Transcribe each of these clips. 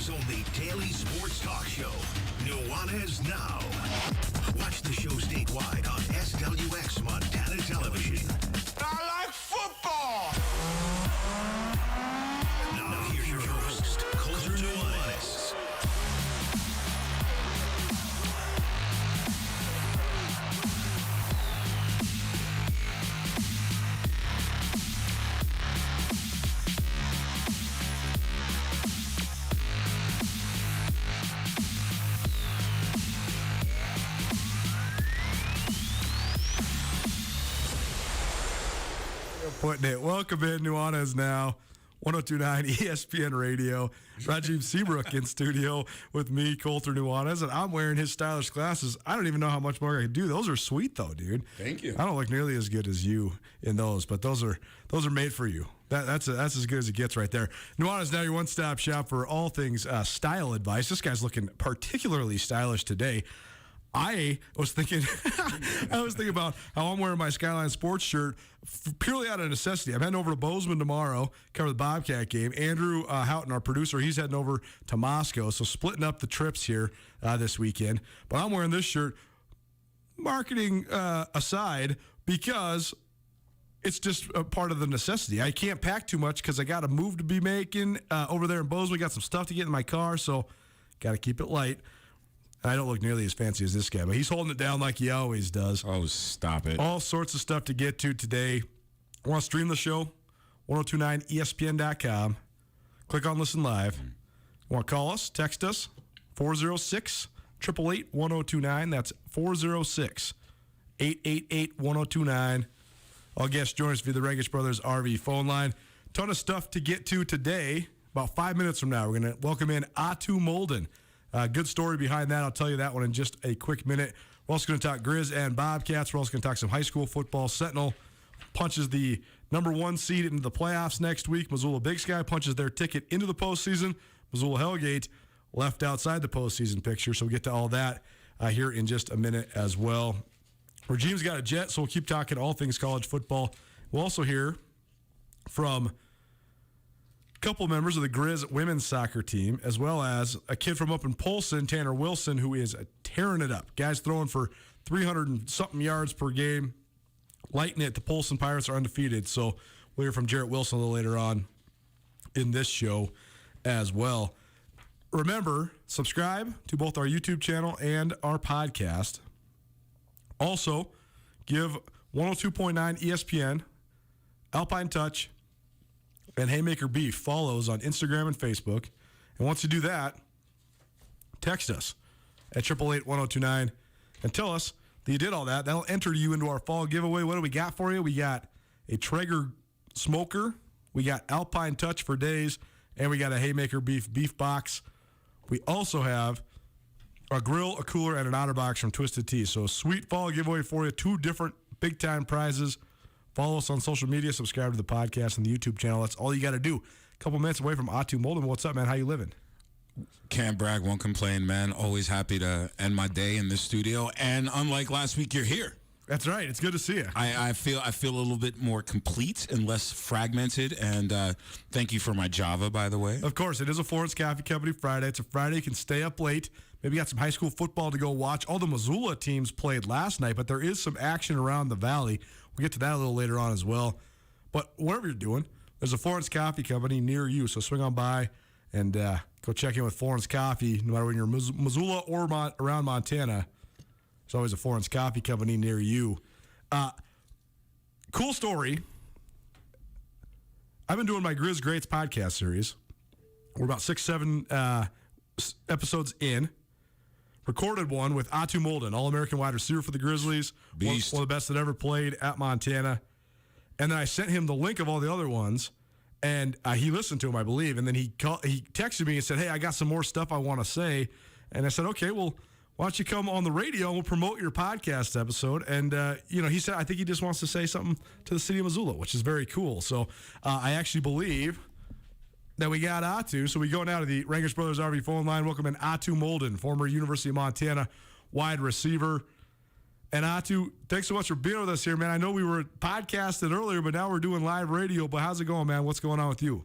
Montana's only daily sports talk show, Nuanez Now. Watch the show statewide on SWX Montana Television. I like football! Now here's your host, Coulter Nuanez. Putting it. Welcome in, Nuanez Now, 102.9 ESPN Radio. Rajiv Seabrook in studio with me, Coulter Nuanez, and I'm wearing his stylish glasses. I don't even know how much more I can do. Those are sweet, though, dude. Thank you. I don't look nearly as good as you in those, but those are made for you. That's as good as it gets right there. Nuanez Now, your one-stop shop for all things style advice. This guy's looking particularly stylish today. I was thinking about how I'm wearing my Skyline Sports shirt purely out of necessity. I'm heading over to Bozeman tomorrow, cover the Bobcat game. Andrew Houghton, our producer, he's heading over to Moscow, so splitting up the trips here this weekend. But I'm wearing this shirt, marketing aside, because it's just a part of the necessity. I can't pack too much because I got a move to be making over there in Bozeman. Got some stuff to get in my car, so got to keep it light. I don't look nearly as fancy as this guy, but he's holding it down like he always does. Oh, stop it. All sorts of stuff to get to today. Want to stream the show? 1029ESPN.com. Click on Listen Live. Want to call us? Text us? 406-888-1029. That's 406-888-1029. All guests join us via the Regish Brothers RV phone line. Ton of stuff to get to today. About 5 minutes from now, we're going to welcome in Atu Molden. Good story behind that. I'll tell you that one in just a quick minute. We're also going to talk Grizz and Bobcats. We're also going to talk some high school football. Sentinel punches the number 1 seed into the playoffs next week. Missoula Big Sky punches their ticket into the postseason. Missoula Hellgate left outside the postseason picture. So we'll get to all that here in just a minute as well. Regime's got a jet, so we'll keep talking all things college football. We'll also hear from couple members of the Grizz women's soccer team, as well as a kid from up in Polson, Tanner Wilson, who is tearing it up. Guys throwing for 300 and something yards per game. Lighting it. The Polson Pirates are undefeated. So we'll hear from Jarrett Wilson a little later on in this show as well. Remember, subscribe to both our YouTube channel and our podcast. Also, give 102.9 ESPN, Alpine Touch, and Haymaker Beef follows on Instagram and Facebook. And once you do that, text us at 888-1029 and tell us that you did all that. That'll enter you into our fall giveaway. What do we got for you? We got a Traeger smoker. We got Alpine Touch for days. And we got a Haymaker Beef box. We also have a grill, a cooler, and an OtterBox from Twisted Tea. So a sweet fall giveaway for you. 2 different big-time prizes. Follow us on social media, subscribe to the podcast and the YouTube channel. That's all you got to do. A couple minutes away from Atu Molden. What's up, man? How you living? Can't brag, won't complain, man. Always happy to end my day in this studio. And unlike last week, you're here. That's right. It's good to see you. I feel a little bit more complete and less fragmented. And thank you for my Java, by the way. Of course, it is a Florence Coffee Company Friday. It's a Friday. You can stay up late. Maybe got some high school football to go watch. All the Missoula teams played last night, but there is some action around the valley. We'll get to that a little later on as well. But whatever you're doing, there's a Florence Coffee Company near you. So swing on by and go check in with Florence Coffee. No matter when you're in Missoula or around Montana, there's always a Florence Coffee Company near you. Cool story. I've been doing my Grizz Greats podcast series. We're about 6-7 episodes in. Recorded one with Atu Molden, All-American wide receiver for the Grizzlies. Beast. One of the best that ever played at Montana. And then I sent him the link of all the other ones, and he listened to them, I believe. And then he texted me and said, hey, I got some more stuff I want to say. And I said, okay, well, why don't you come on the radio and we'll promote your podcast episode. And, he said, I think he just wants to say something to the city of Missoula, which is very cool. So I actually believe that we got Atu. So we go now to the Regish Brothers RV phone line. Welcome in Atu Molden, former University of Montana wide receiver. And Atu, thanks so much for being with us here, man. I know we were podcasted earlier, but now we're doing live radio. But how's it going, man? What's going on with you?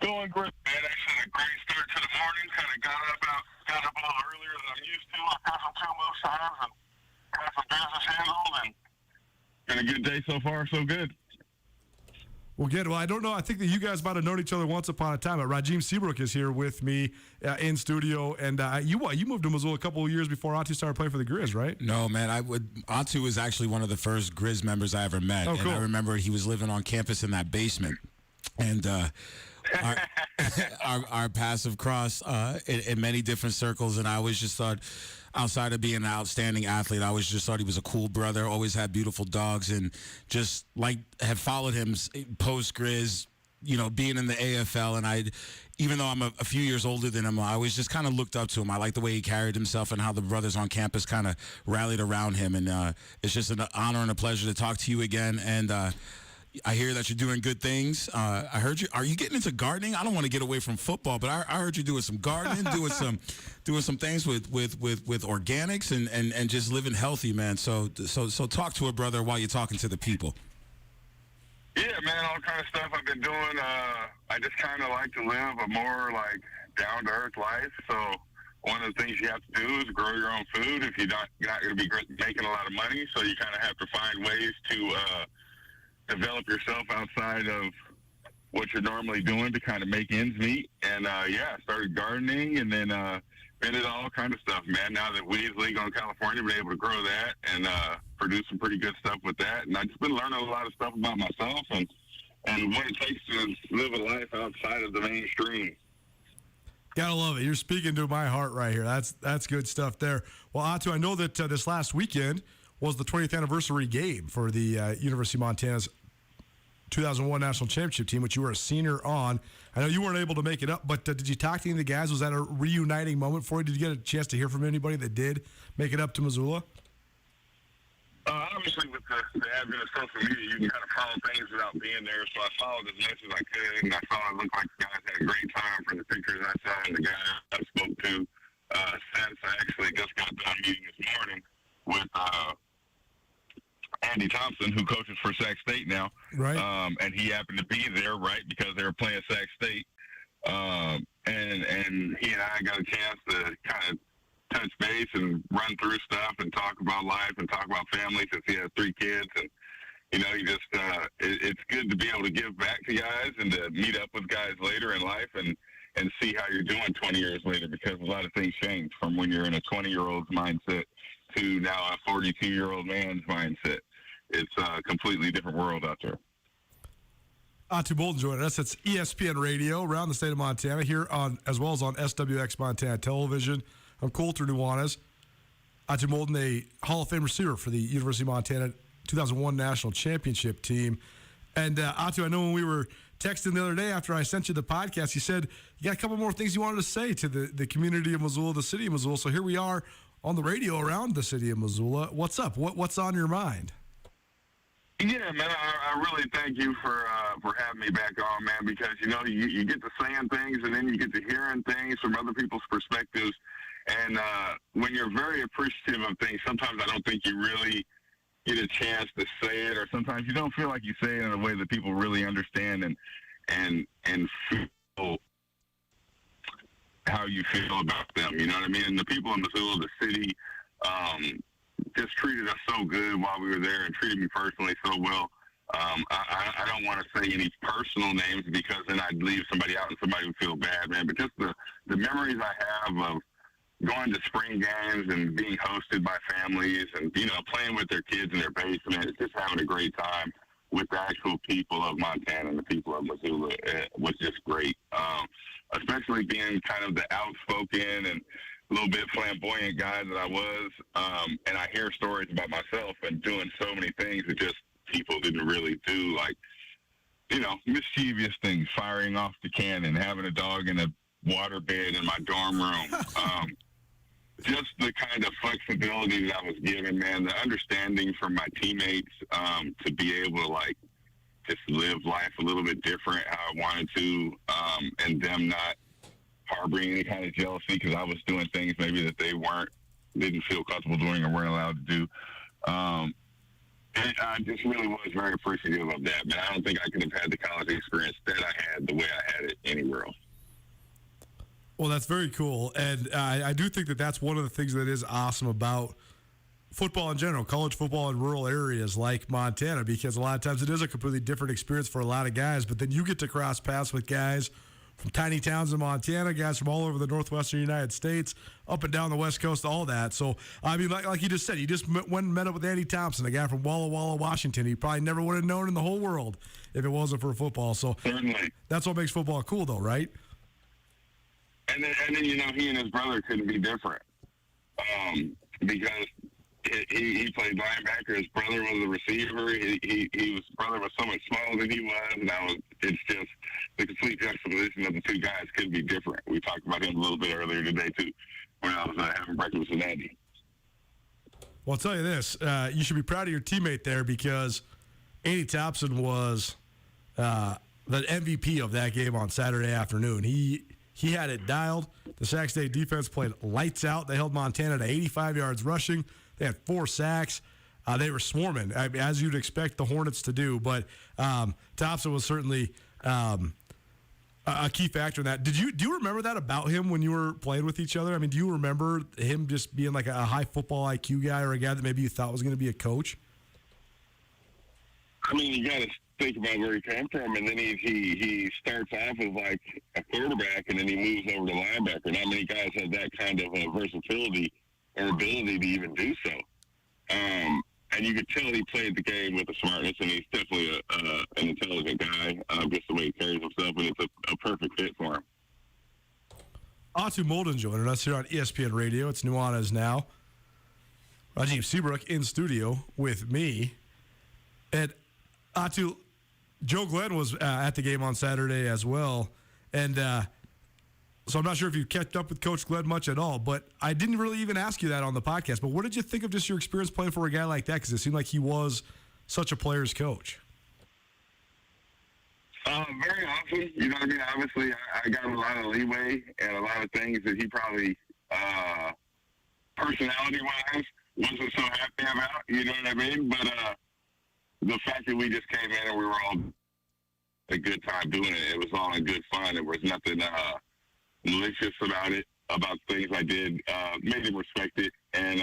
Going great, man. Actually, a great start to morning. Kind of got up a little earlier than I'm used to. I got some two move signs and got some business handled, and been a good day so far. So good. Well, good. Well, I don't know. I think that you guys might have known each other once upon a time. But Raheem Seabrook is here with me in studio, and you moved to Missoula a couple of years before Atu started playing for the Grizz, right? No, man. Atu was actually one of the first Grizz members I ever met. Oh, cool. And I remember he was living on campus in that basement. And our paths have crossed in many different circles, and I always just thought, outside of being an outstanding athlete, I always just thought he was a cool brother, always had beautiful dogs, and just have followed him post-Grizz, being in the AFL. And even though I'm a few years older than him, I always just kind of looked up to him. I liked the way he carried himself and how the brothers on campus kind of rallied around him. And it's just an honor and a pleasure to talk to you again. And I hear that you're doing good things. I heard you. Are you getting into gardening? I don't want to get away from football, but I heard you doing some gardening, doing some things with organics and just living healthy, man. So talk to a brother while you're talking to the people. Yeah, man, all kind of stuff I've been doing. I just kind of like to live a more down to earth life. So one of the things you have to do is grow your own food. If you're not going to be making a lot of money, so you kind of have to find ways to develop yourself outside of what you're normally doing to kind of make ends meet. And I started gardening, and then did all kind of stuff, man. Now that weed's legal in California, been able to grow that and produce some pretty good stuff with that. And I've just been learning a lot of stuff about myself and what it takes to live a life outside of the mainstream. Gotta love it. You're speaking to my heart right here. That's good stuff there. Well, Atu, I know that this last weekend was the 20th anniversary game for the University of Montana's 2001 National Championship team, which you were a senior on. I know you weren't able to make it up, but did you talk to any of the guys? Was that a reuniting moment for you? Did you get a chance to hear from anybody that did make it up to Missoula? Obviously, with the advent of social media, you can kind of follow things without being there. So I followed as much as I could, and I saw it looked like the guys had a great time from the pictures I saw and the guys I spoke to since. I actually just got done meeting this morning with Andy Thompson, who coaches for Sac State now. Right. And he happened to be there, right, because they were playing Sac State. And he and I got a chance to kind of touch base and run through stuff and talk about life and talk about family, since he has 3 kids. And, you just it's good to be able to give back to guys and to meet up with guys later in life and see how you're doing 20 years later, because a lot of things change from when you're in a 20-year-old's mindset to now a 42-year-old man's mindset. It's a completely different world out there. Atu Bolden joining us. It's ESPN Radio around the state of Montana, here as well as on SWX Montana Television. I'm Coulter Nuanez. Atu Bolden, a Hall of Fame receiver for the University of Montana 2001 National Championship team. And Atu, I know when we were texting the other day after I sent you the podcast, you said you got a couple more things you wanted to say to the community of Missoula, the city of Missoula. So here we are on the radio around the city of Missoula. What's up? What's on your mind? Yeah, man, I really thank you for having me back on, man, because, you get to saying things and then you get to hearing things from other people's perspectives. And when you're very appreciative of things, sometimes I don't think you really get a chance to say it, or sometimes you don't feel like you say it in a way that people really understand and feel how you feel about them. You know what I mean? And the people in Missoula, the city, just treated us so good while we were there and treated me personally so well. I don't want to say any personal names, because then I'd leave somebody out and somebody would feel bad, man. But just the memories I have of going to spring games and being hosted by families and, playing with their kids in their basement, it's just having a great time with the actual people of Montana and the people of Missoula. It was just great, especially being kind of the outspoken and a little bit flamboyant guy that I was, and I hear stories about myself and doing so many things that just people didn't really do, like, mischievous things, firing off the cannon, having a dog in a water bed in my dorm room, just the kind of flexibility that I was given, man, the understanding from my teammates to be able to, just live life a little bit different how I wanted to, and them not harboring any kind of jealousy because I was doing things maybe that they didn't feel comfortable doing or weren't allowed to do. And I just really was very appreciative of that, man. I don't think I could have had the college experience that I had the way I had it anywhere else. Well, that's very cool. And I do think that that's one of the things that is awesome about football in general, college football in rural areas like Montana, because a lot of times it is a completely different experience for a lot of guys, but then you get to cross paths with guys from tiny towns in Montana, guys from all over the northwestern United States, up and down the West Coast, all that. So, I mean, like you just said, you just went and met up with Andy Thompson, a guy from Walla Walla, Washington. He probably never would have known in the whole world if it wasn't for football. So, Certainly. That's what makes football cool, though, right? And then he and his brother couldn't be different, because he played linebacker. His brother was a receiver. His brother was so much smaller than he was, and it's just the complete juxtaposition of the two guys couldn't be different. We talked about him a little bit earlier today too, when I was having breakfast with Andy. Well, I'll tell you this: you should be proud of your teammate there, because Andy Thompson was the MVP of that game on Saturday afternoon. He had it dialed. The Sac State defense played lights out. They held Montana to 85 yards rushing. They had 4 sacks. They were swarming, as you'd expect the Hornets to do. But Thompson was certainly a key factor in that. Do you remember that about him when you were playing with each other? I mean, do you remember him just being like a high football IQ guy, or a guy that maybe you thought was going to be a coach? I mean, you got to think about where he came from, and then he starts off as like a quarterback, and then he moves over to linebacker. Not many guys have that kind of versatility or ability to even do so. And you could tell he played the game with a smartness, and he's definitely an intelligent guy, just the way he carries himself, and it's a perfect fit for him. Atu Molden joining us here on ESPN Radio. It's Nuanez now. Rajiv Seabrook in studio with me. And Atu, Joe Glenn was at the game on Saturday as well. And so I'm not sure if you kept up with Coach Glenn much at all, but I didn't really even ask you that on the podcast. But what did you think of just your experience playing for a guy like that? Because it seemed like he was such a player's coach. Very often, you know what I mean? Obviously, I got a lot of leeway and a lot of things that he probably, personality-wise, wasn't so happy about, you know what I mean? But the fact that we just came in and we were all a good time doing it, it was all in good fun. There was nothing malicious about it, about things I did, made him respect it. And,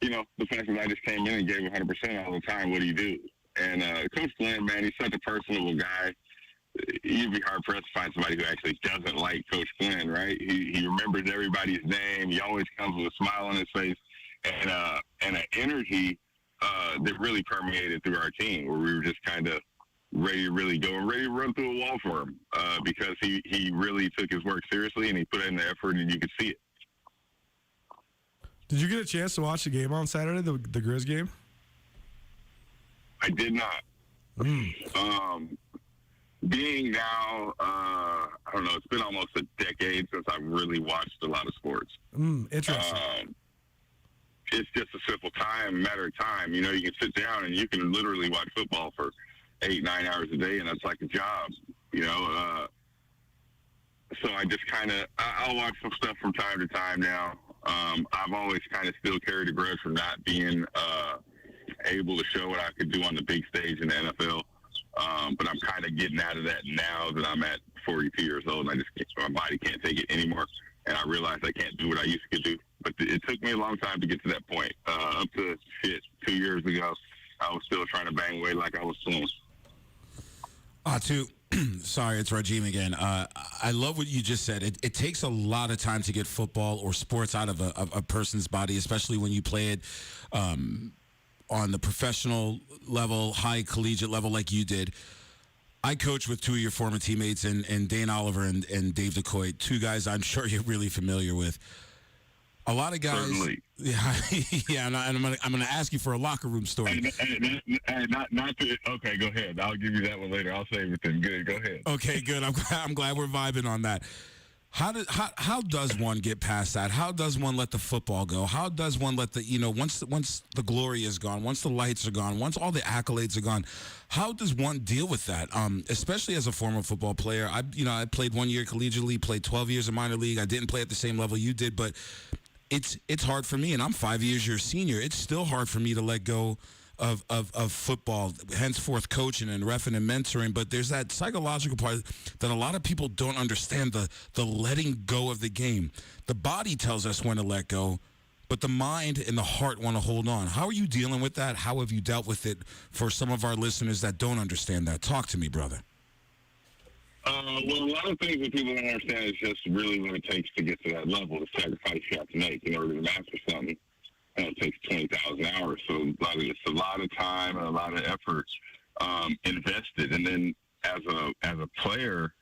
the fact that I just came in and gave 100% all the time, what do you do? And Coach Glenn, man, he's such a personable guy. You'd be hard-pressed to find somebody who actually doesn't like Coach Glenn, right? He remembers everybody's name. He always comes with a smile on his face and an energy that really permeated through our team, where we were just kind of ready to really go and ready to run through a wall for him, because he really took his work seriously, and he put in the effort, and you could see it. Did you get a chance to watch the game on Saturday, the Grizz game? I did not. Being now, I don't know, it's been almost a decade since I've really watched a lot of sports. Interesting. It's just a simple matter of time. You know, you can sit down and you can literally watch football for 8-9 hours a day, and that's like a job, you know. So I just I'll watch some stuff from time to time now. I've always kind of still carried a grudge for not being able to show what I could do on the big stage in the NFL. But I'm kind of getting out of that now that I'm at 42 years old, and my body can't take it anymore. And I realize I can't do what I used to do. But it took me a long time to get to that point. Up to 2 years ago, I was still trying to bang away like I was doing. Sorry, it's Rajiv again. I love what you just said. It takes a lot of time to get football or sports out of a person's body, especially when you play it on the professional level, high collegiate level like you did. I coached with 2 of your former teammates, and Dane Oliver and Dave DeCoy, 2 guys I'm sure you're really familiar with. A lot of guys, certainly. Yeah, and I'm gonna ask you for a locker room story. Okay, go ahead. I'll give you that one later. I'll save it then. Good, go ahead. Okay, good. I'm glad we're vibing on that. How does one get past that? How does one let the football go? How does one let once the glory is gone, once the lights are gone, once all the accolades are gone, how does one deal with that? Especially as a former football player, I played 1 year collegiately, played 12 years in minor league. I didn't play at the same level you did, but it's hard for me, and I'm 5 years your senior. It's still hard for me to let go of football, henceforth coaching and reffing and mentoring. But there's that psychological part that a lot of people don't understand, the letting go of the game. The body tells us when to let go, but the mind and the heart want to hold on. How are you dealing with that? How have you dealt with it for some of our listeners that don't understand that? Talk to me, brother. Well, a lot of things that people don't understand is just really what it takes to get to that level, the sacrifice you have to make in order to master something. And it takes 20,000 hours. So it's a lot of time and a lot of effort invested. And then as a player,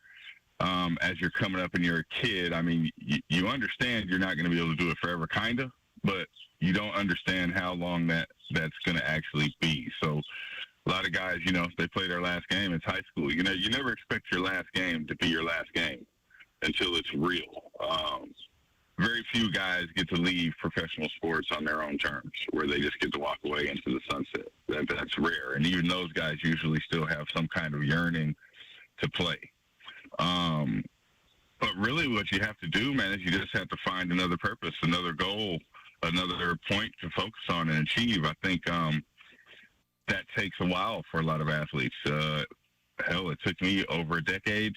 as you're coming up and you're a kid, I mean, you understand you're not going to be able to do it forever, kind of, but you don't understand how long that's going to actually be. So a lot of guys, if they play their last game, it's high school. You never expect your last game to be your last game until it's real. Very few guys get to leave professional sports on their own terms, where they just get to walk away into the sunset. That's rare. And even those guys usually still have some kind of yearning to play. But really what you have to do, man, is you just have to find another purpose, another goal, another point to focus on and achieve. I think that takes a while for a lot of athletes. It took me over a decade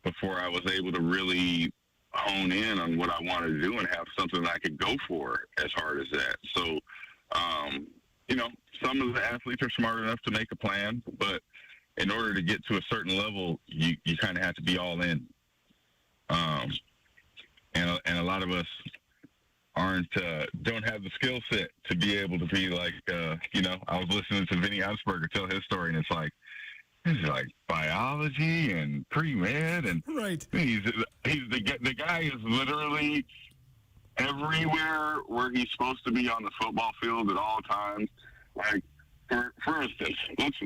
before I was able to really hone in on what I wanted to do and have something that I could go for as hard as that. So, some of the athletes are smart enough to make a plan, but in order to get to a certain level, you kind of have to be all in. And a lot of us don't have the skill set to be able to be like, I was listening to Vinny Asperger tell his story, and it's like biology and pre-med, and right. He's the guy is literally everywhere where he's supposed to be on the football field at all times. Like, for instance, let's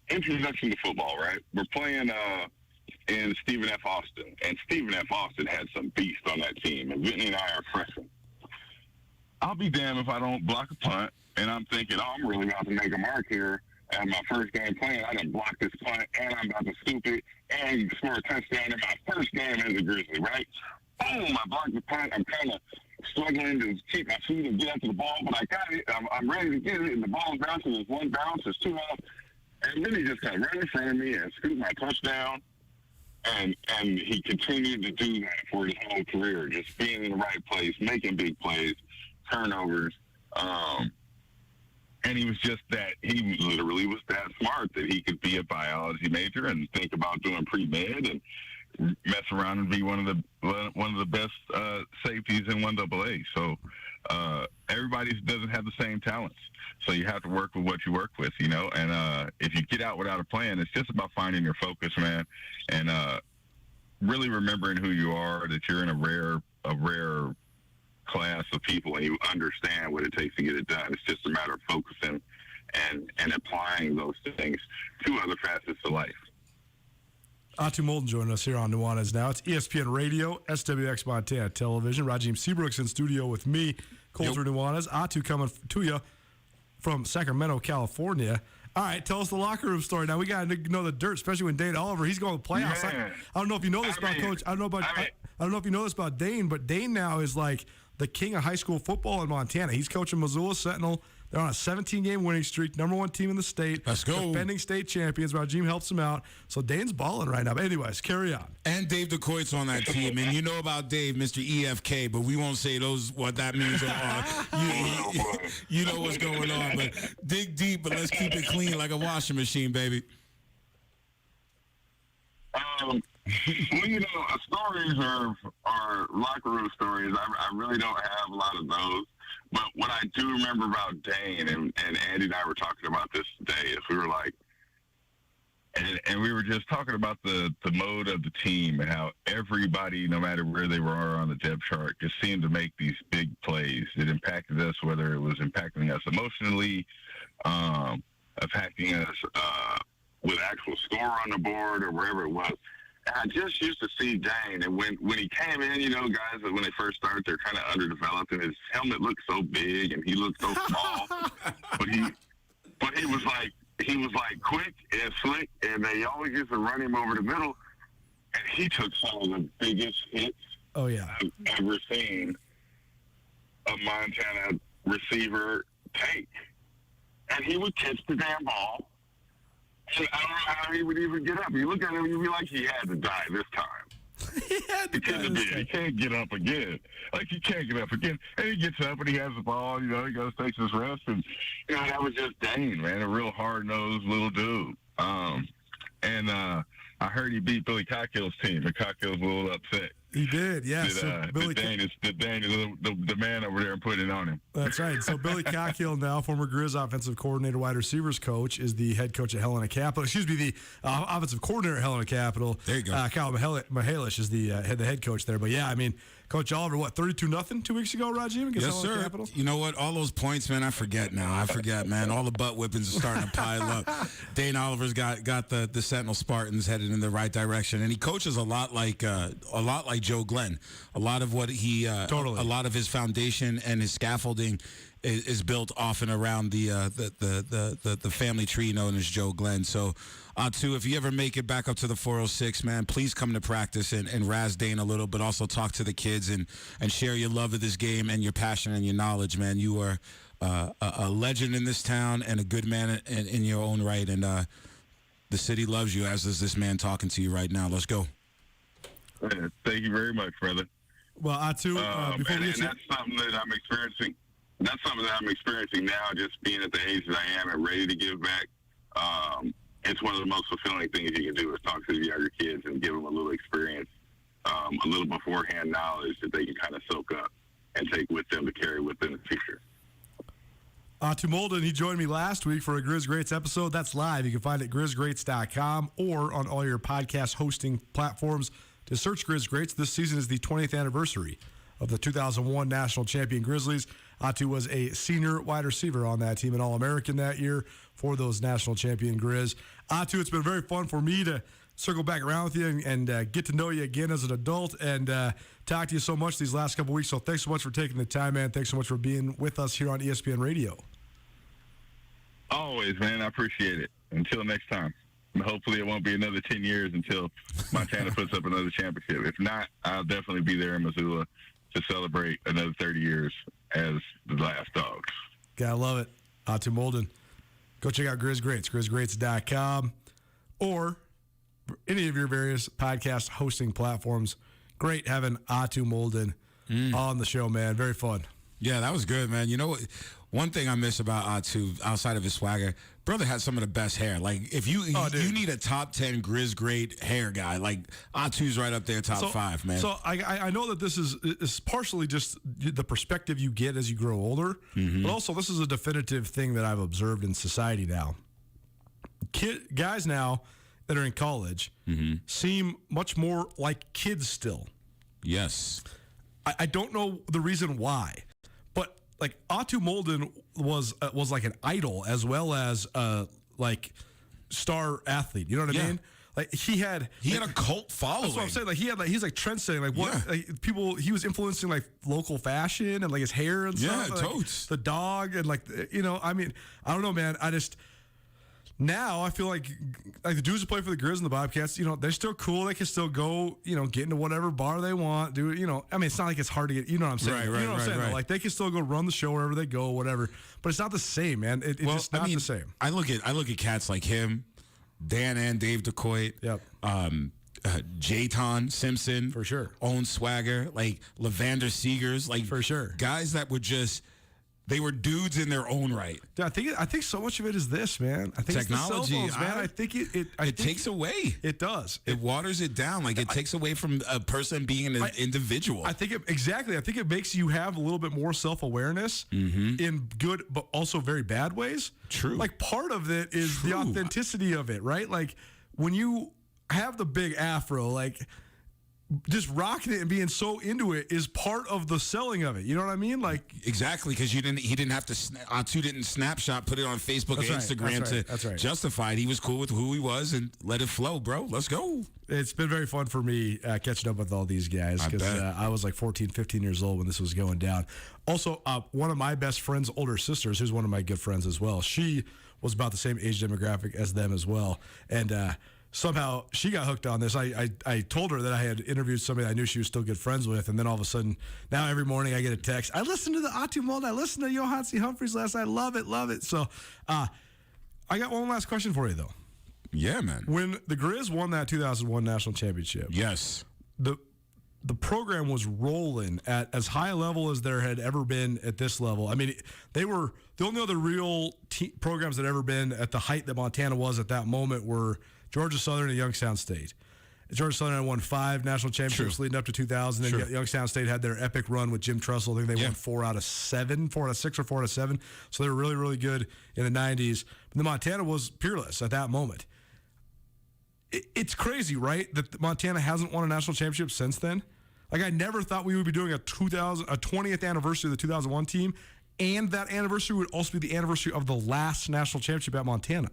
introduction to football, right? We're playing in Stephen F. Austin, and Stephen F. Austin had some beast on that team, and Whitney and I are freshmen. I'll be damned if I don't block a punt, and I'm thinking, I'm really about to make a mark here. And my first game playing, I done blocked this punt, and I'm about to scoop it, and score a touchdown in my first game as a Grizzly, right? Boom, I blocked the punt. I'm kind of struggling to keep my feet and get after the ball, but I got it. I'm ready to get it, and the ball bounces. There's one bounce, there's two off. And then he just got right in front of me and scooped my touchdown. And he continued to do that for his whole career, just being in the right place, making big plays, turnovers. And he was he literally was that smart that he could be a biology major and think about doing pre-med and mess around and be one of the best safeties in 1AA. So everybody doesn't have the same talents. So you have to work with what you work with, and if you get out without a plan, it's just about finding your focus, man, and really remembering who you are, that you're in a rare class of people and you understand what it takes to get it done. It's just a matter of focusing and applying those things to other facets of life. Atu Molden joining us here on Nuanez Now. It's ESPN Radio, SWX Montana Television. Rajim Seabrook's in studio with me, Colter Nuanez. Atu coming to you from Sacramento, California. All right, tell us the locker room story. Now, we got to know the dirt, especially when Dane Oliver, he's going to the playoffs. Yeah. I don't know if you know this about Coach. I don't know if you know this about Dane, but Dane now is like the king of high school football in Montana. He's coaching Missoula Sentinel. They're on a 17-game winning streak, number one team in the state. Let's go. Defending state champions. Rajim helps him out. So Dane's balling right now. But anyways, carry on. And Dave DeCoit's on that team. And you know about Dave, Mr. EFK, but we won't say what that means. You know what's going on. But dig deep, but let's keep it clean like a washing machine, baby. Well, stories are locker room stories. I really don't have a lot of those. But what I do remember about Dane, and Andy and I were talking about this today, is we were like, and we were just talking about the mode of the team and how everybody, no matter where they were on the depth chart, just seemed to make these big plays. It impacted us, whether it was impacting us emotionally, impacting us with actual score on the board or wherever it was. And I just used to see Dane, and when he came in, guys, when they first start, they're kind of underdeveloped, and his helmet looked so big, and he looked so small. but he was like quick and slick, and they always used to run him over the middle, and he took some of the biggest hits I've ever seen a Montana receiver take. and he would catch the damn ball. And I don't know how he would even get up. You look at him, you'd be like, he had to die this time. He can't get up again. Like, he can't get up again. And he gets up and he has the ball, he goes, takes his rest. And, that was just Dane, man, a real hard-nosed little dude. I heard he beat Billy Cockill's team, and Cockill's a little upset. He did, yes. Dane is the man over there and putting it on him. That's right. So Billy Cockill, now former Grizz offensive coordinator, wide receivers coach, is the head coach at Helena Capital. Excuse me, the offensive coordinator at Helena Capital. There you go. Kyle Mihalish is the head coach there. But yeah, I mean, Coach Oliver, 32-0 2 weeks ago, Rajim, against yes, Helena sir. Capital? You know what? All those points, man, I forget now. Man. All the butt whippings are starting to pile up. Dane Oliver's got the Sentinel Spartans headed in the right direction, and he coaches a lot like Joe Glenn. A lot of what he totally. A lot of his foundation and his scaffolding is built off and around the family tree known as Joe Glenn. So, too, if you ever make it back up to the 406, man, please come to practice and razz Dane a little, but also talk to the kids and share your love of this game and your passion and your knowledge, man. You are a legend in this town and a good man in your own right, and the city loves you, as does this man talking to you right now. Let's go. Thank you very much, brother. Well, Atu, before we get that's something that I'm experiencing. That's something that I'm experiencing now, just being at the age that I am and ready to give back. It's one of the most fulfilling things you can do is talk to the younger kids and give them a little experience, a little beforehand knowledge that they can kind of soak up and take with them to carry with them in the future. Atu Molden, he joined me last week for a Grizz Greats episode. That's live. You can find it at grizzgreats.com or on all your podcast hosting platforms. To search Grizz Greats, this season is the 20th anniversary of the 2001 national champion Grizzlies. Atu was a senior wide receiver on that team, an All-American that year for those national champion Grizz. Atu, it's been very fun for me to circle back around with you and get to know you again as an adult and talk to you so much these last couple weeks. So thanks so much for taking the time, man. Thanks so much for being with us here on ESPN Radio. Always, man. I appreciate it. Until next time. Hopefully it won't be another 10 years until Montana puts up another championship. If not, I'll definitely be there in Missoula to celebrate another 30 years as the last Dogs. Gotta love it. Atu Molden. Go check out Grizz Greats, grizzgreats.com, or any of your various podcast hosting platforms. Great having Atu Molden on the show, man. Very fun. Yeah, that was good, man. You know what? One thing I miss about Atu, outside of his swagger, brother had some of the best hair. Like, if you need a top 10 Grizz great hair guy, like, Atu's right up there, top 5, man. So I know that this is partially just the perspective you get as you grow older, but also this is a definitive thing that I've observed in society now. Guys now that are in college seem much more like kids still. Yes. I don't know the reason why. Like Atu Molden was like an idol as well as like star athlete. You know what I mean? Like he had a cult following. That's what I'm saying. Like he's like trend setting. Like what people he was influencing like local fashion and like his hair and stuff. Yeah, like, totes. The dog and like I mean I don't know, man. Now I feel like the dudes who play for the Grizz and the Bobcats, they're still cool. They can still go, get into whatever bar they want. I mean, it's not like it's hard to get. You know what I'm saying? Right, you know what I'm saying? right. Like they can still go run the show wherever they go, whatever. But it's not the same, man. It's just not the same. I look at cats like him, Dan and Dave DeCoit. Yep. Jayton Simpson, for sure. Owen Swagger, like Levander Seegers, like for sure. Guys that were just. They were dudes in their own right. Dude, I think so much of it is this, man. I think technology, it's the cell phones, man. I think it takes away. It does. It waters it down. Like it takes away from a person being an individual. I think exactly. I think it makes you have a little bit more self-awareness in good, but also very bad ways. True. Like part of it is the authenticity of it, right? Like when you have the big afro, like. Just rocking it and being so into it is part of the selling of it. You know what I mean? Like exactly, because he didn't have to. Atu didn't snapshot, put it on Facebook or Instagram to justify it. He was cool with who he was and let it flow, bro. Let's go. It's been very fun for me catching up with all these guys because I was like 14, 15 years old when this was going down. Also, one of my best friend's older sisters, who's one of my good friends as well, she was about the same age demographic as them as well, and. somehow she got hooked on this. I told her that I had interviewed somebody I knew she was still good friends with, and then all of a sudden, now every morning I get a text. I listened to the Atu Mold. I listened to Johan C. Humphreys last night. Love it. So I got one last question for you, though. Yeah, man. When the Grizz won that 2001 national championship, yes, the program was rolling at as high a level as there had ever been at this level. I mean, they were the only other real programs that had ever been at the height that Montana was at that moment were Georgia Southern and Youngstown State. Georgia Southern had won 5 national championships leading up to 2000. And Youngstown State had their epic run with Jim Tressel. I think they won 4 out of 6 or 4 out of 7. So they were really, really good in the 90s. But the Montana was peerless at that moment. It's crazy, right, that Montana hasn't won a national championship since then? Like, I never thought we would be doing a 20th anniversary of the 2001 team, and that anniversary would also be the anniversary of the last national championship at Montana.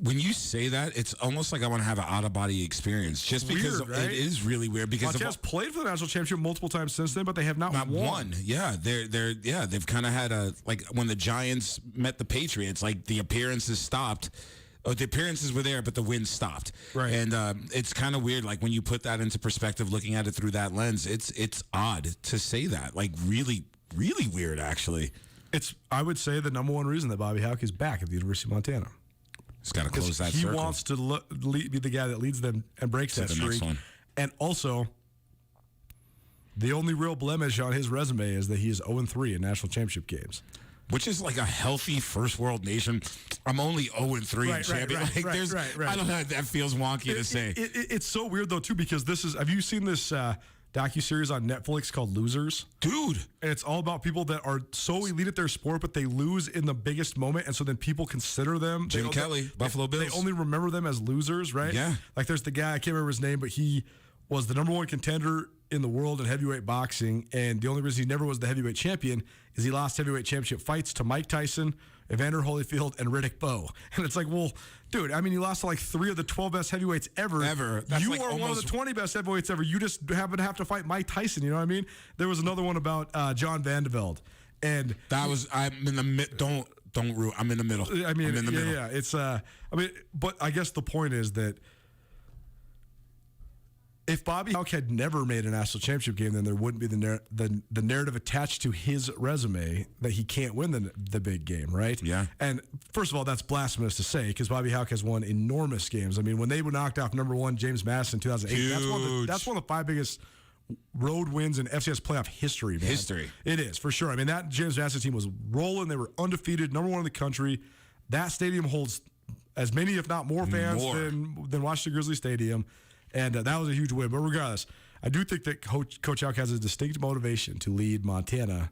When you say that, it's almost like I want to have an out-of-body experience, just because weird, right? It is really weird. Because Montana's played for the national championship multiple times since then, but they have not won. Yeah, they've kind of had a, like, when the Giants met the Patriots, like, the appearances stopped. The appearances were there, but the win stopped. Right. And it's kind of weird, like, when you put that into perspective, looking at it through that lens, it's odd to say that. Like, really, really weird, actually. It's, I would say, the number one reason that Bobby Hauck is back at the University of Montana. He's got to close that circle. He circle. wants to be the guy that leads them and breaks that streak. And also, the only real blemish on his resume is that he is 0-3 in national championship games. Which is like a healthy first world nation. I'm only 0-3 in champion. I don't know. That feels wonky to say. It's so weird though too, because have you seen this docuseries on Netflix called Losers? Dude. And it's all about people that are so elite at their sport, but they lose in the biggest moment, and so then people consider them. Jim Kelly, Buffalo Bills. They only remember them as losers, right? Yeah. Like there's the guy, I can't remember his name, but he was the number 1 contender in the world in heavyweight boxing, and the only reason he never was the heavyweight champion is he lost heavyweight championship fights to Mike Tyson, Evander Holyfield, and Riddick Bowe. And it's like, well, dude, I mean, you lost to like 3 of the 12 best heavyweights ever. That's you like are one of the 20 best heavyweights ever. You just happen to have to fight Mike Tyson. You know what I mean? There was another one about John Vandeveld, and I'm in the mid. Don't ruin. I'm in the middle. I mean, I'm in the middle. Yeah. It's but I guess the point is that if Bobby Hauck had never made a national championship game, then there wouldn't be the narrative attached to his resume that he can't win the big game, right? Yeah. And first of all, that's blasphemous to say, because Bobby Hauck has won enormous games. I mean, when they were knocked off number 1 James Madison in 2008, that's one of the 5 biggest road wins in FCS playoff history, man. History. It is, for sure. I mean, that James Madison team was rolling. They were undefeated, number 1 in the country. That stadium holds as many, if not more, fans than Washington Grizzly Stadium. And that was a huge win. But regardless, I do think that Coach Hauck has a distinct motivation to lead Montana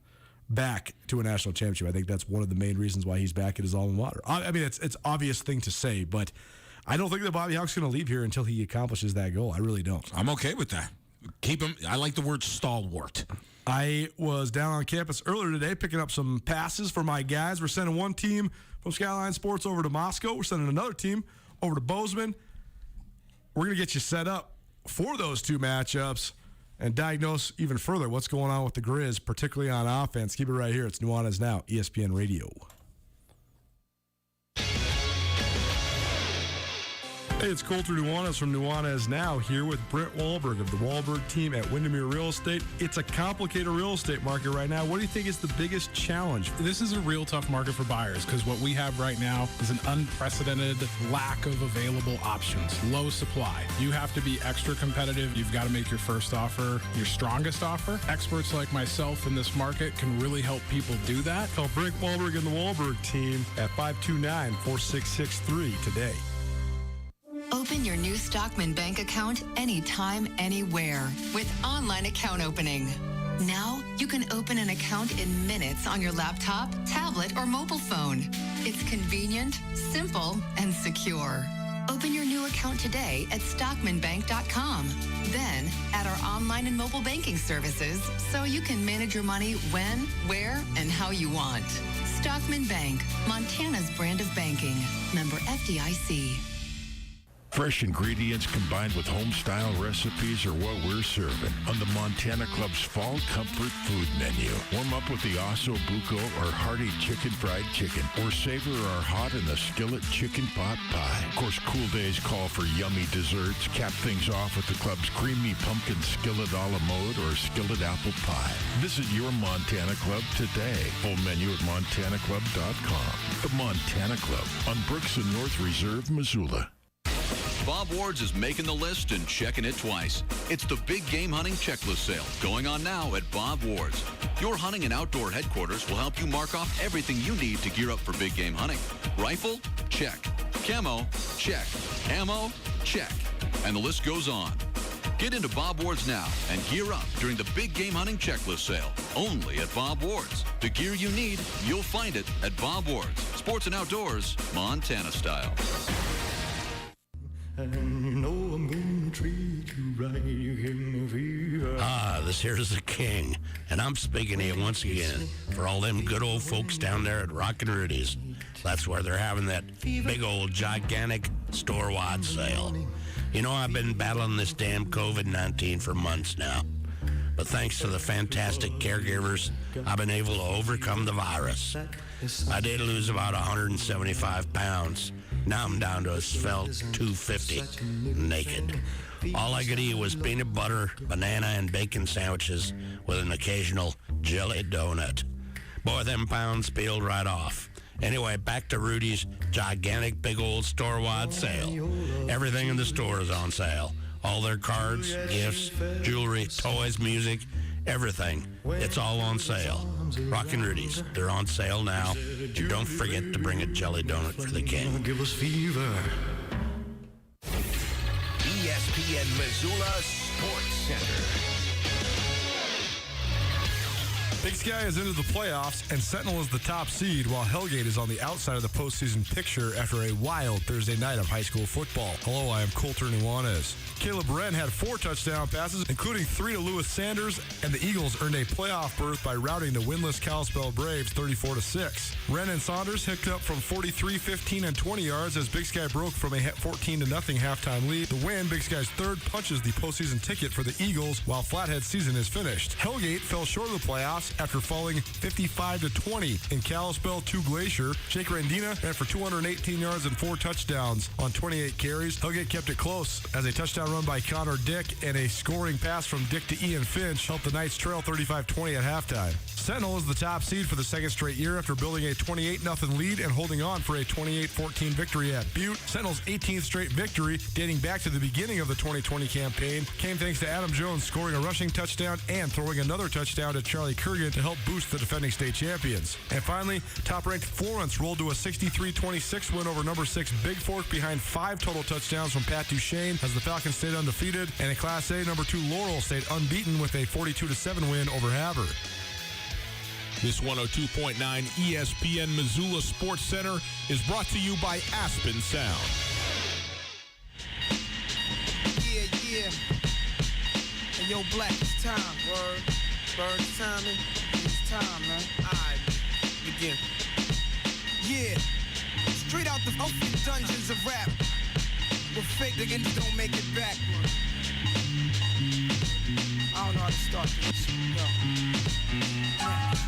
back to a national championship. I think that's one of the main reasons why he's back at his alma mater. I mean, it's obvious thing to say, but I don't think that Bobby Hauck's going to leave here until he accomplishes that goal. I really don't. I'm okay with that. Keep him. I like the word stalwart. I was down on campus earlier today picking up some passes for my guys. We're sending one team from Skyline Sports over to Moscow. We're sending another team over to Bozeman. We're going to get you set up for those 2 matchups and diagnose even further what's going on with the Grizz, particularly on offense. Keep it right here. It's Nuanez Now, ESPN Radio. Hey, it's Colter Nuanez from Nuanez Now, here with Brent Wahlberg of the Wahlberg team at Windermere Real Estate. It's a complicated real estate market right now. What do you think is the biggest challenge? This is a real tough market for buyers, because what we have right now is an unprecedented lack of available options, low supply. You have to be extra competitive. You've got to make your first offer your strongest offer. Experts like myself in this market can really help people do that. Call Brent Wahlberg and the Wahlberg team at 529-4663 today. Open your new Stockman Bank account anytime, anywhere with online account opening. Now, you can open an account in minutes on your laptop, tablet, or mobile phone. It's convenient, simple, and secure. Open your new account today at stockmanbank.com. Then, add our online and mobile banking services so you can manage your money when, where, and how you want. Stockman Bank, Montana's brand of banking. Member FDIC. Fresh ingredients combined with home-style recipes are what we're serving on the Montana Club's Fall Comfort Food Menu. Warm up with the Osso Buco or hearty chicken fried chicken, or savor our hot in the skillet chicken pot pie. Of course, cool days call for yummy desserts. Cap things off with the club's creamy pumpkin skillet a la mode or skillet apple pie. Visit your Montana Club today. Full menu at montanaclub.com. The Montana Club on Brooks and North Reserve, Missoula. Bob Ward's is making the list and checking it twice. It's the Big Game Hunting Checklist Sale going on now at Bob Ward's. Your hunting and outdoor headquarters will help you mark off everything you need to gear up for big game hunting. Rifle? Check. Camo? Check. Ammo? Check. And the list goes on. Get into Bob Ward's now and gear up during the Big Game Hunting Checklist Sale, only at Bob Ward's. The gear you need, you'll find it at Bob Ward's. Sports and outdoors, Montana style. And you know I'm gonna treat you right. You give me fever. This here's the king, and I'm speaking to you once again for all them good old folks down there at Rockin' Rudy's. That's where they're having that big old gigantic store-wide sale. You know, I've been battling this damn COVID-19 for months now, but thanks to the fantastic caregivers, I've been able to overcome the virus. I did lose about 175 pounds. Now I'm down to a svelte 250, naked. All I could eat was peanut butter, banana, and bacon sandwiches with an occasional jelly donut. Boy, them pounds peeled right off. Anyway, back to Rudy's gigantic big old store-wide sale. Everything in the store is on sale. All their cards, gifts, jewelry, toys, music, everything. It's all on sale. Rockin' Rudy's. They're on sale now. And don't forget to bring a jelly donut for the king. Give us fever. ESPN Missoula Sports Center. Big Sky is into the playoffs, and Sentinel is the top seed, while Hellgate is on the outside of the postseason picture after a wild Thursday night of high school football. Hello, I am Coulter Nuanez. Caleb Wren had 4 touchdown passes, including 3 to Lewis Sanders, and the Eagles earned a playoff berth by routing the winless Kalispell Braves 34-6. Wren and Saunders hicked up from 43, 15, and 20 yards as Big Sky broke from a 14-0 halftime lead. The win, Big Sky's third, punches the postseason ticket for the Eagles, while Flathead's season is finished. Hellgate fell short of the playoffs after falling 55-20 in Kalispell to Glacier. Jake Randina ran for 218 yards and 4 touchdowns on 28 carries. Hellgate kept it close as a touchdown run by Connor Dick and a scoring pass from Dick to Ian Finch helped the Knights trail 35-20 at halftime. Sentinel is the top seed for the second straight year after building a 28-0 lead and holding on for a 28-14 victory at Butte. Sentinel's 18th straight victory, dating back to the beginning of the 2020 campaign, came thanks to Adam Jones scoring a rushing touchdown and throwing another touchdown to Charlie Kurgan to help boost the defending state champions. And finally, top-ranked Florence rolled to a 63-26 win over number 6 Big Fork behind 5 total touchdowns from Pat Duchesne as the Falcons stayed undefeated. And in Class A, number 2 Laurel stayed unbeaten with a 42-7 win over Havre. This 102.9 ESPN Missoula Sports Center is brought to you by Aspen Sound. Yeah. Hey, yo, Black, it's time. Word. It's timing. It's time, man. All right, begin. Yeah. Straight out the open dungeons of rap. Where fake niggas don't make it back. I don't know how to start this.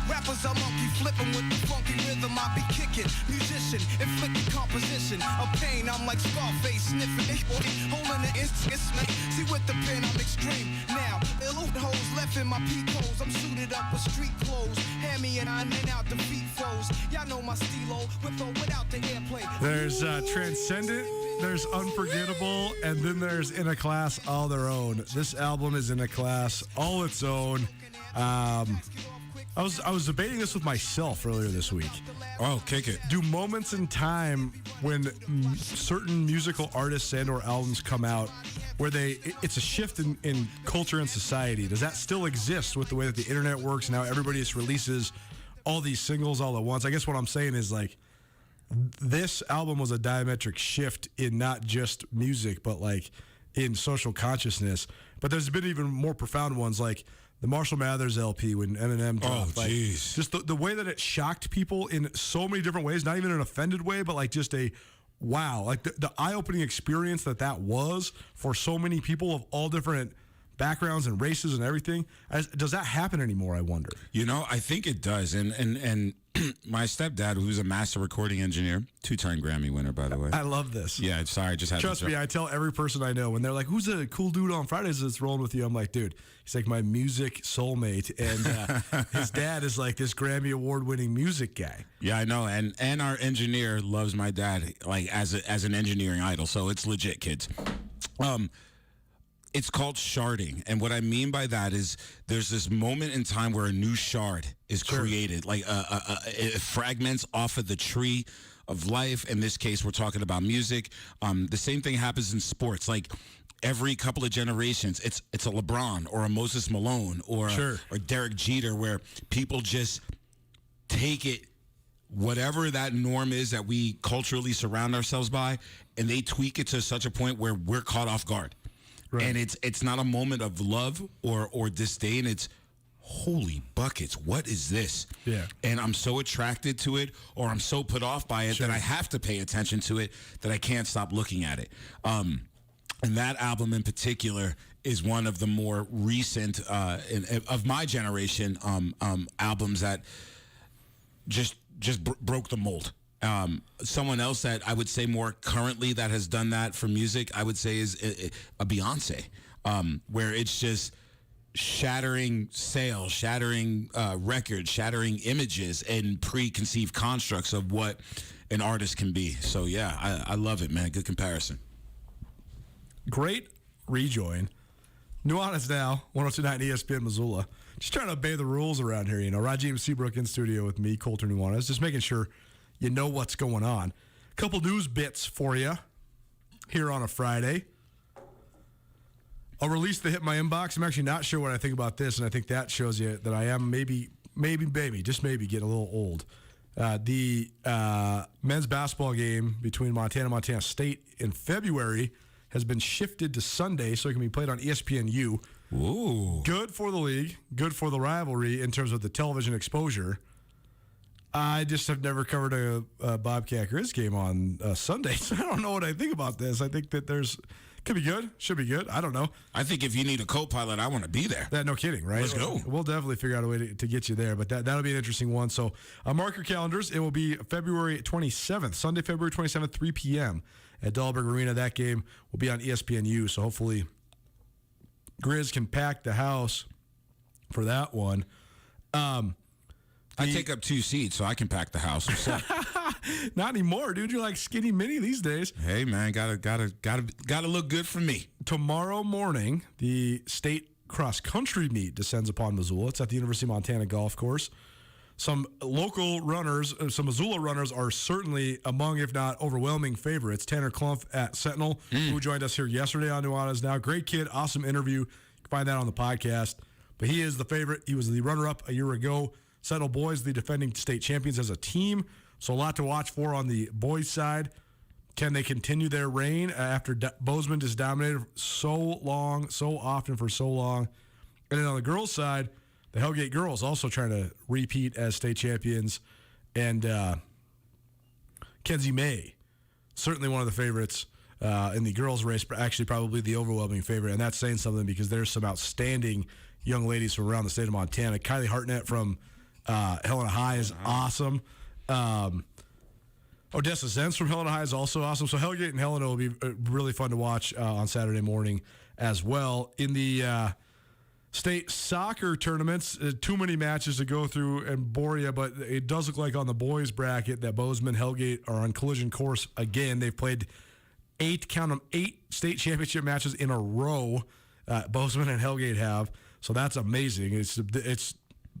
Rappers are monkey flipping with the funky rhythm I be kicking. Musician, inflicting composition of pain. I'm like Scarface sniffing it, holding the instrument. See with the pen I'm extreme. Now, ill hoes left in my peak holes. I'm suited up with street clothes. Hand me and I in out the beat foes. Y'all know my stilo with or without the airplay. There's Transcendent, there's Unforgettable, and then there's In a Class All Their Own. This album is in a class all its own. I was debating this with myself earlier this week. Oh, kick it. Do moments in time when certain musical artists and or albums come out where it's a shift in culture and society, does that still exist with the way that the internet works and how everybody just releases all these singles all at once? I guess what I'm saying is, like, this album was a diametric shift in not just music, but like in social consciousness. But there's been even more profound ones, like the Marshall Mathers LP when Eminem dropped. Oh, jeez. Just the way that it shocked people in so many different ways, not even in an offended way, but like just a wow, like the eye-opening experience that was for so many people of all different backgrounds and races and everything. Does that happen anymore, I wonder? I think it does. And my stepdad, who's a master recording engineer, 2-time Grammy winner, by the way. I love this. Yeah, sorry, I just had Trust me, I tell every person I know when they're like, who's a cool dude on Fridays that's rolling with you? I'm like, dude, he's like my music soulmate. And his dad is like this Grammy award-winning music guy. Yeah, I know. And our engineer loves my dad like as an engineering idol. So it's legit, kids. It's called sharding. And what I mean by that is there's this moment in time where a new shard is created, like it fragments off of the tree of life. In this case, we're talking about music. The same thing happens in sports. Like every couple of generations, it's a LeBron or a Moses Malone or Derek Jeter, where people just take it, whatever that norm is that we culturally surround ourselves by, and they tweak it to such a point where we're caught off guard. Right. And it's not a moment of love or disdain. It's holy buckets. What is this? Yeah. And I'm so attracted to it, or I'm so put off by it that I have to pay attention to it, that I can't stop looking at it. And that album in particular is one of the more recent of my generation albums that just broke the mold. Someone else that I would say more currently that has done that for music, I would say, is a Beyonce, where it's just shattering sales, shattering records, shattering images, and preconceived constructs of what an artist can be. So, yeah, I love it, man. Good comparison. Great rejoin. Nuanez now, 102.9 ESPN Missoula. Just trying to obey the rules around here. Rajim Seabrook in studio with me, Colter Nuanez, just making sure you know what's going on. A couple news bits for you here on a Friday. I'll release the hit my inbox. I'm actually not sure what I think about this, and I think that shows you that I am maybe, just maybe getting a little old. The men's basketball game between Montana and Montana State in February has been shifted to Sunday, so it can be played on ESPNU. Ooh. Good for the league, good for the rivalry in terms of the television exposure. I just have never covered a Bobcat Grizz game on Sunday, so I don't know what I think about this. I think that could be good, should be good. I don't know. I think if you need a co-pilot, I want to be there. No kidding, right? Let's go. We'll definitely figure out a way to get you there, but that'll be an interesting one. So mark your calendars. It will be February 27th, Sunday, February 27th, 3 p.m. at Dahlberg Arena. That game will be on ESPNU, so hopefully Grizz can pack the house for that one. I take up 2 seats, so I can pack the house. Not anymore, dude. You're like skinny mini these days. Hey, man, gotta look good for me. Tomorrow morning, the state cross-country meet descends upon Missoula. It's at the University of Montana Golf Course. Some local runners, some Missoula runners, are certainly among, if not overwhelming, favorites. Tanner Clump at Sentinel, who joined us here yesterday on Nuanez Now. Great kid, awesome interview. You can find that on the podcast. But he is the favorite. He was the runner-up a year ago. Sentinel boys, the defending state champions as a team. So a lot to watch for on the boys' side. Can they continue their reign after Bozeman just dominated so long, so often for so long? And then on the girls' side, the Hellgate girls also trying to repeat as state champions. And Kenzie May, certainly one of the favorites in the girls' race, but actually probably the overwhelming favorite. And that's saying something because there's some outstanding young ladies from around the state of Montana. Kylie Hartnett from Helena High is awesome. Odessa Zenz from Helena High is also awesome. So Hellgate and Helena will be really fun to watch on Saturday morning as well. In the state soccer tournaments, too many matches to go through and bore you, but it does look like on the boys bracket that Bozeman, Hellgate are on collision course again. They've played 8 state championship matches in a row. Bozeman and Hellgate have. So that's amazing. It's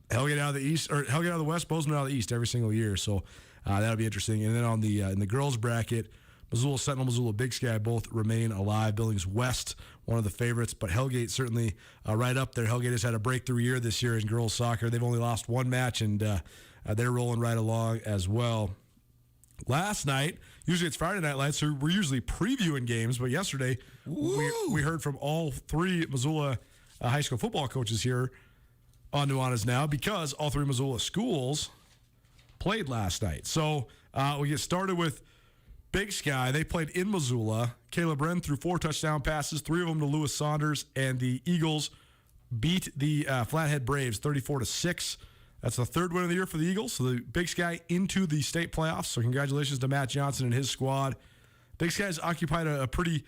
Hellgate out of the east, or Hellgate out of the west, Bozeman out of the east every single year. So that'll be interesting. And then on the in the girls bracket, Missoula Sentinel, Missoula Big Sky both remain alive. Billings West, one of the favorites, but Hellgate certainly right up there. Hellgate has had a breakthrough year this year in girls soccer. They've only lost 1 match, and they're rolling right along as well. Last night, usually it's Friday Night Lights, so we're usually previewing games, but yesterday we heard from all 3 Missoula high school football coaches here on Nuanez Now because all 3 Missoula schools played last night. So we get started with Big Sky, they played in Missoula. Caleb Wren threw 4 touchdown passes, 3 of them to Lewis Saunders, and the Eagles beat the Flathead Braves 34-6. That's the 3rd win of the year for the Eagles. So the Big Sky into the state playoffs. So congratulations to Matt Johnson and his squad. Big Sky's occupied a pretty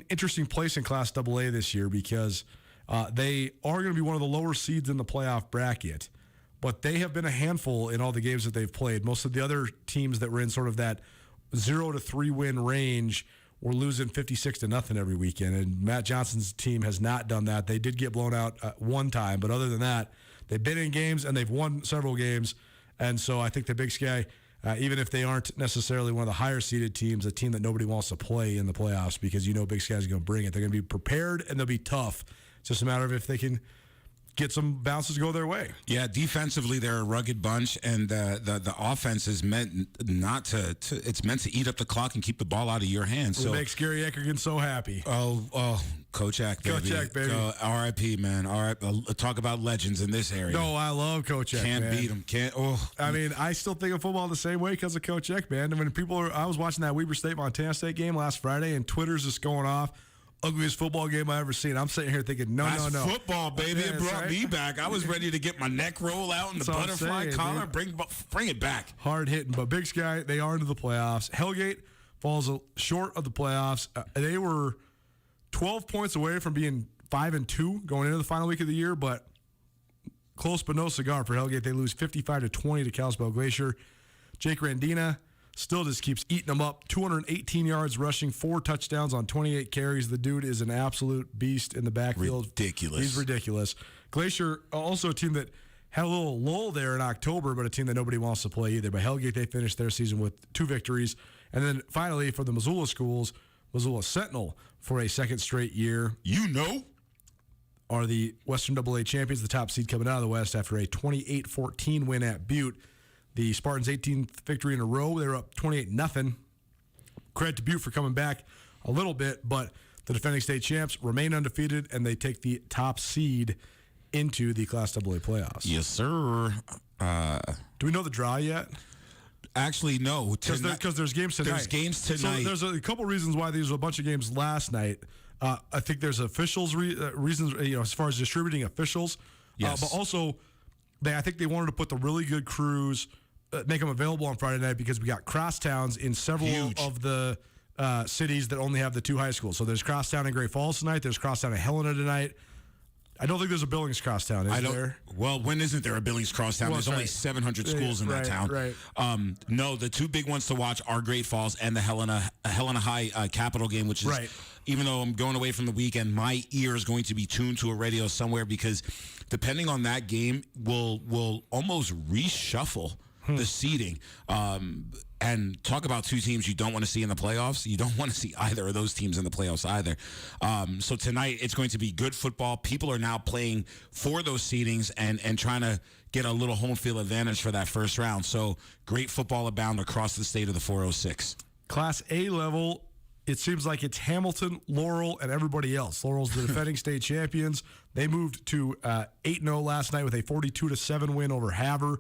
interesting place in Class AA this year because they are going to be one of the lower seeds in the playoff bracket. But they have been a handful in all the games that they've played. Most of the other teams that were in sort of that 0 to 3 win range were losing 56-0 every weekend, and Matt Johnson's team has not done that. They did get blown out one time, but other than that, they've been in games and they've won several games. And so I think the Big Sky, even if they aren't necessarily one of the higher seeded teams, a team that nobody wants to play in the playoffs because Big Sky's going to bring it. They're going to be prepared and they'll be tough. It's just a matter of if they can get some bounces go their way. Yeah, defensively they're a rugged bunch, and the offense is meant not to it's meant to eat up the clock and keep the ball out of your hands. So it makes Gary Eckergan so happy. Oh, Coach Eck, baby. Coach Eck, baby. R.I.P., man. Talk about legends in this area. No, I love Coach Eck, Can't man. beat him. Can't. Oh, I mean, I still think of football the same way because of Coach Eck, man. I mean, I was watching that Weber State-Montana State game last Friday, and Twitter's just going off. Ugliest football game I ever seen. I'm sitting here thinking, no. Football, baby. Yeah, it brought right. me back. I was ready to get my neck roll out and the butterfly collar. Dude. Bring it back. Hard hitting, but Big Sky, they are into the playoffs. Hellgate falls short of the playoffs. They were 12 points away from being 5-2 going into the final week of the year, but close but no cigar for Hellgate. They lose 55-20 to Kalispell Glacier. Jake Randina still just keeps eating them up. 218 yards rushing, 4 touchdowns on 28 carries. The dude is an absolute beast in the backfield. Ridiculous. He's ridiculous. Glacier, also a team that had a little lull there in October, but a team that nobody wants to play either. But Hellgate, they finished their season with 2 victories. And then finally, for the Missoula schools, Missoula Sentinel for a second straight year. Are the Western AA champions, the top seed coming out of the West after a 28-14 win at Butte. The Spartans' 18th victory in a row. They were up 28-0. Credit to Butte for coming back a little bit, but the defending state champs remain undefeated, and they take the top seed into the Class AA playoffs. Yes, sir. Do we know the draw yet? Actually, no. Because there's games tonight. There's games tonight. So there's a couple reasons why these were a bunch of games last night. I think there's officials reasons, as far as distributing officials. Yes. But also, I think they wanted to put the really good crews, make them available on Friday night because we got crosstowns in several of the cities that only have the 2 high schools. So there's crosstown in Great Falls tonight. There's crosstown in Helena tonight. I don't think there's a Billings crosstown, is there? Well, when isn't there a Billings crosstown? There's only 700 schools in that town. Right. No, the 2 big ones to watch are Great Falls and the Helena High Capital game, which is, even though I'm going away from the weekend, my ear is going to be tuned to a radio somewhere because depending on that game, will almost reshuffle the seeding. And talk about 2 teams you don't want to see in the playoffs. You don't want to see either of those teams in the playoffs either. So tonight it's going to be good football. People are now playing for those seedings and trying to get a little home field advantage for that first round. So great football abound across the state of the 406. Class A level, it seems like it's Hamilton, Laurel, and everybody else. Laurel's the defending state champions. They moved to 8-0 last night with a 42-7 win over Havre.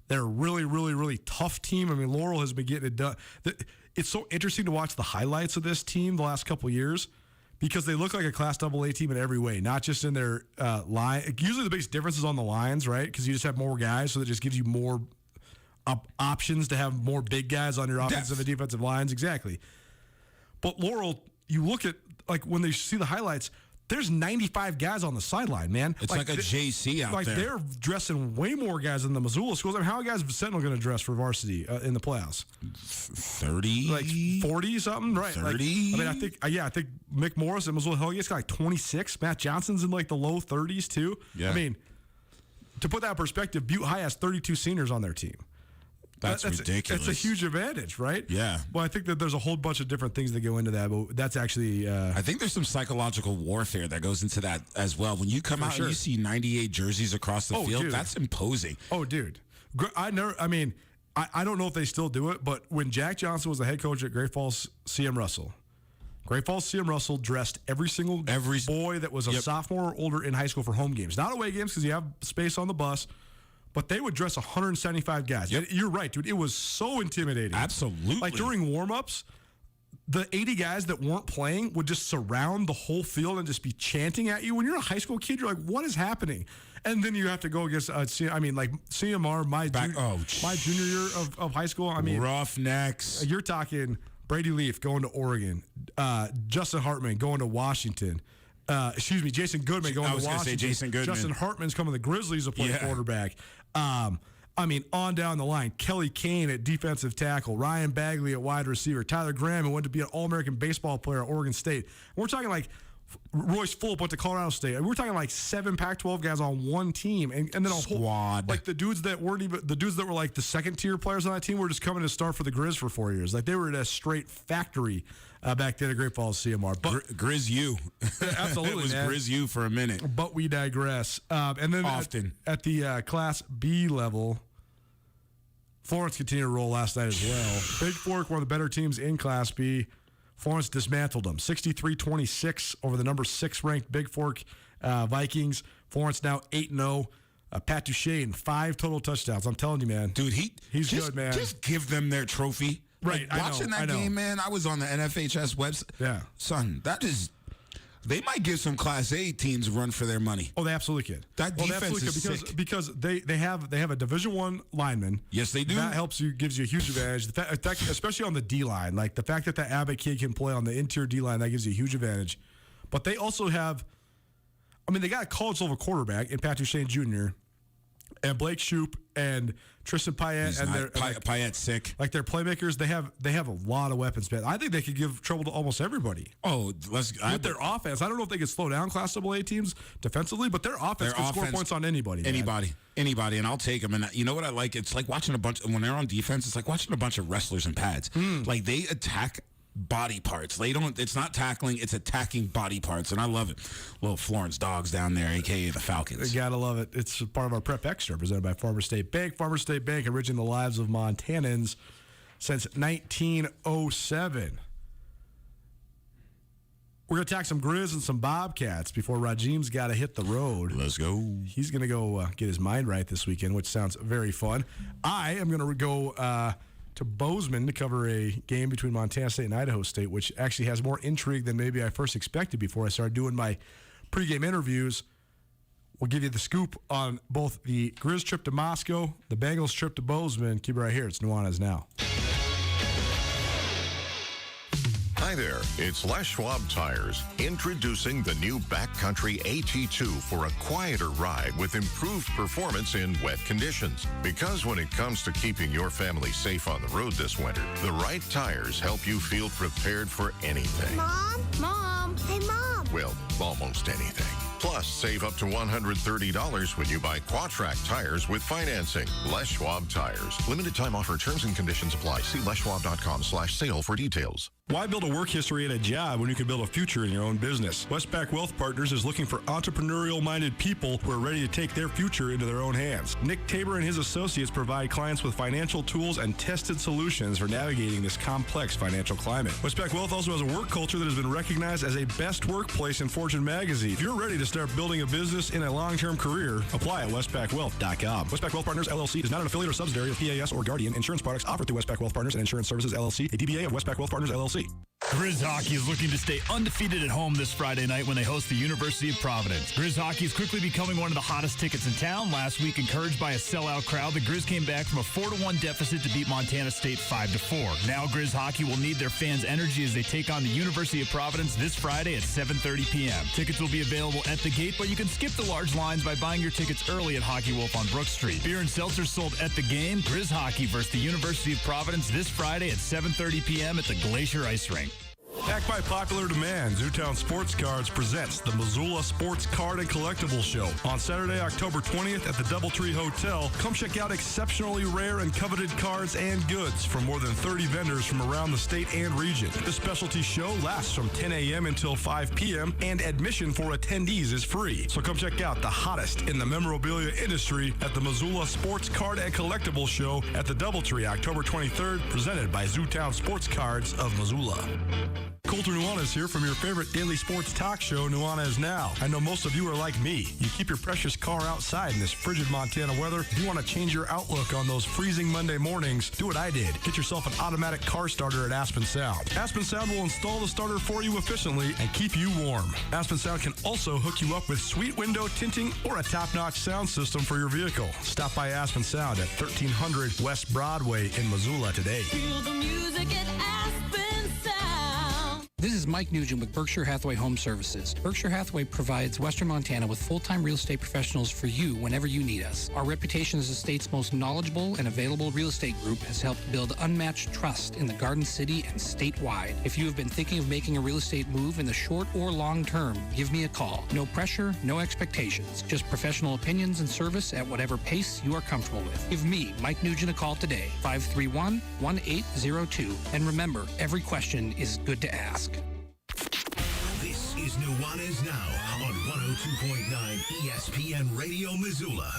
They're a really, really, really tough team. I mean, Laurel has been getting it done. It's so interesting to watch the highlights of this team the last couple of years because they look like a Class AA team in every way, not just in their line. Usually the biggest difference is on the lines, right? Because you just have more guys, so that just gives you more options to have more big guys on your offensive and defensive lines. Exactly. But Laurel, you look at, like, when they see the highlights, there's 95 guys on the sideline, man. It's like a JC out there. They're dressing way more guys than the Missoula schools. I mean, how are guys Sentinel going to dress for varsity in the playoffs? 30? Like 40 something? Right. 30? I think Mick Morris at Missoula Hellgate's got like 26. Matt Johnson's in like the low 30s too. Yeah. I mean, to put that in perspective, Butte High has 32 seniors on their team. That's ridiculous. That's a huge advantage, right? Yeah. Well, I think that there's a whole bunch of different things that go into that, but that's actually... I think there's some psychological warfare that goes into that as well. When you come out and you see 98 jerseys across the field, dude. That's imposing. Oh, dude. I don't know if they still do it, but when Jack Johnson was the head coach at Great Falls CM Russell dressed every single boy that was a sophomore or older in high school for home games. Not away games because you have space on the bus, but they would dress 175 guys. Yep. You're right, dude. It was so intimidating. Absolutely. Like during warmups, the 80 guys that weren't playing would just surround the whole field and just be chanting at you. When you're a high school kid, you're like, what is happening? And then you have to go against, CMR, my junior year of high school. I mean, Roughnecks. You're talking Brady Leaf going to Oregon, Justin Hartman going to Washington. Jason Goodman going to Washington. Say Jason Goodman. Justin Hartman's coming to the Grizzlies to play quarterback. On down the line, Kelly Kane at defensive tackle, Ryan Bagley at wide receiver, Tyler Graham, who went to be an All-American baseball player at Oregon State. We're talking like Royce Fulop went to Colorado State. And we're talking like 7 Pac-12 guys on one team, and then a squad. Like the dudes that were like the second tier players on that team were just coming to start for the Grizz for 4 years. Like they were at a straight factory back then at Great Falls CMR. But Grizz U. Absolutely, it was man. Grizz U for a minute. But we digress. And then often at the Class B level, Florence continued to roll last night as well. Big Fork, one of the better teams in Class B. Florence dismantled them, 63-26 over the number 6 ranked Big Fork Vikings. Florence now 8-0. Pat Duchesne, 5 total touchdowns. I'm telling you, man. Dude, he's good, man. Just give them their trophy. Right, like, watching that game, man, I was on the NFHS website. Yeah. Son, they might give some Class A teams a run for their money. Oh, they absolutely could. That defense is sick. Because they have a Division I lineman. Yes, they do. That gives you a huge advantage. The fact, especially on the D line, like the fact that the Abbott kid can play on the interior D line, that gives you a huge advantage. But they also have, they got a college level quarterback in Pat Duchesne Jr. and Blake Shoop and Tristan Payette, Payette's sick. Like their playmakers, they have a lot of weapons, man. I think they could give trouble to almost everybody. Oh, with their offense, I don't know if they could slow down Class AA teams defensively, but their offense can score points on anybody. Anybody, and I'll take them. And you know what I like? It's like watching when they're on defense. It's like watching a bunch of wrestlers in pads. Like they attack body parts. It's not tackling, it's attacking body parts, and I love it. Little Florence dogs down there, aka the Falcons. You gotta love it. It's part of our Prep Extra presented by Farmer State Bank. Farmer State Bank enriching the lives of Montanans since 1907. We're going to attack some Grizz and some Bobcats before Rajim's got to hit the road. Let's go. He's going to go get his mind right this weekend, which sounds very fun. I am going to go to Bozeman to cover a game between Montana State and Idaho State, which actually has more intrigue than maybe I first expected before I started doing my pregame interviews. We'll give you the scoop on both the Grizz trip to Moscow, the Bengals trip to Bozeman. Keep it right here. It's Nuanez Now. Hi there, it's Les Schwab Tires, introducing the new Backcountry AT2 for a quieter ride with improved performance in wet conditions. Because when it comes to keeping your family safe on the road this winter, the right tires help you feel prepared for anything. Mom, hey Mom. Well, almost anything. Plus, save up to $130 when you buy Quatrack tires with financing. Les Schwab Tires. Limited time offer. Terms and conditions apply. See leschwab.com/sale for details. Why build a work history at a job when you can build a future in your own business? Westpac Wealth Partners is looking for entrepreneurial-minded people who are ready to take their future into their own hands. Nick Tabor and his associates provide clients with financial tools and tested solutions for navigating this complex financial climate. Westpac Wealth also has a work culture that has been recognized as a best workplace in Fortune magazine. If you're ready to start building a business in a long-term career, apply at westpacwealth.com. Westpac Wealth Partners, LLC is not an affiliate or subsidiary of PAS or Guardian. Insurance products offered through Westpac Wealth Partners and Insurance Services, LLC, a DBA of Westpac Wealth Partners, LLC. Grizz Hockey is looking to stay undefeated at home this Friday night when they host the University of Providence. Grizz Hockey is quickly becoming one of the hottest tickets in town. Last week, encouraged by a sellout crowd, the Grizz came back from a 4-1 deficit to beat Montana State 5-4. Now Grizz Hockey will need their fans' energy as they take on the University of Providence this Friday at 7:30 p.m. Tickets will be available at the gate, but you can skip the large lines by buying your tickets early at Hockey Wolf on Brook Street. Beer and seltzer sold at the game. Grizz Hockey versus the University of Providence this Friday at 7:30 p.m. at the Glacier Ice Rink. Backed by popular demand, Zootown Sports Cards presents the Missoula Sports Card and Collectibles Show. On Saturday, October 20th at the Doubletree Hotel, come check out exceptionally rare and coveted cards and goods from more than 30 vendors from around the state and region. The specialty show lasts from 10 a.m. until 5 p.m., and admission for attendees is free. So come check out the hottest in the memorabilia industry at the Missoula Sports Card and Collectibles Show at the Doubletree, October 23rd, presented by Zootown Sports Cards of Missoula. Colter Nuanez here from your favorite daily sports talk show, Nuanez Now. I know most of you are like me. You keep your precious car outside in this frigid Montana weather. If you want to change your outlook on those freezing Monday mornings, do what I did. Get yourself an automatic car starter at Aspen Sound. Aspen Sound will install the starter for you efficiently and keep you warm. Aspen Sound can also hook you up with sweet window tinting or a top-notch sound system for your vehicle. Stop by Aspen Sound at 1300 West Broadway in Missoula today. Feel the music at Aspen Sound. This is Mike Nugent with Berkshire Hathaway Home Services. Berkshire Hathaway provides Western Montana with full-time real estate professionals for you whenever you need us. Our reputation as the state's most knowledgeable and available real estate group has helped build unmatched trust in the Garden City and statewide. If you have been thinking of making a real estate move in the short or long term, give me a call. No pressure, no expectations. Just professional opinions and service at whatever pace you are comfortable with. Give me, Mike Nugent, a call today, 531-1802. And remember, every question is good to ask. This is Nuanez Now on 102.9 ESPN Radio Missoula.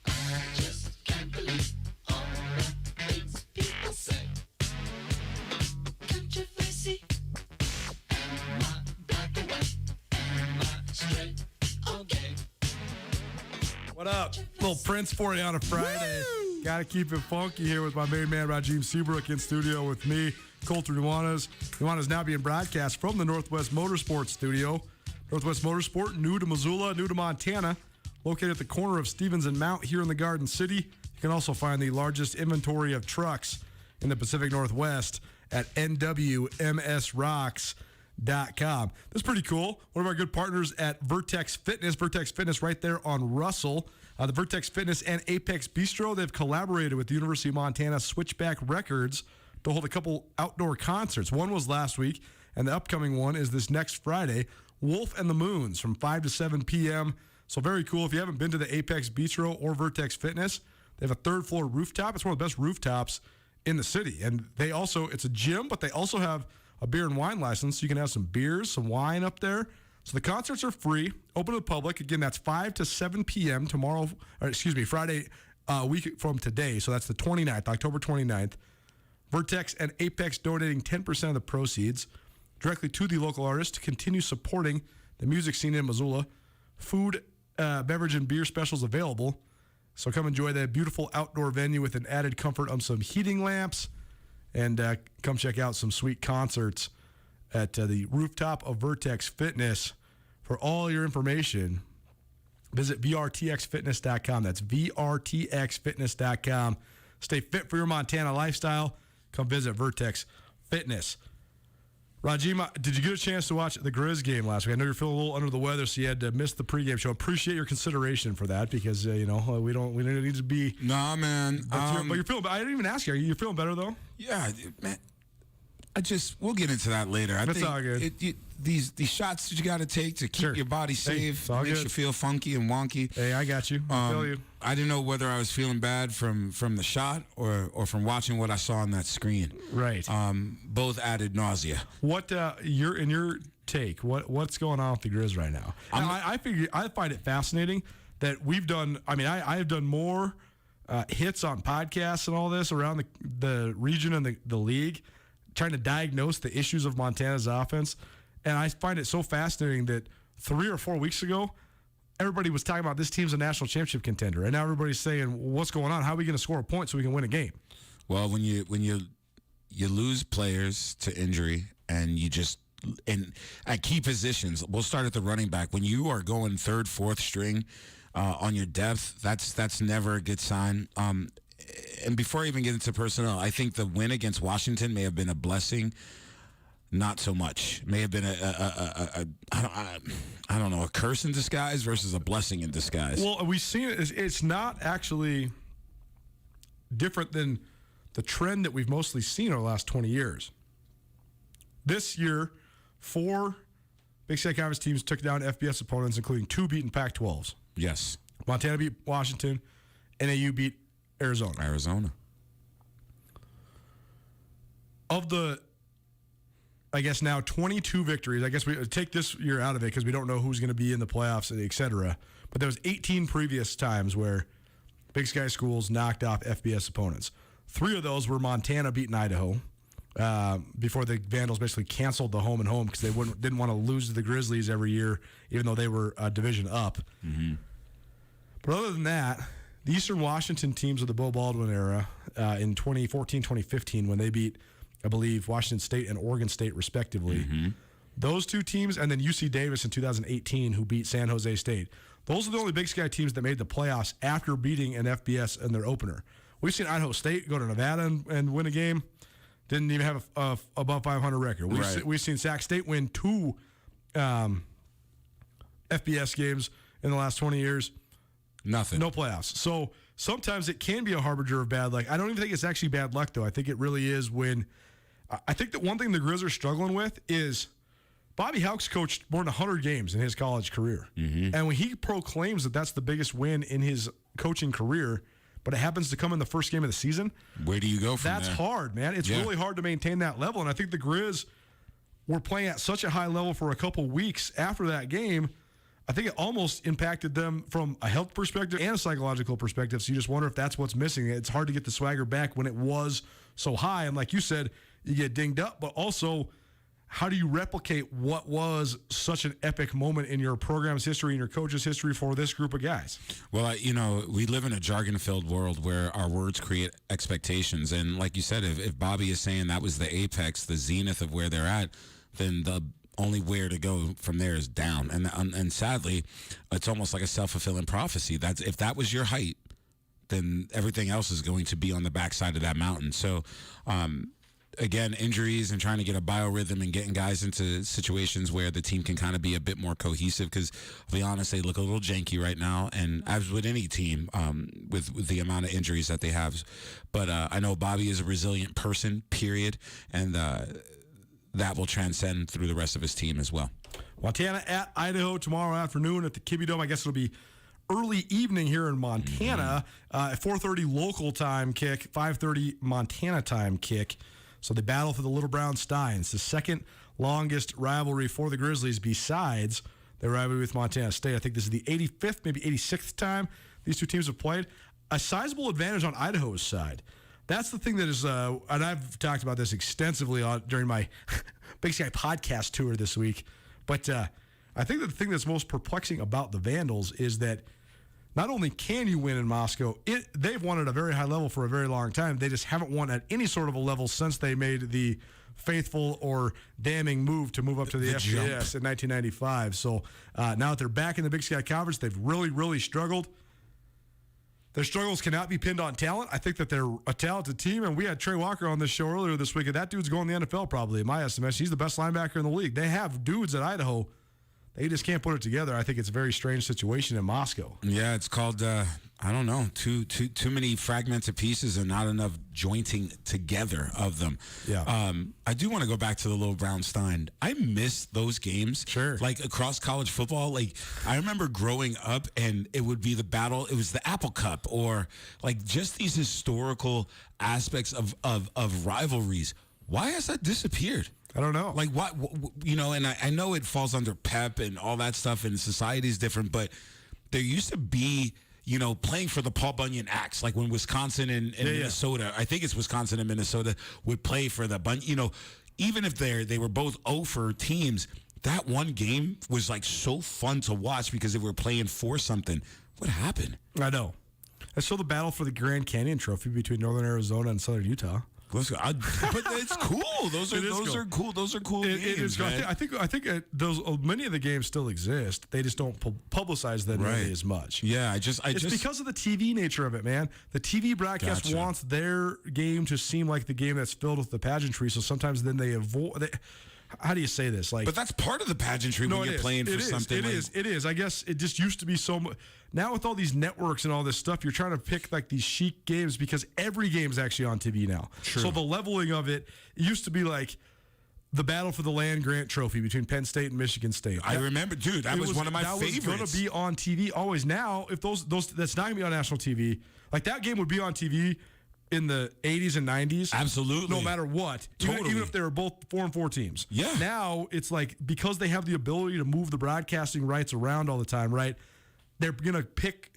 I just can't believe all the things people say. Controversy. Am I black or white? Am I straight or gay? What up? Little Prince for you on a Friday. Got to keep it funky here with my main man, Rajeem Seabrook, in studio with me, Colter Nuanez. Nuanez now being broadcast from the Northwest Motorsports studio. Northwest Motorsport, new to Missoula, new to Montana, located at the corner of Stevens and Mount here in the Garden City. You can also find the largest inventory of trucks in the Pacific Northwest at nwmsrocks.com. That's pretty cool. One of our good partners at Vertex Fitness right there on Russell. The Vertex Fitness and Apex Bistro, they've collaborated with the University of Montana Switchback Records to hold a couple outdoor concerts. One was last week, and the upcoming one is this next Friday, Wolf and the Moons from 5 to 7 p.m. So very cool. If you haven't been to the Apex Bistro or Vertex Fitness, they have a third-floor rooftop. It's one of the best rooftops in the city. And they also, it's a gym, but they also have a beer and wine license, so you can have some beers, some wine up there. So the concerts are free, open to the public. Again, that's 5 to 7 p.m. Friday, week from today. So that's the 29th, October 29th. Vertex and Apex donating 10% of the proceeds directly to the local artist to continue supporting the music scene in Missoula. Food, beverage, and beer specials available. So come enjoy that beautiful outdoor venue with an added comfort of some heating lamps. And come check out some sweet concerts at the rooftop of Vertex Fitness. For all your information, visit vrtxfitness.com. That's vrtxfitness.com. Stay fit for your Montana lifestyle. Come visit Vertex Fitness. Rajeem, did you get a chance to watch the Grizz game last week? I know you're feeling a little under the weather, so you had to miss the pregame show. Appreciate your consideration for that because we don't need to be. Nah, man. But you're feeling. I didn't even ask you. Are you feeling better though? Yeah, man. We'll get into that later. I That's think all good. These shots that you got to take to keep your body safe makes you feel funky and wonky. Hey, I got you. I feel you. I didn't know whether I was feeling bad from the shot or from watching what I saw on that screen. Right. Both added nausea. What your take? What's going on with the Grizz right now? I find it fascinating that we've done. I mean, I have done more hits on podcasts and all this around the region and the league, trying to diagnose the issues of Montana's offense. And I find it so fascinating that 3 or 4 weeks ago, everybody was talking about this team's a national championship contender. And now everybody's saying, what's going on? How are we going to score a point so we can win a game? Well, when you lose players to injury and at key positions, we'll start at the running back. When you are going third, fourth string on your depth, that's never a good sign. And before I even get into personnel, I think the win against Washington may have been a blessing. Not so much. May have been I don't know, a curse in disguise versus a blessing in disguise. Well, we've seen it. It's not actually different than the trend that we've mostly seen over the last 20 years. This year, 4 Big Sky Conference teams took down FBS opponents, including 2 beaten Pac-12s. Yes. Montana beat Washington. NAU beat Arizona. Of the, I guess now 22 victories. I guess we take this year out of it because we don't know who's going to be in the playoffs, et cetera. But there was 18 previous times where Big Sky schools knocked off FBS opponents. 3 of those were Montana beating Idaho before the Vandals basically canceled the home and home because they didn't want to lose to the Grizzlies every year, even though they were a division up. Mm-hmm. But other than that, the Eastern Washington teams of the Bo Baldwin era in 2014, 2015, when they beat, I believe, Washington State and Oregon State respectively, those 2 teams, and then UC Davis in 2018, who beat San Jose State. Those are the only Big Sky teams that made the playoffs after beating an FBS in their opener. We've seen Idaho State go to Nevada and win a game. Didn't even have a above 500 record. We've seen Sac State win 2 FBS games in the last 20 years. Nothing. No playoffs. So sometimes it can be a harbinger of bad luck. I don't even think it's actually bad luck, though. I think it really is when – I think that one thing the Grizz are struggling with is Bobby Hauck's coached more than 100 games in his college career. Mm-hmm. And when he proclaims that that's the biggest win in his coaching career – but it happens to come in the first game of the season. Where do you go from That's there? hard, man. It's really hard to maintain that level. And I think the Grizz were playing at such a high level for a couple weeks after that game. I think it almost impacted them from a health perspective and a psychological perspective. So you just wonder if that's what's missing. It's hard to get the swagger back when it was so high. And like you said, you get dinged up, but also how do you replicate what was such an epic moment in your program's history and your coach's history for this group of guys? Well, we live in a jargon-filled world where our words create expectations. And like you said, if Bobby is saying that was the apex, the zenith of where they're at, then the only where to go from there is down. And sadly, it's almost like a self-fulfilling prophecy. If that was your height, then everything else is going to be on the backside of that mountain. So, again, injuries and trying to get a biorhythm and getting guys into situations where the team can kind of be a bit more cohesive because, to be honest, they look a little janky right now, and as with any team with the amount of injuries that they have. But I know Bobby is a resilient person, period, and that will transcend through the rest of his team as well. Montana at Idaho tomorrow afternoon at the Kibbe Dome. I guess it'll be early evening here in Montana. 4:30 local time kick, 5:30 Montana time kick. So they battle for the Little Brown Steins, the second longest rivalry for the Grizzlies besides their rivalry with Montana State. I think this is the 85th, maybe 86th time these 2 teams have played. A sizable advantage on Idaho's side. That's the thing that is, and I've talked about this extensively during my Big Sky podcast tour this week, but I think that the thing that's most perplexing about the Vandals is that not only can you win in Moscow, they've won at a very high level for a very long time. They just haven't won at any sort of a level since they made the faithful or damning move to move up to the FBS in 1995. So now that they're back in the Big Sky Conference, they've really, really struggled. Their struggles cannot be pinned on talent. I think that they're a talented team, and we had Trey Walker on this show earlier this week, and that dude's going to the NFL probably, in my estimation. He's the best linebacker in the league. They have dudes at Idaho. They just can't put it together. I think it's a very strange situation in Moscow. Yeah, it's called, I don't know, too many fragmented pieces and not enough jointing together of them. Yeah. I do want to go back to the Little Brown Stein. I miss those games. Sure. Like across college football. Like I remember growing up and it would be the battle. It was the Apple Cup or like just these historical aspects of rivalries. Why has that disappeared? I don't know. Like what and I know it falls under PEP and all that stuff and society is different, but there used to be, playing for the Paul Bunyan Axe, like when Wisconsin and Minnesota, I think it's Wisconsin and Minnesota would play for the Bunyan, even if they were both 0 for teams, that one game was like so fun to watch because they were playing for something. What happened? I know. I saw the battle for the Grand Canyon Trophy between Northern Arizona and Southern Utah. But it's cool. Those are cool. Those are cool games. It is cool. I think those many of the games still exist. They just don't publicize them really as much. Yeah, it's because of the TV nature of it, man. The TV broadcast wants their game to seem like the game that's filled with the pageantry. So sometimes then they avoid. How do you say this? But that's part of the pageantry when you're playing for something. It is. I guess it just used to be so much. Now with all these networks and all this stuff, you're trying to pick like these chic games because every game's actually on TV now. True. So the leveling of it used to be like the battle for the Land Grant Trophy between Penn State and Michigan State. I remember, dude. That was one of my favorites. That was going to be on TV always. Now, if those that's not going to be on national TV, like that game would be on TV in the 80s and 90s. Absolutely. No matter what. Totally. Even if they were both 4-4 teams. Yeah. Now, it's like, because they have the ability to move the broadcasting rights around all the time, right? They're going to pick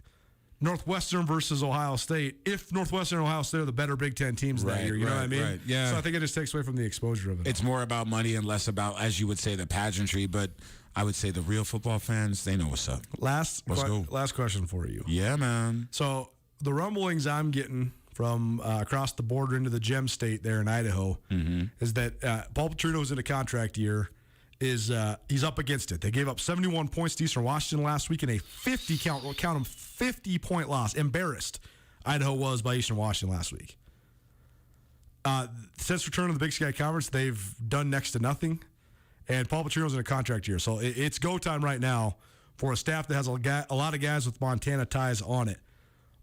Northwestern versus Ohio State. If Northwestern and Ohio State are the better Big Ten teams that year, you know what I mean? Right, yeah. So I think it just takes away from the exposure of it. It's more about money and less about, as you would say, the pageantry. But I would say the real football fans, they know what's up. Last question for you. Yeah, man. So the rumblings I'm getting from across the border into the Gem State there in Idaho is that Paul Petrino's in a contract year. He's up against it. They gave up 71 points to Eastern Washington last week in a 50-point loss. Embarrassed Idaho was by Eastern Washington last week. Since return to the Big Sky Conference, they've done next to nothing. And Paul Petrino's in a contract year. So it's go time right now for a staff that has a lot of guys with Montana ties on it.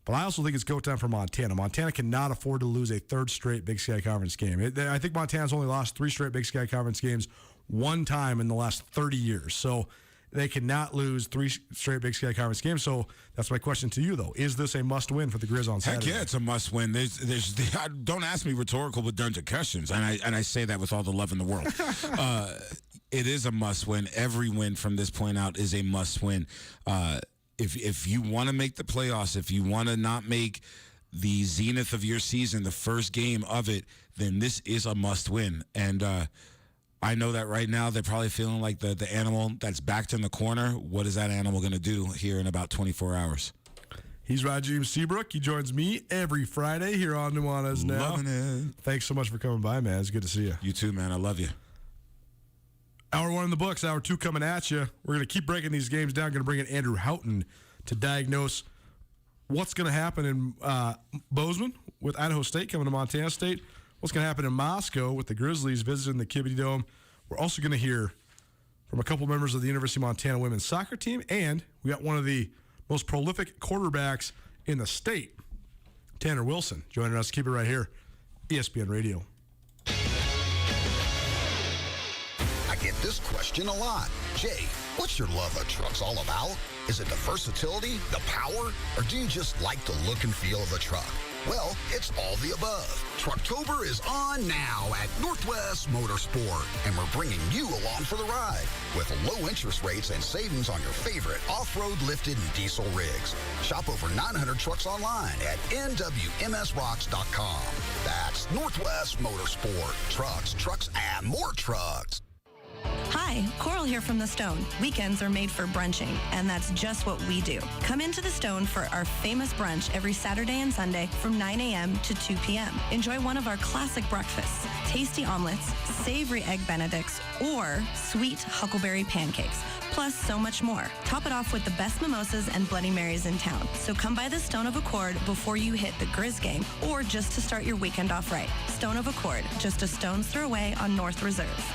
But I also think it's go time for Montana. Montana cannot afford to lose a third straight Big Sky Conference game. I think Montana's only lost 3 straight Big Sky Conference games one time in the last 30 years. So they cannot lose 3 straight Big Sky Conference games. So that's my question to you, though. Is this a must-win for the Grizz on Saturday? Heck yeah, it's a must-win. Don't ask me rhetorical but done to questions, and I say that with all the love in the world. It is a must-win. Every win from this point out is a must-win. If you want to make the playoffs, if you want to not make the zenith of your season the first game of it, then this is a must-win. And I know that right now they're probably feeling like the animal that's backed in the corner. What is that animal going to do here in about 24 hours? He's Rajiv Seabrook. He joins me every Friday here on Nuanez Now. Loving it. Thanks so much for coming by, man. It's good to see you. You too, man. I love you. Hour 1 in the books, hour 2 coming at you. We're going to keep breaking these games down. Going to bring in Andrew Houghton to diagnose what's going to happen in Bozeman with Idaho State coming to Montana State. What's going to happen in Moscow with the Grizzlies visiting the Kibbe Dome. We're also going to hear from a couple members of the University of Montana women's soccer team, and we got one of the most prolific quarterbacks in the state, Tanner Wilson, joining us. Keep it right here, ESPN Radio. I get this question a lot. Jay, what's your love of trucks all about? Is it the versatility, the power, or do you just like the look and feel of the truck? Well, it's all the above. Trucktober is on now at Northwest Motorsport, and we're bringing you along for the ride with low interest rates and savings on your favorite off-road lifted and diesel rigs. Shop over 900 trucks online at nwmsrocks.com. That's Northwest Motorsport. Trucks, and more trucks. Hi, Coral here from The Stone. Weekends are made for brunching, and that's just what we do. Come into The Stone for our famous brunch every Saturday and Sunday from 9 a.m. to 2 p.m. Enjoy one of our classic breakfasts, tasty omelets, savory egg benedicts, or sweet huckleberry pancakes, plus so much more. Top it off with the best mimosas and Bloody Marys in town. So come by the Stone of Accord before you hit the Grizz game, or just to start your weekend off right. Stone of Accord, just a stone's throw away on North Reserve.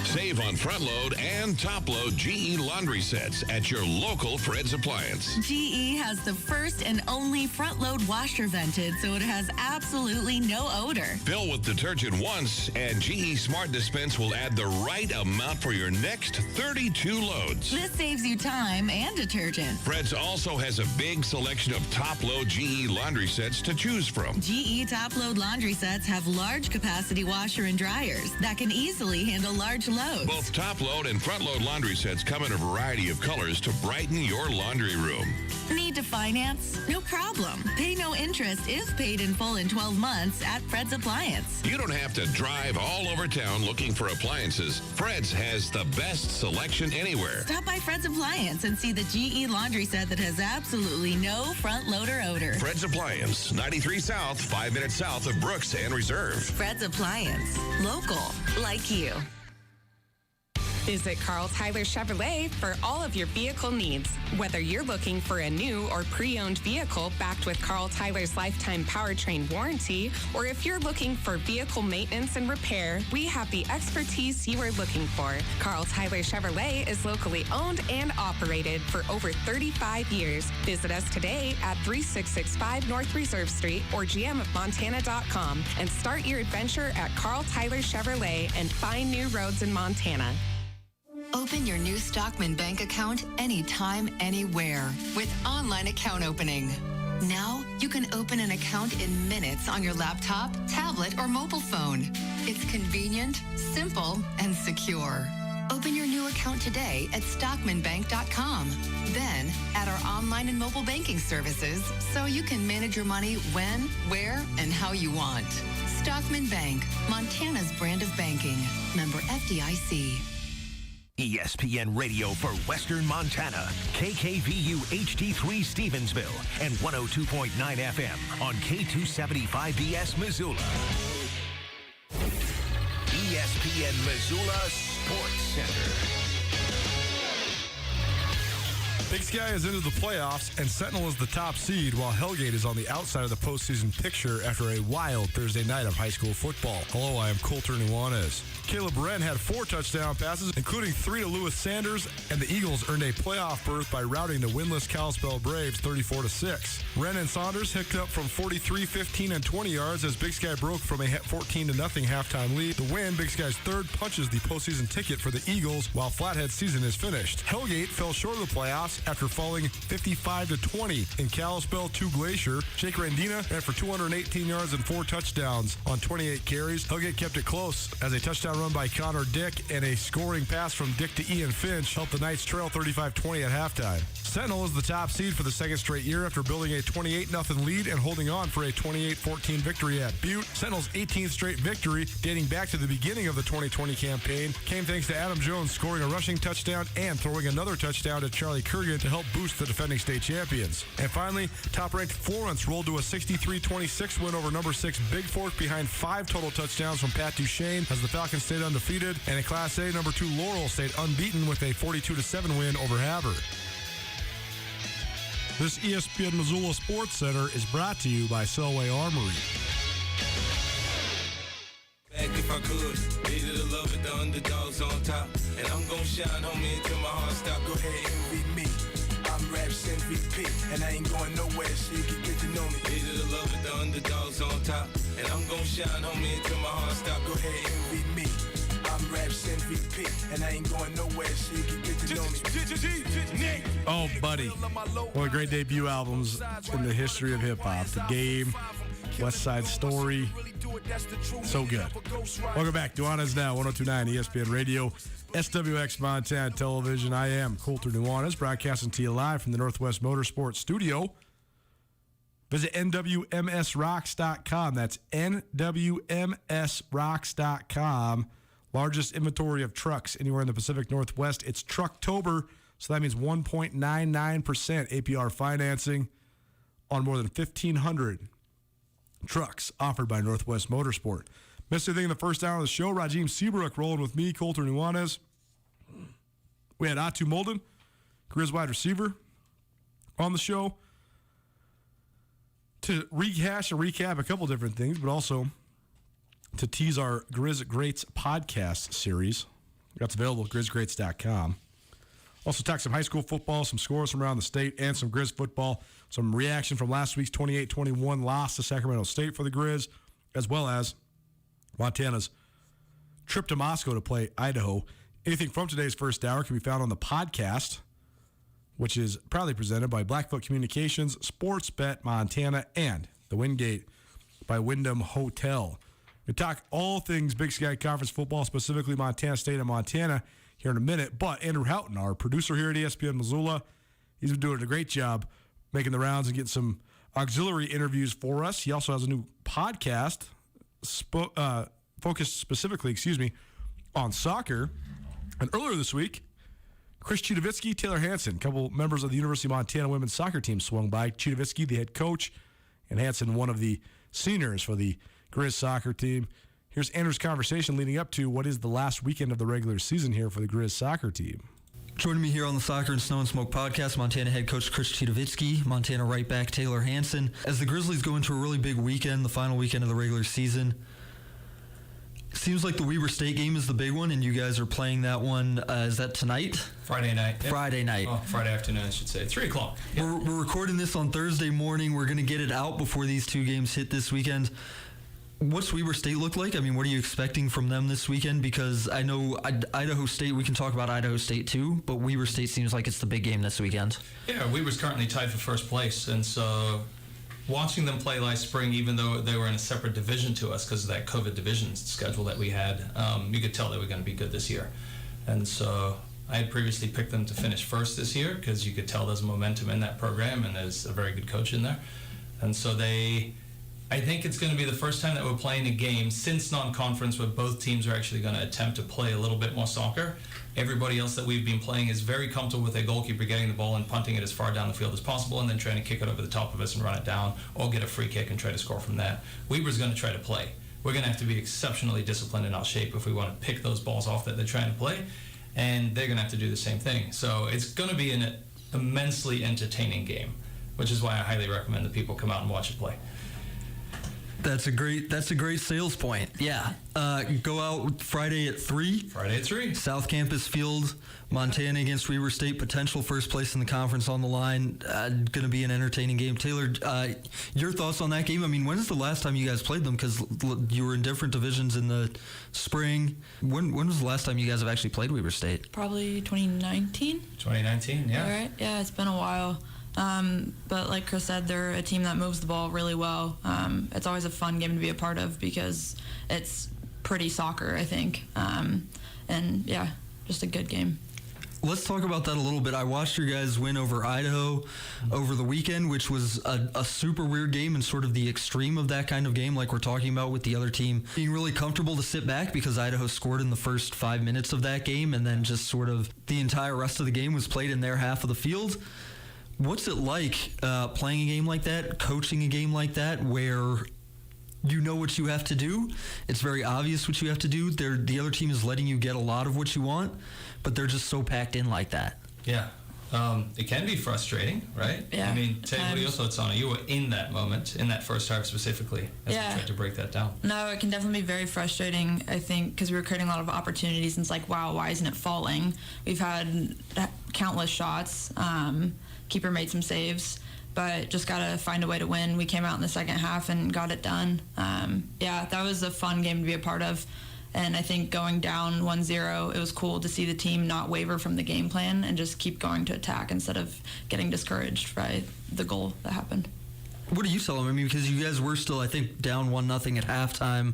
Save on front load and top load GE laundry sets at your local Fred's Appliance. GE has the first and only front load washer vented, so it has absolutely no odor. Fill with detergent once, and GE Smart Dispense will add the right amount for your next 32 loads. This saves you time and detergent. Fred's also has a big selection of top load GE laundry sets to choose from. GE top load laundry sets have large capacity washer and dryers that can easily handle large loads. Both top load and front load laundry sets come in a variety of colors to brighten your laundry room. Need to finance? No problem. Pay no interest is paid in full in 12 months at Fred's Appliance. You don't have to drive all over town looking for appliances. Fred's has the best selection anywhere. Stop by Fred's Appliance and see the GE laundry set that has absolutely no front loader odor. Fred's Appliance, 93 South, 5 minutes south of Brooks and Reserve. Fred's Appliance. Local, like you. Visit Carl Tyler Chevrolet for all of your vehicle needs. Whether you're looking for a new or pre-owned vehicle backed with Carl Tyler's lifetime powertrain warranty, or if you're looking for vehicle maintenance and repair, we have the expertise you are looking for. Carl Tyler Chevrolet is locally owned and operated for over 35 years. Visit us today at 3665 North Reserve Street or gmofmontana.com and start your adventure at Carl Tyler Chevrolet and find new roads in Montana. Open your new Stockman Bank account anytime, anywhere with online account opening. Now, you can open an account in minutes on your laptop, tablet, or mobile phone. It's convenient, simple, and secure. Open your new account today at StockmanBank.com. Then add our online and mobile banking services so you can manage your money when, where, and how you want. Stockman Bank, Montana's brand of banking. Member FDIC. ESPN Radio for Western Montana, KKVU HD3 Stevensville, and 102.9 FM on K275BS Missoula. ESPN Missoula Sports Center. Big Sky is into the playoffs, and Sentinel is the top seed, while Hellgate is on the outside of the postseason picture after a wild Thursday night of high school football. Hello, I am Coulter Nuanez. Caleb Wren had 4 touchdown passes, including 3 to Lewis Sanders, and the Eagles earned a playoff berth by routing the winless Kalispell Braves 34-6. Wren and Saunders hicked up from 43, 15, and 20 yards as Big Sky broke from a 14-0 halftime lead. The win, Big Sky's third, punches the postseason ticket for the Eagles, while Flathead's season is finished. Hellgate fell short of the playoffs after falling 55-20 in Kalispell 2 Glacier. Jake Randina ran for 218 yards and 4 touchdowns on 28 carries. Hellgate kept it close as a touchdown run by Connor Dick and a scoring pass from Dick to Ian Finch helped the Knights trail 35-20 at halftime. Sentinel is the top seed for the second straight year after building a 28-0 lead and holding on for a 28-14 victory at Butte. Sentinel's 18th straight victory, dating back to the beginning of the 2020 campaign, came thanks to Adam Jones scoring a rushing touchdown and throwing another touchdown to Charlie Kurgan to help boost the defending state champions. And finally, top-ranked Florence rolled to a 63-26 win over number 6 Big Fork behind 5 total touchdowns from Pat Duchesne as the Falcons stayed undefeated, and in Class A, number 2 Laurel stayed unbeaten with a 42-7 win over Havre. This ESPN Missoula Sports Center is brought to you by Selway Armory. Back if I could, needed to love it, the underdogs on top. And I'm gon' shine, homie, until my heart stop. Go ahead, envy me. I'm Raps MVP, and I ain't going nowhere, so you can get to know me. Needed to love it, the underdogs on top. And I'm gon' shine, homie, until my heart stop. Go ahead, envy me. I'm Raps MVP, and I ain't going nowhere, so you can get to know me. Oh, buddy. One of the great debut albums in the history of hip-hop. The Game, West Side Story. So good. Welcome back. Nuanez Now, 102.9 ESPN Radio, SWX Montana Television. I am Coulter Nuanez, broadcasting to you live from the Northwest Motorsports Studio. Visit NWMSRocks.com. That's NWMSRocks.com. Largest inventory of trucks anywhere in the Pacific Northwest. It's Trucktober, so that means 1.99% APR financing on more than 1,500 trucks offered by Northwest Motorsport. Missed anything in the first hour of the show? Rajim Seabrook rolling with me, Coulter Nuanez. We had Atu Molden, Grizz wide receiver, on the show to rehash and recap a couple different things, but also to tease our Grizz Greats podcast series. That's available at grizzgreats.com. Also talk some high school football, some scores from around the state, and some Grizz football. Some reaction from last week's 28-21 loss to Sacramento State for the Grizz, as well as Montana's trip to Moscow to play Idaho. Anything from today's first hour can be found on the podcast, which is proudly presented by Blackfoot Communications, Sportsbet Montana, and the Wingate by Wyndham Hotel. We talk all things Big Sky Conference football, specifically Montana State and Montana, here in a minute. But Andrew Houghton, our producer here at ESPN Missoula, he's been doing a great job making the rounds and getting some auxiliary interviews for us. He also has a new podcast focused specifically, on soccer. And earlier this week, Chris Chudovitsky, Taylor Hansen, a couple members of the University of Montana women's soccer team swung by. Chudovitsky, the head coach, and Hansen, one of the seniors for the Grizz soccer team. Here's Andrew's conversation leading up to what is the last weekend of the regular season here for the Grizz soccer team. Joining me here on the Soccer and Snow and Smoke podcast, Montana head coach Chris Chudovitsky, Montana right back Taylor Hansen. As the Grizzlies go into a really big weekend, the final weekend of the regular season, seems like the Weber State game is the big one, and you guys are playing that one. Is that tonight? Friday night. Friday night. Oh, Friday afternoon, I should say. 3 o'clock. Yep. We're recording this on Thursday morning. We're going to get it out before these 2 games hit this weekend. What's Weber State look like? I mean, what are you expecting from them this weekend? Because I know Idaho State, we can talk about Idaho State too, but Weber State seems like it's the big game this weekend. Yeah, Weber's currently tied for first place, and so watching them play last spring, even though they were in a separate division to us because of that COVID division schedule that we had, you could tell they were going to be good this year. And so I had previously picked them to finish first this year because you could tell there's momentum in that program and there's a very good coach in there. And so I think it's going to be the first time that we're playing a game since non-conference where both teams are actually going to attempt to play a little bit more soccer. Everybody else that we've been playing is very comfortable with their goalkeeper getting the ball and punting it as far down the field as possible and then trying to kick it over the top of us and run it down or get a free kick and try to score from that. Weber's going to try to play. We're going to have to be exceptionally disciplined in our shape if we want to pick those balls off that they're trying to play, and they're going to have to do the same thing. So it's going to be an immensely entertaining game, which is why I highly recommend that people come out and watch it play. That's a great sales point. Yeah. Go out Friday at 3. Friday at 3. South Campus Field, Montana against Weber State, potential first place in the conference on the line. Going to be an entertaining game. Taylor, your thoughts on that game? I mean, when is the last time you guys played them? Because you were in different divisions in the spring. When was the last time you guys have actually played Weber State? Probably 2019. 2019, yeah. All right. Yeah, it's been a while. But like Chris said, they're a team that moves the ball really well. It's always a fun game to be a part of because it's pretty soccer, I think. And yeah, just a good game. Let's talk about that a little bit. I watched your guys win over Idaho over the weekend, which was a super weird game and sort of the extreme of that kind of game, like we're talking about with the other team being really comfortable to sit back because Idaho scored in the first 5 minutes of that game, and then just sort of the entire rest of the game was played in their half of the field. What's it like playing a game like that, coaching a game like that, where you know what you have to do? It's very obvious what you have to do. The other team is letting you get a lot of what you want, but they're just so packed in like that. Yeah. It can be frustrating, right? Yeah. I mean, Tay, what are your thoughts on it? You were in that moment, in that first half specifically, as we tried to break that down. No, it can definitely be very frustrating, I think, because we were creating a lot of opportunities, and it's like, wow, why isn't it falling? We've had countless shots. Keeper made some saves, but just got to find a way to win. We came out in the second half and got it done. That was a fun game to be a part of. And I think going down 1-0, it was cool to see the team not waver from the game plan and just keep going to attack instead of getting discouraged by the goal that happened. What do you tell them? I mean, because you guys were still, I think, down 1-0 at halftime.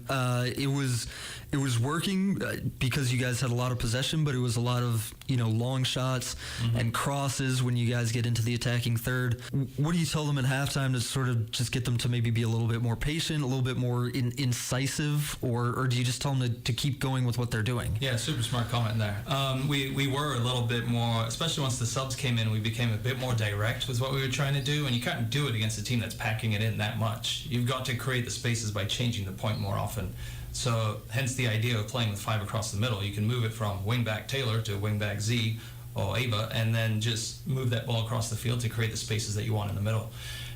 It was working because you guys had a lot of possession, but it was a lot of long shots and crosses when you guys get into the attacking third. What do you tell them at halftime to sort of just get them to maybe be a little bit more patient, a little bit more incisive, or do you just tell them to keep going with what they're doing? Yeah, super smart comment there. We were a little bit more, especially once the subs came in, we became a bit more direct with what we were trying to do, and you can't do it against a team that's packing it in that much. You've got to create the spaces by changing the point more often. So hence the idea of playing with 5 across the middle. You can move it from wingback Taylor to wingback Z or Ava, and then just move that ball across the field to create the spaces that you want in the middle.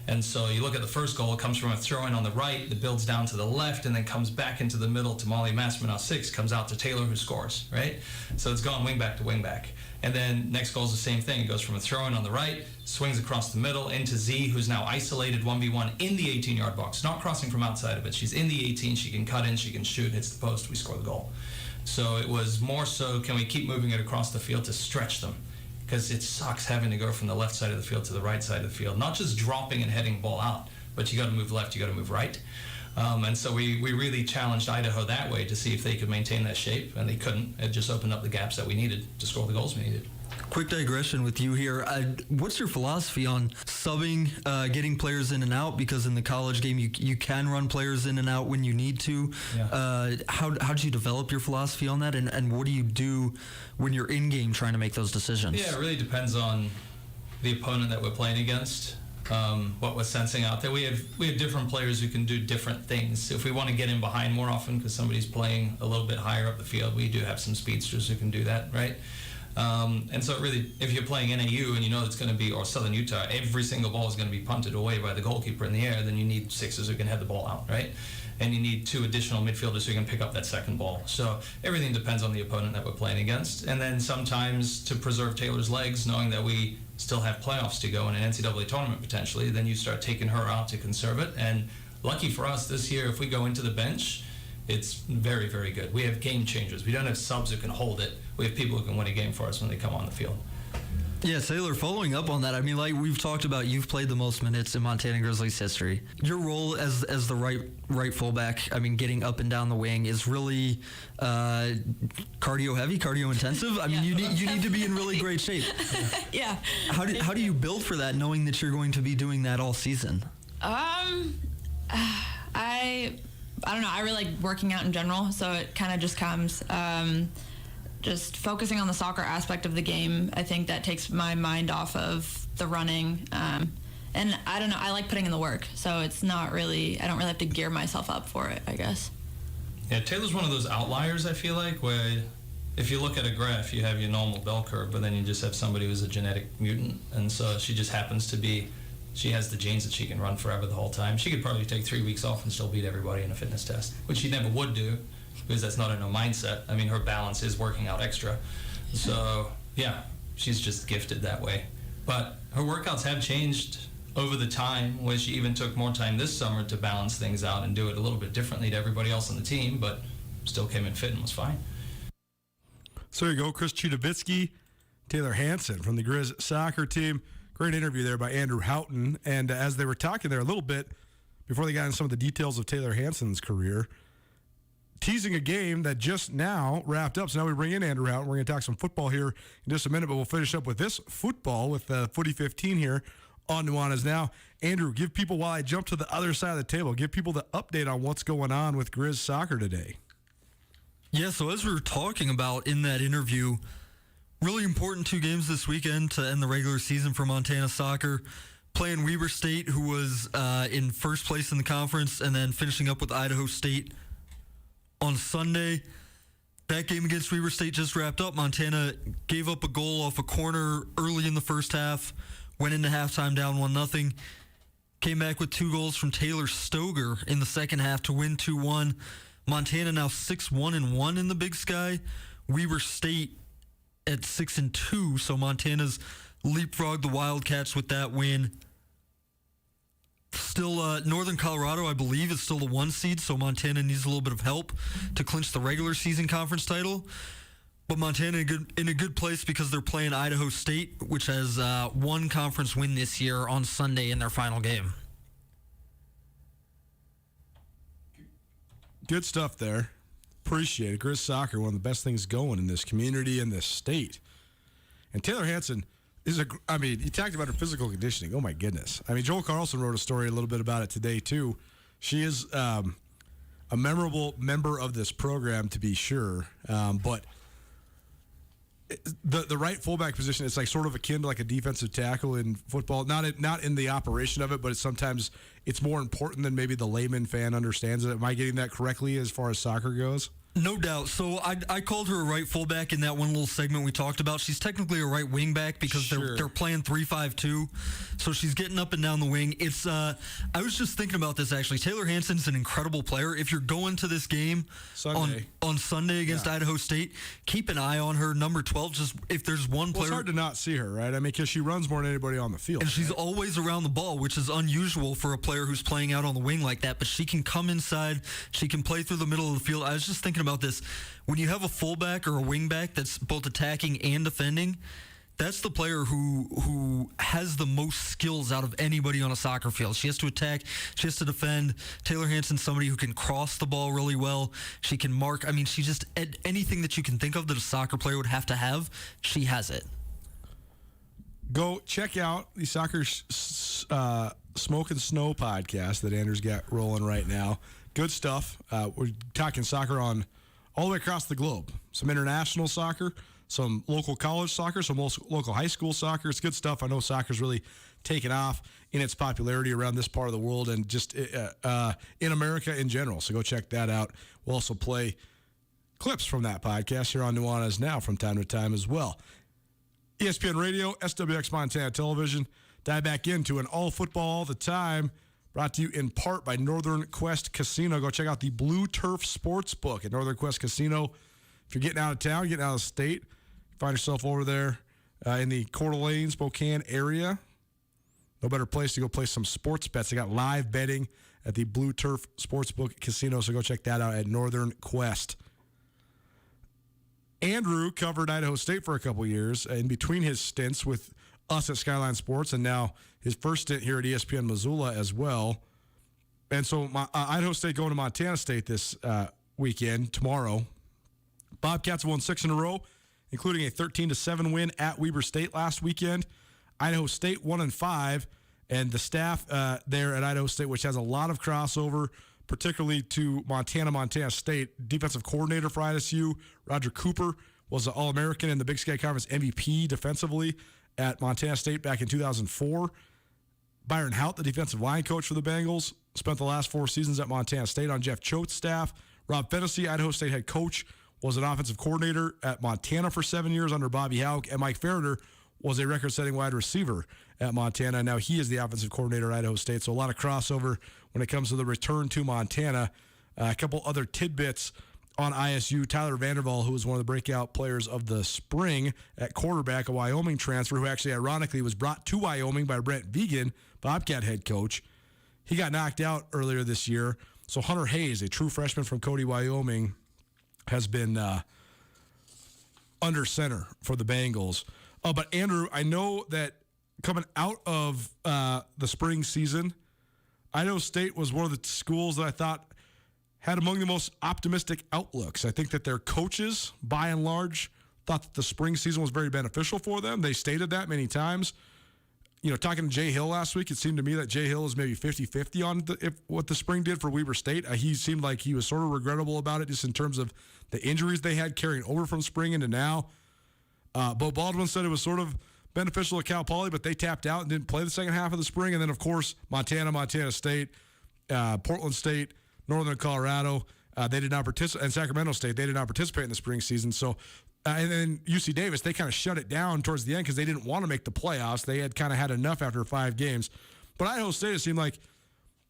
And so you look at the first goal, it comes from a throw-in on the right that builds down to the left and then comes back into the middle to Molly Massman, our 6, comes out to Taylor, who scores, right? So it's gone wingback to wingback. And then next goal is the same thing. It goes from a throw-in on the right, swings across the middle into Z, who's now isolated 1v1 in the 18-yard box, not crossing from outside of it. She's in the 18, she can cut in, she can shoot, hits the post, we score the goal. So it was more so, can we keep moving it across the field to stretch them? Because it sucks having to go from the left side of the field to the right side of the field. Not just dropping and heading the ball out, but you got to move left, you got to move right. And so we really challenged Idaho that way to see if they could maintain that shape, and they couldn't. It just opened up the gaps that we needed to score the goals we needed. Quick digression with you here. What's your philosophy on subbing, getting players in and out? Because in the college game, you can run players in and out when you need to. Yeah. How do you develop your philosophy on that? And what do you do when you're in-game trying to make those decisions? Yeah, it really depends on the opponent that we're playing against, what we're sensing out there. We have different players who can do different things. If we want to get in behind more often because somebody's playing a little bit higher up the field, we do have some speedsters who can do that, right? And so really, if you're playing NAU and you know it's going to be, or Southern Utah, every single ball is going to be punted away by the goalkeeper in the air, then you need 6ers who can head the ball out, right? And you need 2 additional midfielders who can pick up that second ball. So everything depends on the opponent that we're playing against. And then sometimes to preserve Taylor's legs, knowing that we still have playoffs to go in an NCAA tournament potentially, then you start taking her out to conserve it. And lucky for us this year, if we go into the bench, it's very, very good. We have game changers. We don't have subs who can hold it. We have people who can win a game for us when they come on the field. Yeah, Taylor, following up on that, I mean, like we've talked about, you've played the most minutes in Montana Grizzlies history. Your role as the right fullback, I mean, getting up and down the wing is really cardio heavy, cardio intensive. I mean, you need to be in really great shape. Yeah. How do you build for that, knowing that you're going to be doing that all season? I don't know. I really like working out in general, so it kind of just comes. Just focusing on the soccer aspect of the game, I think that takes my mind off of the running. And I don't know, I like putting in the work, so it's not really, I don't really have to gear myself up for it, I guess. Yeah, Taylor's one of those outliers, I feel like, where if you look at a graph, you have your normal bell curve, but then you just have somebody who's a genetic mutant, and so she just happens to be, she has the genes that she can run forever the whole time. She could probably take 3 weeks off and still beat everybody in a fitness test, which she never would do, because that's not in her mindset. I mean, her balance is working out extra. So, yeah, she's just gifted that way. But her workouts have changed over the time, where she even took more time this summer to balance things out and do it a little bit differently to everybody else on the team, but still came in fit and was fine. So there you go, Chris Chudovitsky, Taylor Hansen from the Grizz soccer team. Great interview there by Andrew Houghton. And as they were talking there a little bit, before they got into some of the details of Taylor Hansen's career, teasing a game that just now wrapped up. So now we bring in Andrew Houghton. We're going to talk some football here in just a minute, but we'll finish up with this football with Footy 15 here on Nuanez Now. Andrew, give people, while I jump to the other side of the table, give people the update on what's going on with Grizz soccer today. Yeah, so as we were talking about in that interview, really important 2 games this weekend to end the regular season for Montana soccer. Playing Weber State, who was in first place in the conference, and then finishing up with Idaho State on Sunday. That game against Weber State just wrapped up. Montana gave up a goal off a corner early in the first half, went into halftime down 1-0. Came back with 2 goals from Taylor Stoger in the second half to win 2-1. Montana now 6-1-1 in the Big Sky. Weber State at 6-2, so Montana's leapfrogged the Wildcats with that win. Still, Northern Colorado, I believe, is still the 1 seed, so Montana needs a little bit of help to clinch the regular season conference title. But Montana in a good place because they're playing Idaho State, which has 1 conference win this year on Sunday in their final game. Good stuff there. Appreciate it. Grizz soccer, one of the best things going in this community and this state. And Taylor Hansen is you talked about her physical conditioning. Oh, my goodness. I mean, Joel Carlson wrote a story a little bit about it today, too. She is a memorable member of this program, to be sure. But the right fullback position is like sort of akin to like a defensive tackle in football. Not in the operation of it, but sometimes it's more important than maybe the layman fan understands it. Am I getting that correctly as far as soccer goes? No doubt. So I called her a right fullback in that one little segment we talked about. She's technically a right wing back because they're playing 3-5-2. So she's getting up and down the wing. It's I was just thinking about this actually. Taylor Hansen's an incredible player. If you're going to this game on Sunday against Idaho State, keep an eye on her, number 12. Just if there's one player, it's hard to not see her, right? I mean, because she runs more than anybody on the field, and she's always around the ball, which is unusual for a player who's playing out on the wing like that. But she can come inside. She can play through the middle of the field. I was just thinking about this. When you have a fullback or a wingback that's both attacking and defending, that's the player who has the most skills out of anybody on a soccer field. She has to attack. She has to defend. Taylor Hansen's somebody who can cross the ball really well. She can mark. I mean, she just, anything that you can think of that a soccer player would have to have, she has it. Go check out the Soccer Smoke and Snow podcast that Andrew's got rolling right now. Good stuff. We're talking soccer on all the way across the globe. Some international soccer, some local college soccer, some local high school soccer. It's good stuff. I know soccer's really taken off in its popularity around this part of the world and just in America in general. So go check that out. We'll also play clips from that podcast here on Nuanez Now from time to time as well. ESPN Radio, SWX Montana Television. Dive back into an all football all the time. Brought to you in part by Northern Quest Casino. Go check out the Blue Turf Sportsbook at Northern Quest Casino. If you're getting out of town, getting out of state, find yourself over there in the Coeur d'Alene, Spokane area, no better place to go play some sports bets. They got live betting at the Blue Turf Sportsbook Casino, so go check that out at Northern Quest. Andrew covered Idaho State for a couple years in between his stints with us at Skyline Sports and now his first stint here at ESPN Missoula as well. And so Idaho State going to Montana State this weekend, tomorrow. Bobcats won 6 in a row, including a 13-7 win at Weber State last weekend. Idaho State 1-5, and the staff there at Idaho State, which has a lot of crossover, particularly to Montana State. Defensive coordinator for ISU, Roger Cooper, was an All-American and the Big Sky Conference MVP defensively at Montana State back in 2004. Byron Hout, the defensive line coach for the Bengals, spent the last 4 seasons at Montana State on Jeff Choate's staff. Rob Fennessy, Idaho State head coach, was an offensive coordinator at Montana for 7 years under Bobby Hauck, and Mike Farrader was a record-setting wide receiver at Montana. Now he is the offensive coordinator at Idaho State, so a lot of crossover when it comes to the return to Montana. A couple other tidbits on ISU. Tyler Vanderval, who was one of the breakout players of the spring at quarterback, a Wyoming transfer, who actually ironically was brought to Wyoming by Brent Vigen, Bobcat head coach. He got knocked out earlier this year. So Hunter Hayes, a true freshman from Cody, Wyoming, has been under center for the Bengals. But Andrew, I know that coming out of the spring season, Idaho State was one of the schools that I thought had among the most optimistic outlooks. I think that their coaches, by and large, thought that the spring season was very beneficial for them. They stated that many times. You know, talking to Jay Hill last week, it seemed to me that Jay Hill is maybe 50-50 on what the spring did for Weber State. He seemed like he was sort of regrettable about it just in terms of the injuries they had carrying over from spring into now. Bo Baldwin said it was sort of beneficial to Cal Poly, but they tapped out and didn't play the second half of the spring. And then, of course, Montana State, Portland State, Northern Colorado, they did not participate, and Sacramento State, they did not participate in the spring season. So, and then UC Davis, they kind of shut it down towards the end because they didn't want to make the playoffs. They had kind of had enough after 5 games. But Idaho State, it seemed like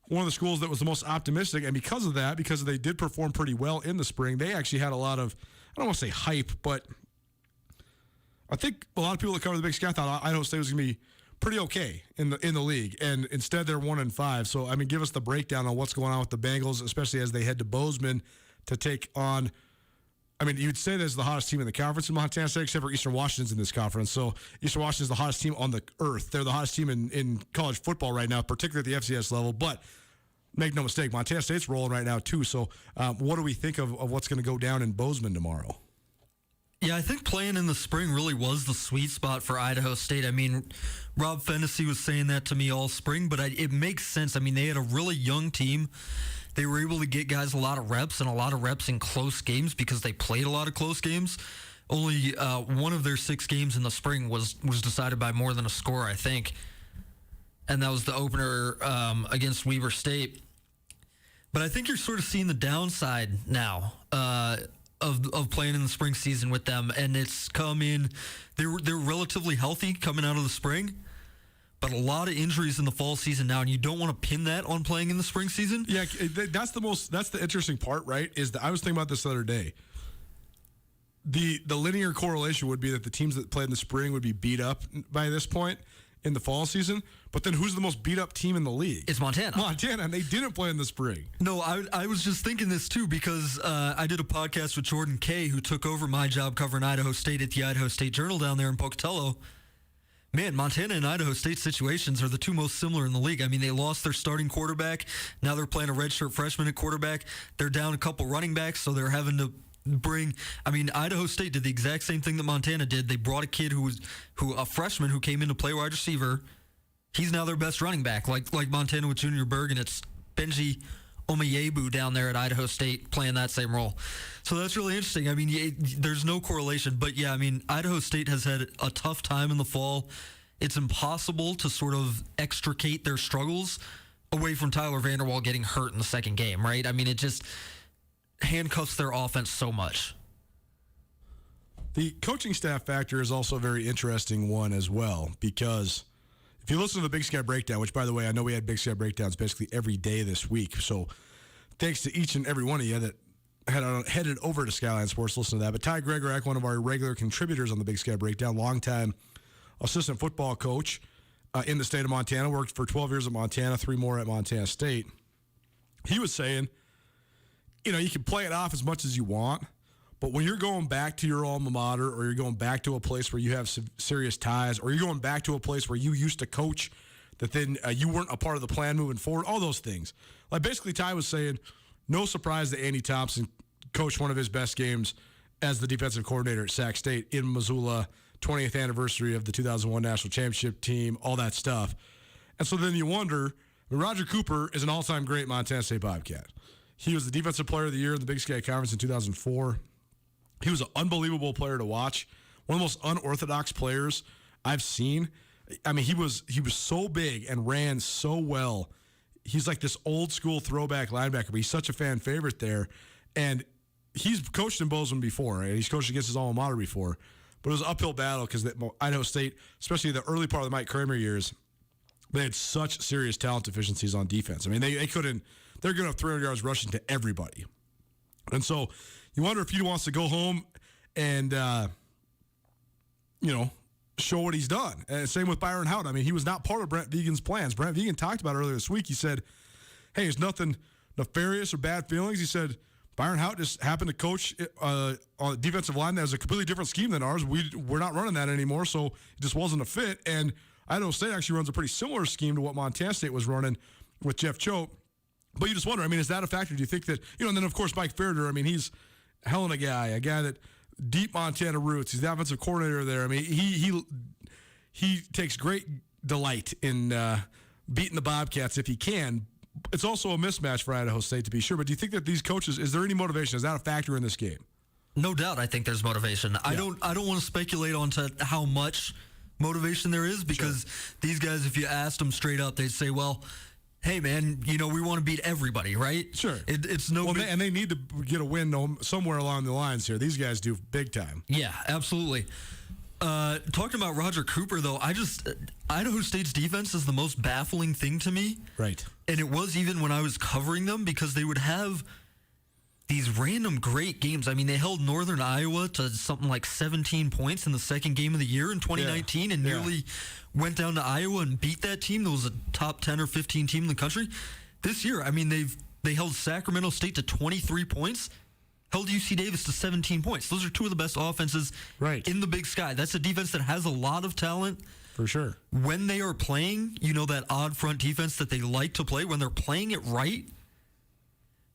one of the schools that was the most optimistic. And because of that, because they did perform pretty well in the spring, they actually had a lot of, I don't want to say hype, but I think a lot of people that cover the Big Sky thought Idaho State was going to be pretty okay in the league, and instead they're 1-5. So I mean, give us the breakdown on what's going on with the Bengals, especially as they head to Bozeman to take on. I mean, you'd say this is the hottest team in the conference in Montana State, except for Eastern Washington's in this conference. So Eastern Washington is the hottest team on the earth. They're the hottest team in college football right now, particularly at the FCS level. But make no mistake, Montana State's rolling right now too. So what do we think of what's going to go down in Bozeman tomorrow? Yeah, I think playing in the spring really was the sweet spot for Idaho State. I mean, Rob Fennessy was saying that to me all spring, but it makes sense. I mean, they had a really young team. They were able to get guys a lot of reps and a lot of reps in close games because they played a lot of close games. Only one of their 6 games in the spring was decided by more than a score, I think. And that was the opener against Weber State. But I think you're sort of seeing the downside now of playing in the spring season with them, and it's come in. They're relatively healthy coming out of the spring, but a lot of injuries in the fall season now, and you don't want to pin that on playing in the spring season. Yeah, that's the interesting part, right? Is that I was thinking about this the other day. The linear correlation would be that the teams that played in the spring would be beat up by this point in the fall season, but then who's the most beat up team in the league? It's Montana, and they didn't play in the spring. No, I was just thinking this too because I did a podcast with Jordan Kay, who took over my job covering Idaho State at the Idaho State Journal down there in Pocatello. Man, Montana and Idaho State situations are the 2 most similar in the league. I mean, they lost their starting quarterback. Now they're playing a redshirt freshman at quarterback. They're down a couple running backs, so they're having to Idaho State did the exact same thing that Montana did. They brought a kid a freshman who came in to play wide receiver. He's now their best running back, like Montana with Junior Berg, and it's Benji Omeyebu down there at Idaho State playing that same role. So that's really interesting. I mean, there's no correlation, but yeah, I mean, Idaho State has had a tough time in the fall. It's impossible to sort of extricate their struggles away from Tyler Vanderwall getting hurt in the second game, right? I mean, it just handcuffs their offense so much. The coaching staff factor is also a very interesting one as well, because if you listen to the Big Sky Breakdown, which, by the way, I know we had Big Sky Breakdowns basically every day this week, so thanks to each and every one of you that headed over to Skyline Sports to listen to that. But Ty Gregorak, one of our regular contributors on the Big Sky Breakdown, longtime assistant football coach in the state of Montana, worked for 12 years at Montana, 3 more at Montana State. He was saying, you know, you can play it off as much as you want, But when you're going back to your alma mater, or you're going back to a place where you have serious ties, or you're going back to a place where you used to coach, that then you weren't a part of the plan moving forward, all those things. Like basically Ty was saying, no surprise that Andy Thompson coached one of his best games as the defensive coordinator at Sac State in Missoula, 20th anniversary of the 2001 national championship team, all that stuff. And so then you wonder, Roger Cooper is an all-time great Montana State Bobcat. He was the defensive player of the year in the Big Sky Conference in 2004. He was an unbelievable player to watch, one of the most unorthodox players I've seen. I mean, he was so big and ran so well. He's like this old school throwback linebacker, but he's such a fan favorite there. And he's coached in Bozeman before, right? He's coached against his alma mater before. But it was an uphill battle because Idaho State, especially the early part of the Mike Kramer years, they had such serious talent deficiencies on defense. I mean, they couldn't. They're going to have 300 yards rushing to everybody. And so you wonder if he wants to go home and, show what he's done. And same with Byron Howard. I mean, he was not part of Brent Vigen's plans. Brent Vigen talked about it earlier this week. He said, hey, there's nothing nefarious or bad feelings. He said, Byron Howard just happened to coach on a defensive line that has a completely different scheme than ours. We're not running that anymore, so it just wasn't a fit. And Idaho State actually runs a pretty similar scheme to what Montana State was running with Jeff Choate. But you just wonder, I mean, is that a factor? Do you think that, and then, of course, Mike Fairder, I mean, he's a hell of a guy that deep Montana roots. He's the offensive coordinator there. I mean, he takes great delight in beating the Bobcats if he can. It's also a mismatch for Idaho State, to be sure. But do you think that these coaches, is there any motivation? Is that a factor in this game? No doubt, I think there's motivation. Yeah. I don't want to speculate onto how much motivation there is, because these guys, if you asked them straight up, they'd say, well, hey, man, we want to beat everybody, right? Sure. It's no big... And they need to get a win somewhere along the lines here. These guys do big time. Yeah, absolutely. Talking about Roger Cooper, though, Idaho State's defense is the most baffling thing to me. Right. And it was even when I was covering them, because they would have these random great games. I mean, they held Northern Iowa to something like 17 points in the second game of the year in 2019 and nearly went down to Iowa and beat that team that was a top 10 or 15 team in the country. This year, I mean, they held Sacramento State to 23 points, held UC Davis to 17 points. Those are two of the best offenses in the Big Sky. That's a defense that has a lot of talent. For sure. When they are playing, that odd front defense that they like to play, when they're playing it right,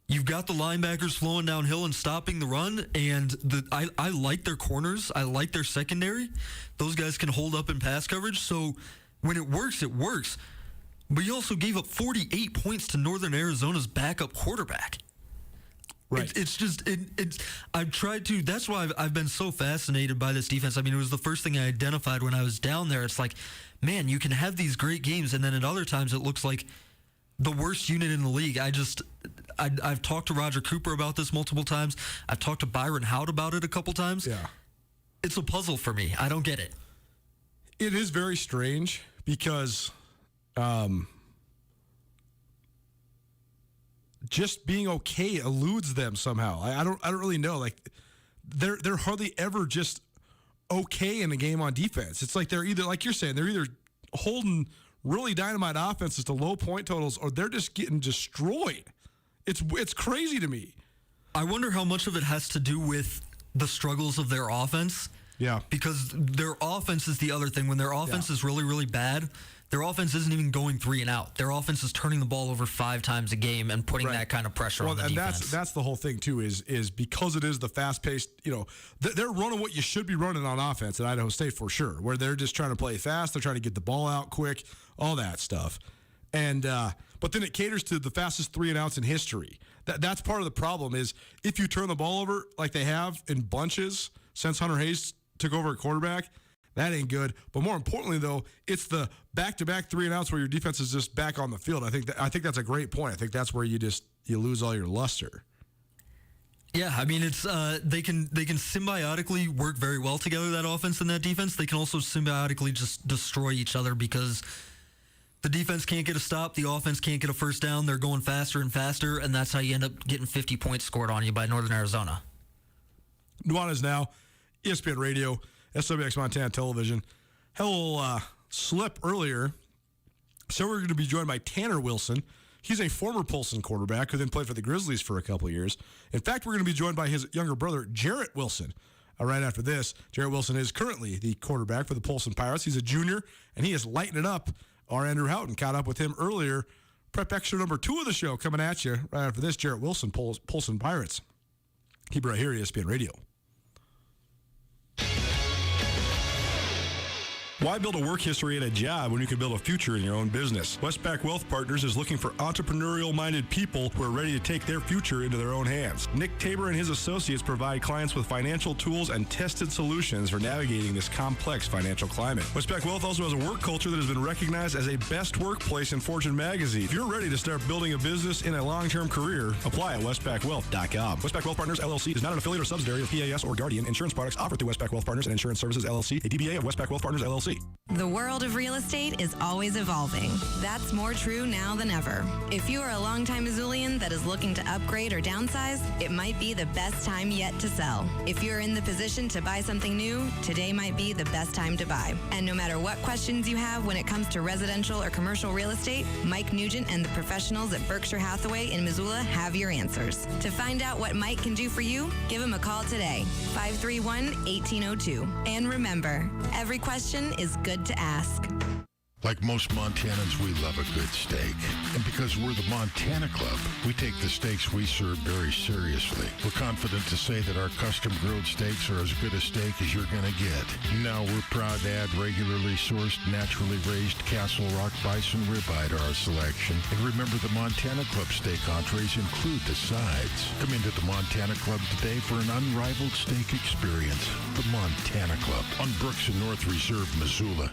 you've got the linebackers flowing downhill and stopping the run, and I like their corners. I like their secondary. Those guys can hold up in pass coverage, so when it works, it works. But you also gave up 48 points to Northern Arizona's backup quarterback. Right. I've tried to, that's why I've been so fascinated by this defense. I mean, it was the first thing I identified when I was down there. It's like, man, you can have these great games, and then at other times it looks like the worst unit in the league. I've talked to Roger Cooper about this multiple times. I've talked to Byron Howard about it a couple times. Yeah. It's a puzzle for me. I don't get it. It is very strange because just being okay eludes them somehow. I don't really know. Like they're hardly ever just okay in a game on defense. It's like they're either, like you're saying, they're either holding really dynamite offenses to low point totals, or they're just getting destroyed. It's crazy to me. I wonder how much of it has to do with the struggles of their offense. Yeah. Because their offense is the other thing. When their offense is really, really bad, their offense isn't even going 3 and out. Their offense is turning the ball over 5 times a game and putting that kind of pressure on the defense. And that's the whole thing, too, is because it is the fast-paced, they're running what you should be running on offense at Idaho State for sure, where they're just trying to play fast, they're trying to get the ball out quick, all that stuff. And but then it caters to the fastest 3 and outs in history. That's part of the problem is if you turn the ball over like they have in bunches since Hunter Hayes took over at quarterback, that ain't good. But more importantly, though, it's the back-to-back 3 and outs where your defense is just back on the field. I think that's a great point. I think that's where you lose all your luster. Yeah, I mean, it's they can symbiotically work very well together, that offense and that defense. They can also symbiotically just destroy each other because the defense can't get a stop, the offense can't get a first down. They're going faster and faster, and that's how you end up getting 50 points scored on you by Northern Arizona. Nuanez now, ESPN Radio, SWX Montana Television. Hell, slip earlier. So we're going to be joined by Tanner Wilson, He's a former Polson quarterback who then played for the Grizzlies for a couple years. In fact, we're going to be joined by his younger brother, Jarrett Wilson. Right after this, Jarrett Wilson is currently the quarterback for the Polson Pirates. He's a junior, and he is lighting it up. Our Andrew Houghton caught up with him earlier. Prep extra number 2 of the show coming at you right after this. Jarrett Wilson, Polson Pirates. Keep it right here, ESPN Radio. Why build a work history at a job when you can build a future in your own business? Westpac Wealth Partners is looking for entrepreneurial-minded people who are ready to take their future into their own hands. Nick Tabor and his associates provide clients with financial tools and tested solutions for navigating this complex financial climate. Westpac Wealth also has a work culture that has been recognized as a best workplace in Fortune magazine. If you're ready to start building a business in a long-term career, apply at westpacwealth.com. Westpac Wealth Partners, LLC is not an affiliate or subsidiary of PAS or Guardian. Insurance products offered through Westpac Wealth Partners and Insurance Services, LLC, a DBA of Westpac Wealth Partners, LLC. The world of real estate is always evolving. That's more true now than ever. If you are a longtime Missoulian that is looking to upgrade or downsize, it might be the best time yet to sell. If you're in the position to buy something new, today might be the best time to buy. And no matter what questions you have when it comes to residential or commercial real estate, Mike Nugent and the professionals at Berkshire Hathaway in Missoula have your answers. To find out what Mike can do for you, give him a call today, 531-1802. And remember, every question is good to ask. Like most Montanans, we love a good steak. And because we're the Montana Club, we take the steaks we serve very seriously. We're confident to say that our custom grilled steaks are as good a steak as you're going to get. Now we're proud to add regularly sourced, naturally raised Castle Rock bison ribeye to our selection. And remember, the Montana Club steak entrees include the sides. Come into the Montana Club today for an unrivaled steak experience. The Montana Club on Brooks and North Reserve, Missoula.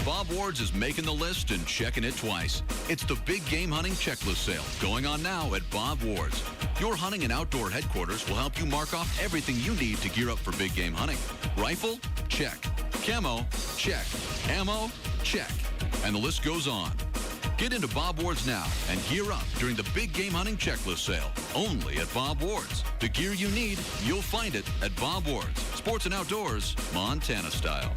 Bob Ward's is making the list and checking it twice. It's the Big Game Hunting Checklist Sale going on now at Bob Ward's. Your hunting and outdoor headquarters will help you mark off everything you need to gear up for big game hunting. Rifle? Check. Camo? Check. Ammo? Check. And the list goes on. Get into Bob Ward's now and gear up during the Big Game Hunting Checklist Sale, only at Bob Ward's. The gear you need, you'll find it at Bob Ward's. Sports and outdoors, Montana style.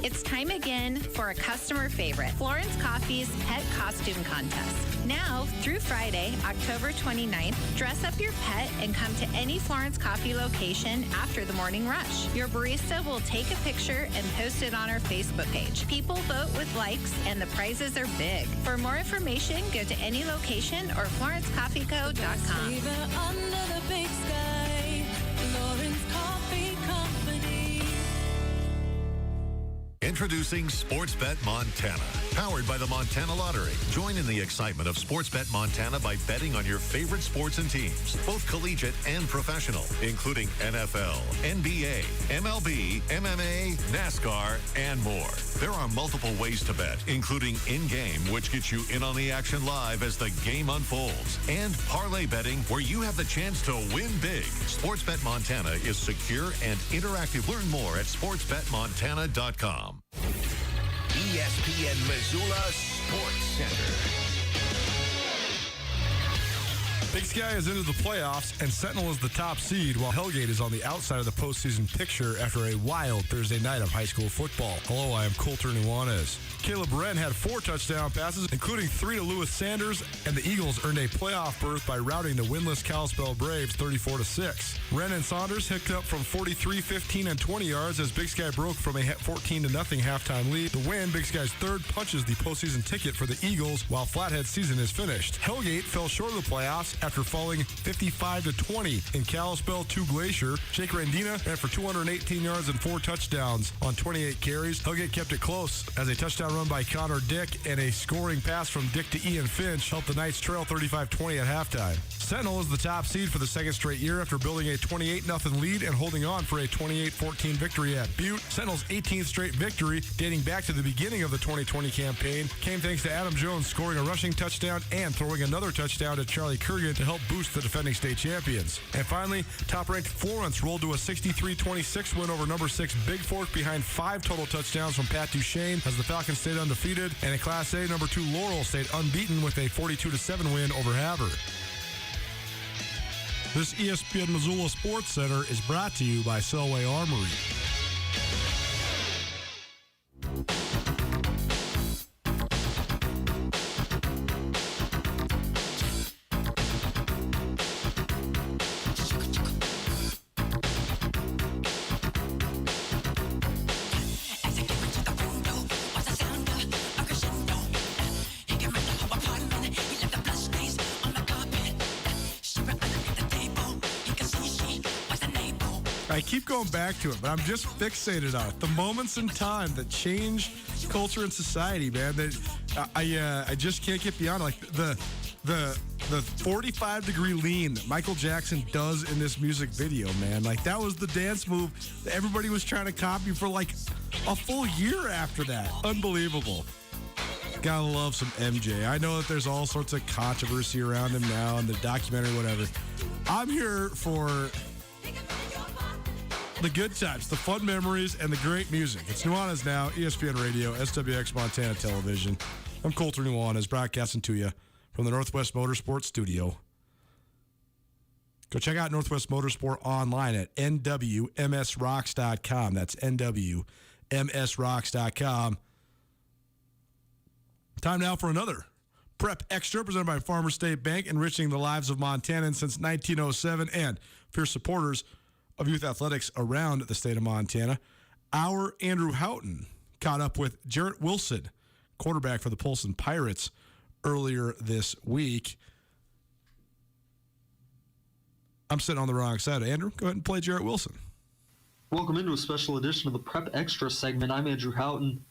It's time again for a customer favorite, Florence Coffee's Pet Costume Contest. Now, through Friday, October 29th, dress up your pet and come to any Florence Coffee location after the morning rush. Your barista will take a picture and post it on our Facebook page. People vote with likes, and the prizes are big. For more information, go to any location or FlorenceCoffeeCo.com. Under the big sky, Florence Coffee Company. Introducing Sportsbet Montana, powered by the Montana Lottery. Join in the excitement of Sportsbet Montana by betting on your favorite sports and teams, both collegiate and professional, including NFL, NBA, MLB, MMA, NASCAR, and more. There are multiple ways to bet, including in-game, which gets you in on the action live as the game unfolds, and parlay betting, where you have the chance to win big. Sportsbet Montana is secure and interactive. Learn more at sportsbetmontana.com. ESPN Missoula Sports Center. Big Sky is into the playoffs, and Sentinel is the top seed, while Hellgate is on the outside of the postseason picture after a wild Thursday night of high school football. Hello, I am Coulter Nuanez. Caleb Wren had 4 touchdown passes, including 3 to Lewis Sanders, and the Eagles earned a playoff berth by routing the winless Kalispell Braves 34-6. Wren and Saunders hicked up from 43, 15, and 20 yards as Big Sky broke from a 14-0 halftime lead. The win, Big Sky's third, punches the postseason ticket for the Eagles, while Flathead's season is finished. Hellgate fell short of the playoffs after falling 55-20 in Kalispell to Glacier. Jake Randina ran for 218 yards and 4 touchdowns on 28 carries. Hellgate kept it close as a touchdown run by Connor Dick and a scoring pass from Dick to Ian Finch helped the Knights trail 35-20 at halftime. Sentinel is the top seed for the second straight year after building a 28-0 lead and holding on for a 28-14 victory at Butte. Sentinel's 18th straight victory, dating back to the beginning of the 2020 campaign, came thanks to Adam Jones scoring a rushing touchdown and throwing another touchdown to Charlie Kurgan to help boost the defending state champions. And finally, top-ranked Florence rolled to a 63-26 win over number 6 Big Fork behind 5 total touchdowns from Pat Duchesne as the Falcons stayed undefeated, and in Class A, number 2 Laurel stayed unbeaten with a 42-7 win over Havre. This ESPN Missoula Sports Center is brought to you by Selway Armory. I keep going back to it, but I'm just fixated on it. The moments in time that change culture and society, man. That I just can't get beyond it. Like the 45-degree lean that Michael Jackson does in this music video, man. Like that was the dance move that everybody was trying to copy for like a full year after that. Unbelievable. Gotta love some MJ. I know that there's all sorts of controversy around him now and the documentary, whatever. I'm here for the good times, the fun memories, and the great music. It's Nuanez now, ESPN Radio, SWX Montana Television. I'm Colter Nuanez, broadcasting to you from the Northwest Motorsport Studio. Go check out Northwest Motorsport online at nwmsrocks.com. That's nwmsrocks.com. Time now for another Prep Extra presented by Farmers State Bank, enriching the lives of Montanans since 1907 and fierce supporters of youth athletics around the state of Montana. Our Andrew Houghton caught up with Jarrett Wilson, quarterback for the Polson Pirates, earlier this week. I'm sitting on the wrong side. Andrew, go ahead and play Jarrett Wilson. Welcome into a special edition of the Prep Extra segment. I'm Andrew Houghton.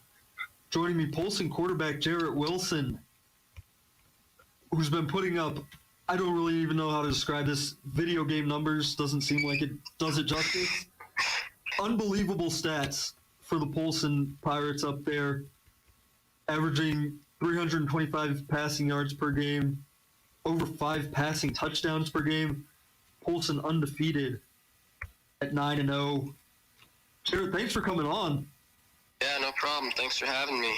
Joining me, Polson quarterback Jarrett Wilson, who's been putting up, I don't really even know how to describe this, video game numbers. Doesn't seem like it does it justice. Unbelievable stats for the Polson Pirates up there, averaging 325 passing yards per game, over 5 passing touchdowns per game. Polson undefeated at 9-0. Jarrett, thanks for coming on. Yeah, no problem. Thanks for having me.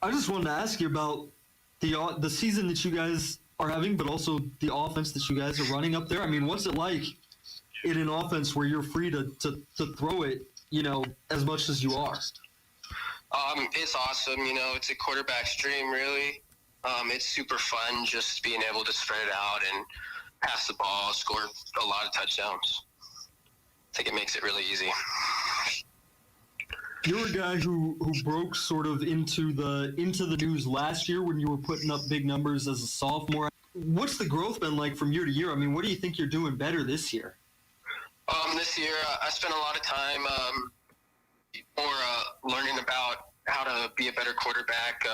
I just wanted to ask you about the season that you guys are having, but also the offense that you guys are running up there. I mean, what's it like in an offense where you're free to throw it, as much as you are? It's awesome. It's a quarterback's dream, really. It's super fun just being able to spread it out and pass the ball, score a lot of touchdowns. I think it makes it really easy. You're a guy who broke sort of into the news last year when you were putting up big numbers as a sophomore. What's the growth been like from year to year? I mean, what do you think you're doing better this year? This year, I spent a lot of time learning about how to be a better quarterback,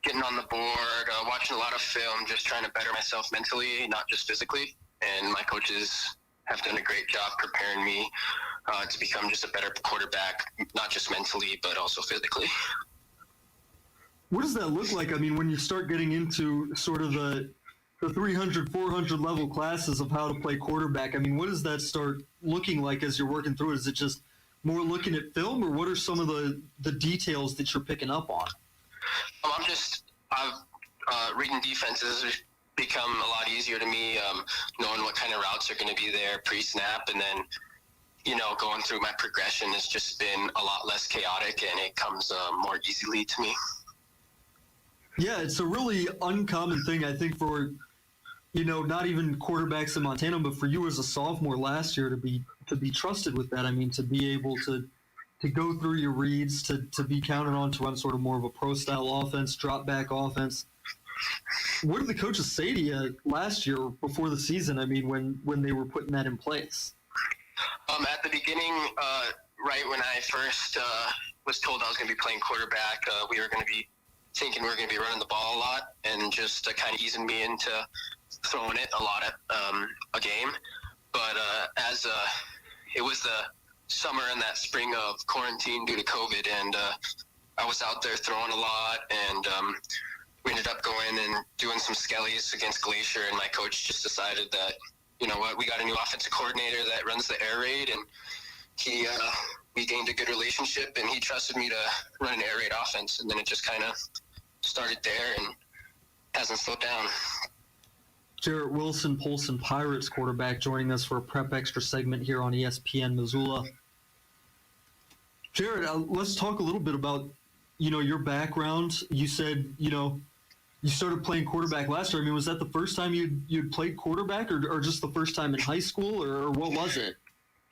getting on the board, watching a lot of film, just trying to better myself mentally, not just physically. And my coaches have done a great job preparing me to become just a better quarterback, not just mentally, but also physically. What does that look like? I mean, when you start getting into sort of the 300, 400 level classes of how to play quarterback, I mean, what does that start looking like as you're working through it? Is it just more looking at film, or what are some of the details that you're picking up on? Reading defenses has become a lot easier to me, knowing what kind of routes are going to be there pre-snap, and then going through my progression has just been a lot less chaotic, and it comes more easily to me. Yeah, it's a really uncommon thing, I think, for, not even quarterbacks in Montana, but for you as a sophomore last year to be trusted with that. I mean, to be able to go through your reads, to be counted on to run sort of more of a pro-style offense, drop-back offense. What did the coaches say to you last year before the season, I mean, when they were putting that in place? At the beginning, right when I first was told I was going to be playing quarterback, we were going to be thinking we were going to be running the ball a lot and just kind of easing me into throwing it a lot at a game. But as it was the summer and that spring of quarantine due to COVID, and I was out there throwing a lot, and we ended up going and doing some skellies against Glacier, and my coach just decided that, you know what, we got a new offensive coordinator that runs the air raid, and we gained a good relationship, and he trusted me to run an air raid offense, and then it just kind of started there and hasn't slowed down. Jarrett Wilson, Polson Pirates quarterback, joining us for a Prep Extra segment here on ESPN Missoula. Jarrett, let's talk a little bit about, your background. You said, you started playing quarterback last year. I mean, was that the first time you'd played quarterback, or just the first time in high school, or what was it?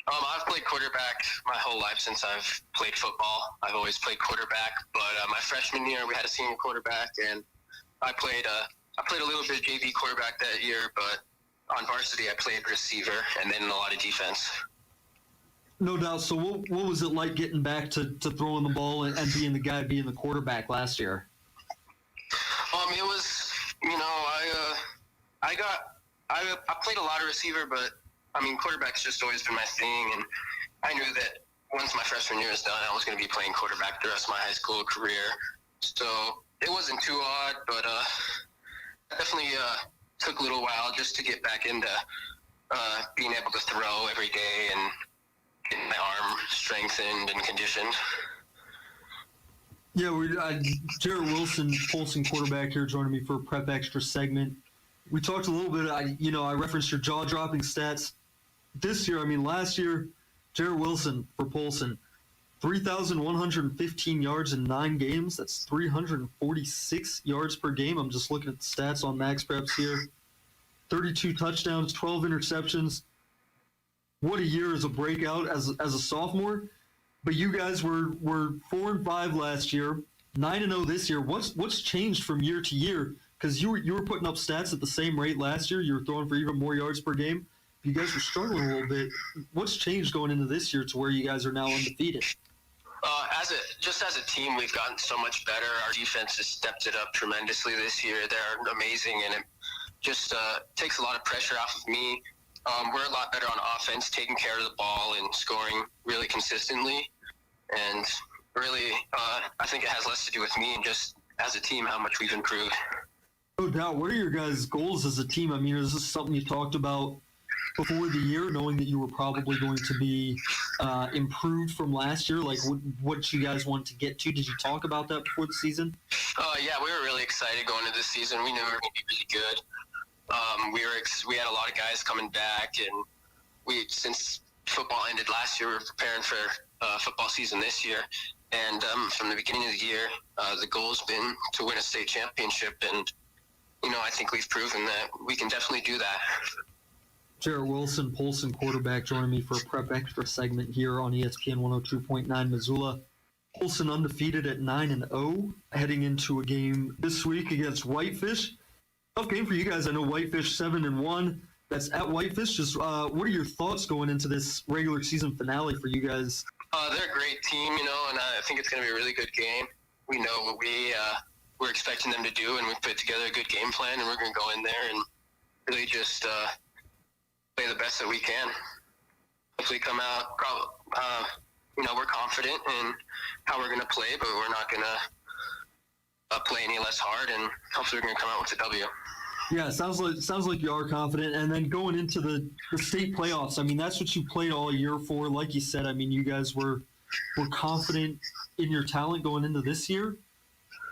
I've played quarterback my whole life since I've played football. I've always played quarterback, but my freshman year we had a senior quarterback, and I played a little bit of JV quarterback that year, but on varsity, I played receiver and then a lot of defense. No doubt. So what was it like getting back to throwing the ball and being the guy, being the quarterback last year? It was, I played a lot of receiver, but I mean, quarterback's just always been my thing, and I knew that once my freshman year was done, I was going to be playing quarterback the rest of my high school career. So it wasn't too odd, but definitely took a little while just to get back into being able to throw every day and get my arm strengthened and conditioned. Yeah, Jarrett Wilson, Polson quarterback here, joining me for a Prep Extra segment. We talked a little bit. I referenced your jaw-dropping stats this year. I mean, last year, Jarrett Wilson for Polson, 3,115 yards in 9 games. That's 346 yards per game. I'm just looking at the stats on Max Preps here. 32 touchdowns, 12 interceptions. What a year as a breakout as a sophomore. But you guys were 4-5 last year, 9-0 this year. What's changed from year to year? Because you were putting up stats at the same rate last year. You were throwing for even more yards per game. You guys were struggling a little bit. What's changed going into this year to where you guys are now undefeated? As a team, we've gotten so much better. Our defense has stepped it up tremendously this year. They're amazing, and it just takes a lot of pressure off of me. We're a lot better on offense, taking care of the ball and scoring really consistently. And really, I think it has less to do with me and just as a team how much we've improved. No doubt. What are your guys' goals as a team? I mean, is this something you talked about before the year, knowing that you were probably going to be improved from last year? Like, what you guys want to get to? Did you talk about that before the season? Yeah, we were really excited going into this season. We knew we were going to be really good. We had a lot of guys coming back, and since football ended last year, we were preparing for football season this year. And from the beginning of the year, the goal's been to win a state championship, and I think we've proven that we can definitely do that. Jarrett Wilson, Polson quarterback, joining me for a Prep Extra segment here on ESPN 102.9 Missoula. Polson undefeated at 9-0, heading into a game this week against Whitefish. Tough game for you guys. I know Whitefish 7-1. That's at Whitefish. Just what are your thoughts going into this regular season finale for you guys? They're a great team, and I think it's going to be a really good game. We know what we're expecting them to do, and we put together a good game plan, and we're going to go in there and really just play the best that we can. Hopefully come out, we're confident in how we're going to play, but we're not going to play any less hard, and hopefully we're going to come out with a W. Yeah, sounds like you are confident. And then going into the state playoffs, I mean, that's what you played all year for. Like you said, I mean, you guys were confident in your talent going into this year.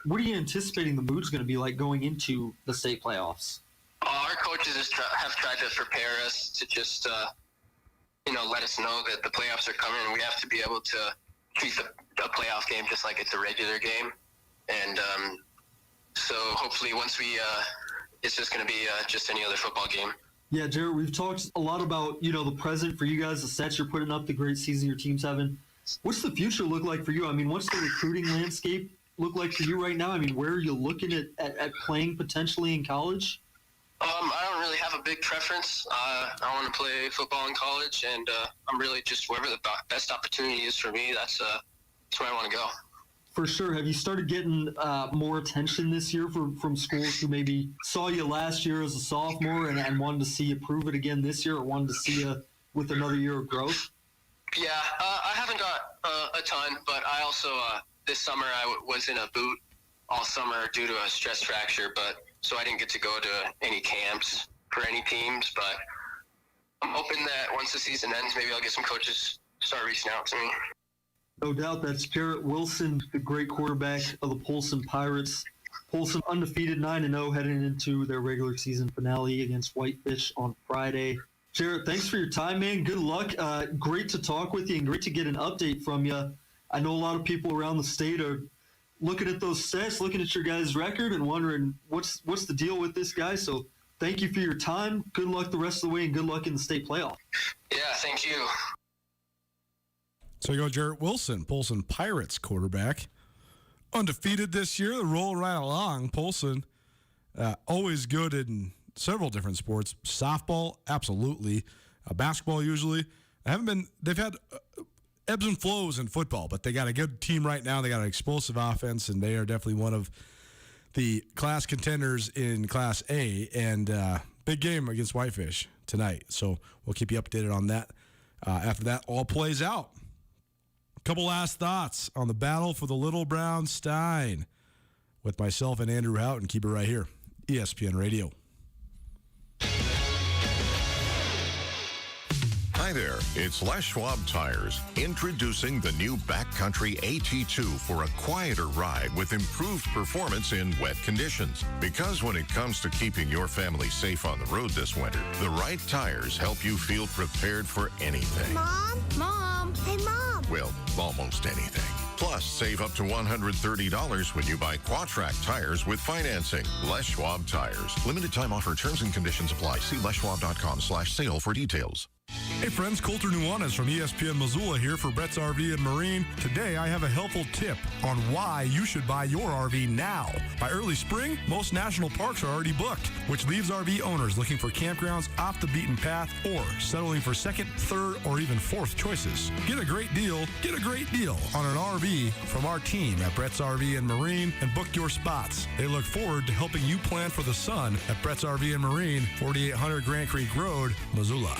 What are you anticipating the mood's going to be like going into the state playoffs? Our coaches have tried to prepare us to just, let us know that the playoffs are coming, and we have to be able to treat the playoff game just like it's a regular game. And so hopefully once it's just going to be just any other football game. Yeah, Jarrett, we've talked a lot about, the present for you guys, the stats you're putting up, the great season your team's having. What's the future look like for you? I mean, what's the recruiting landscape look like for you right now? I mean, where are you looking at playing potentially in college? I don't really have a big preference. I want to play football in college, and I'm really just wherever the best opportunity is for me, that's where I want to go. For sure. Have you started getting more attention this year from schools who maybe saw you last year as a sophomore and wanted to see you prove it again this year, or wanted to see you with another year of growth? Yeah, I haven't got a ton, but I also this summer I was in a boot all summer due to a stress fracture, so I didn't get to go to any camps for any teams. But I'm hoping that once the season ends, maybe I'll get some coaches start reaching out to me. No doubt. That's Jarrett Wilson, the great quarterback of the Polson Pirates. Polson undefeated 9-0 heading into their regular season finale against Whitefish on Friday. Jarrett, thanks for your time, man. Good luck. Great to talk with you and great to get an update from you. I know a lot of people around the state are looking at those stats, looking at your guys' record and wondering what's the deal with this guy. So thank you for your time. Good luck the rest of the way and good luck in the state playoff. Yeah, thank you. So you go Jarrett Wilson, Polson Pirates quarterback. Undefeated this year, rolling right along. Polson, always good in several different sports. Softball, absolutely. Basketball, usually. They've had ebbs and flows in football, but they got a good team right now. They got an explosive offense, and they are definitely one of the class contenders in Class A, and big game against Whitefish tonight. So we'll keep you updated on that after that all plays out. A couple last thoughts on the battle for the Little Brown Stein with myself and Andrew Houghton. Keep it right here, ESPN Radio. Hi there, it's Les Schwab Tires, introducing the new Backcountry AT2 for a quieter ride with improved performance in wet conditions. Because when it comes to keeping your family safe on the road this winter, the right tires help you feel prepared for anything. Mom, hey Mom. Well, almost anything. Plus, save up to $130 when you buy Quatrack tires with financing. Les Schwab Tires. Limited time offer. Terms and conditions apply. See leschwab.com/sale for details. Hey friends, Colter Nuanez from ESPN Missoula here for Brett's RV and Marine. Today I have a helpful tip on why you should buy your RV now. By early spring, most national parks are already booked, which leaves RV owners looking for campgrounds off the beaten path or settling for second, third, or even fourth choices. Get a great deal on an RV from our team at Brett's RV and Marine and book your spots. They look forward to helping you plan for the sun at Brett's RV and Marine, 4800 Grand Creek Road, Missoula.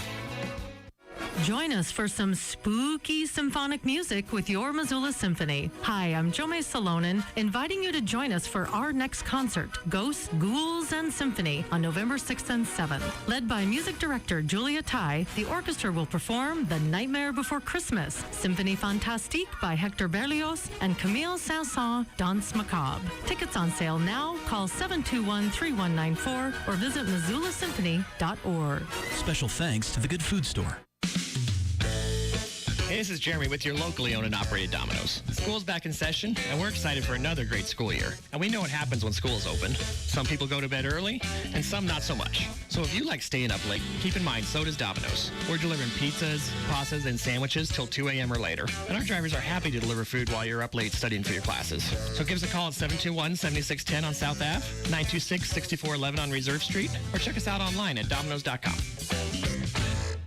Join us for some spooky symphonic music with your Missoula Symphony. Hi, I'm Jome Salonen, inviting you to join us for our next concert, Ghosts, Ghouls, and Symphony, on November 6th and 7th. Led by music director Julia Tai, the orchestra will perform The Nightmare Before Christmas, Symphonie Fantastique by Hector Berlioz, and Camille Saint-Saëns, Danse Macabre. Tickets on sale now. Call 721-3194 or visit MissoulaSymphony.org. Special thanks to the Good Food Store. Hey, this is Jeremy with your locally owned and operated Domino's. School's back in session, and we're excited for another great school year. And we know what happens when school is open. Some people go to bed early, and some not so much. So if you like staying up late, keep in mind so does Domino's. We're delivering pizzas, pastas, and sandwiches till 2 a.m. or later. And our drivers are happy to deliver food while you're up late studying for your classes. So give us a call at 721-7610 on South Ave, 926-6411 on Reserve Street, or check us out online at Domino's.com.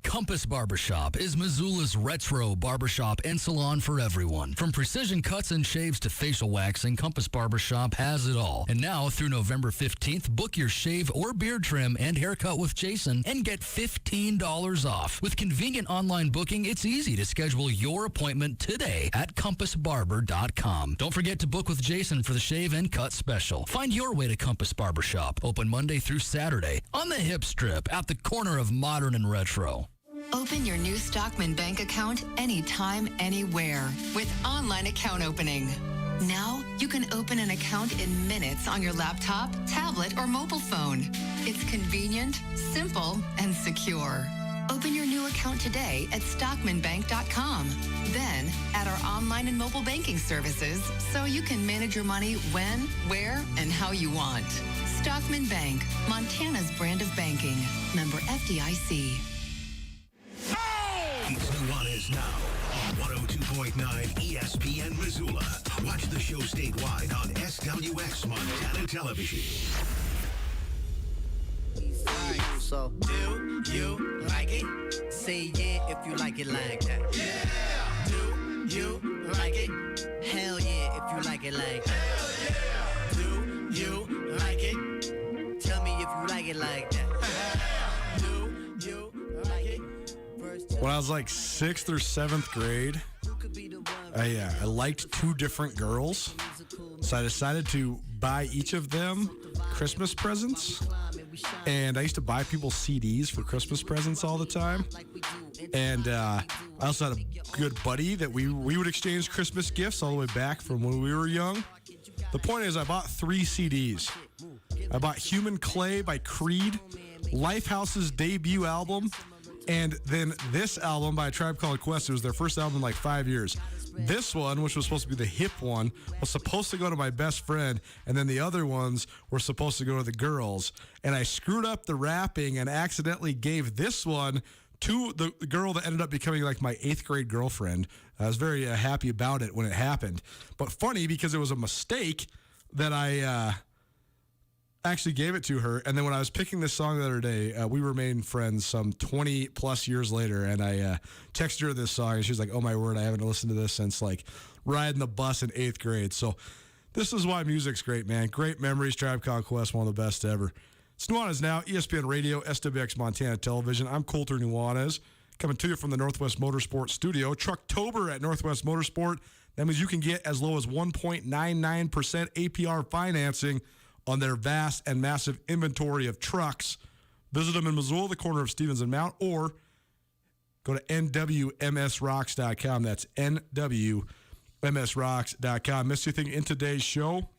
Compass Barbershop is Missoula's retro barbershop and salon for everyone. From precision cuts and shaves to facial waxing, Compass Barbershop has it all. And now through November 15th, book your shave or beard trim and haircut with Jason and get $15 off. With convenient online booking, it's easy to schedule your appointment today at compassbarber.com. Don't forget to book with Jason for the shave and cut special. Find your way to Compass Barbershop, open Monday through Saturday on the Hip Strip at the corner of Modern and Retro. Open your new Stockman Bank account anytime, anywhere with online account opening. Now, you can open an account in minutes on your laptop, tablet, or mobile phone. It's convenient, simple, and secure. Open your new account today at stockmanbank.com. Then, add our online and mobile banking services so you can manage your money when, where, and how you want. Stockman Bank, Montana's brand of banking. Member FDIC. It's Nuanez now on 102.9 ESPN Missoula. Watch the show statewide on SWX Montana Television. Alright, so do you like it? Say yeah if you like it like that. Yeah! Do you like it? Hell yeah if you like it like that. Hell yeah! Do you like it? Tell me if you like it like that. Do you like it? When I was like 6th or 7th grade, I liked two different girls. So I decided to buy each of them Christmas presents. And I used to buy people CDs for Christmas presents all the time. And I also had a good buddy that we would exchange Christmas gifts all the way back from when we were young. The point is, I bought 3 CDs. I bought Human Clay by Creed, Lifehouse's debut album, and then this album by A Tribe Called Quest. It was their first album in like 5 years. This one, which was supposed to be the hip one, was supposed to go to my best friend, and then the other ones were supposed to go to the girls. And I screwed up the wrapping and accidentally gave this one to the girl that ended up becoming like my 8th grade girlfriend. I was very happy about it when it happened. But funny because it was a mistake that I actually gave it to her. And then when I was picking this song the other day, we remained friends some 20 plus years later. And I texted her this song and she was like, oh my word, I haven't listened to this since like riding the bus in 8th grade. So this is why music's great, man. Great memories. Tribe Called Quest, one of the best ever. It's Nuanez now, ESPN Radio, SWX Montana Television. I'm Colter Nuanez, coming to you from the Northwest Motorsport Studio. Trucktober at Northwest Motorsport. That means you can get as low as 1.99% APR financing on their vast and massive inventory of trucks. Visit them in Missoula, the corner of Stevens and Mount, or go to nwmsrocks.com. That's nwmsrocks.com. Missed anything in today's show?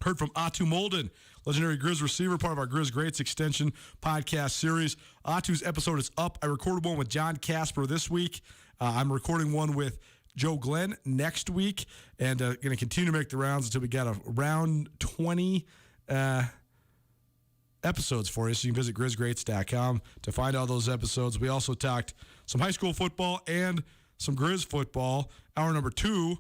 Heard from Atu Molden, legendary Grizz receiver, part of our Grizz Greats Extension podcast series. Atu's episode is up. I recorded one with John Casper this week. I'm recording one with Joe Glenn next week, and going to continue to make the rounds until we got around 20 episodes for you. So you can visit grizzgreats.com to find all those episodes. We also talked some high school football and some Grizz football. Hour number 2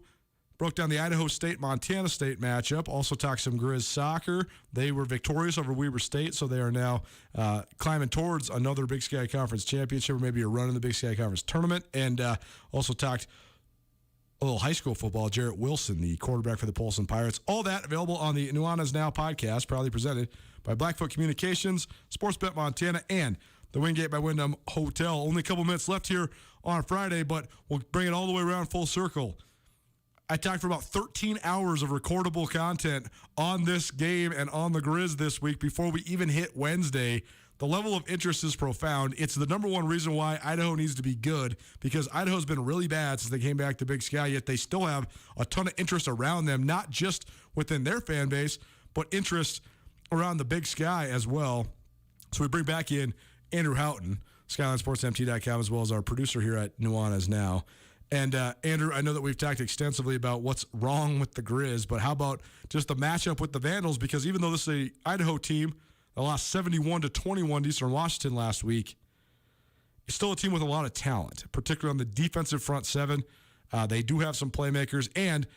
broke down the Idaho State-Montana State matchup. Also talked some Grizz soccer. They were victorious over Weber State, so they are now climbing towards another Big Sky Conference championship, or maybe a run in the Big Sky Conference tournament. And also talked a little high school football. Jarrett Wilson, the quarterback for the Polson Pirates. All that available on the Nuanez Now podcast, proudly presented by Blackfoot Communications, Sportsbet Montana, and the Wingate by Wyndham Hotel. Only a couple minutes left here on Friday, but we'll bring it all the way around full circle. I talked for about 13 hours of recordable content on this game and on the Grizz this week before we even hit Wednesday. The level of interest is profound. It's the number one reason why Idaho needs to be good, because Idaho's been really bad since they came back to Big Sky, yet they still have a ton of interest around them, not just within their fan base, but interest around the Big Sky as well. So we bring back in Andrew Houghton, SkylineSportsMT.com, as well as our producer here at Nuanez Now. And Andrew, I know that we've talked extensively about what's wrong with the Grizz, but how about just the matchup with the Vandals? Because even though this is a Idaho team that lost 71-21 to Eastern Washington last week, it's still a team with a lot of talent, particularly on the defensive front seven. They do have some playmakers, and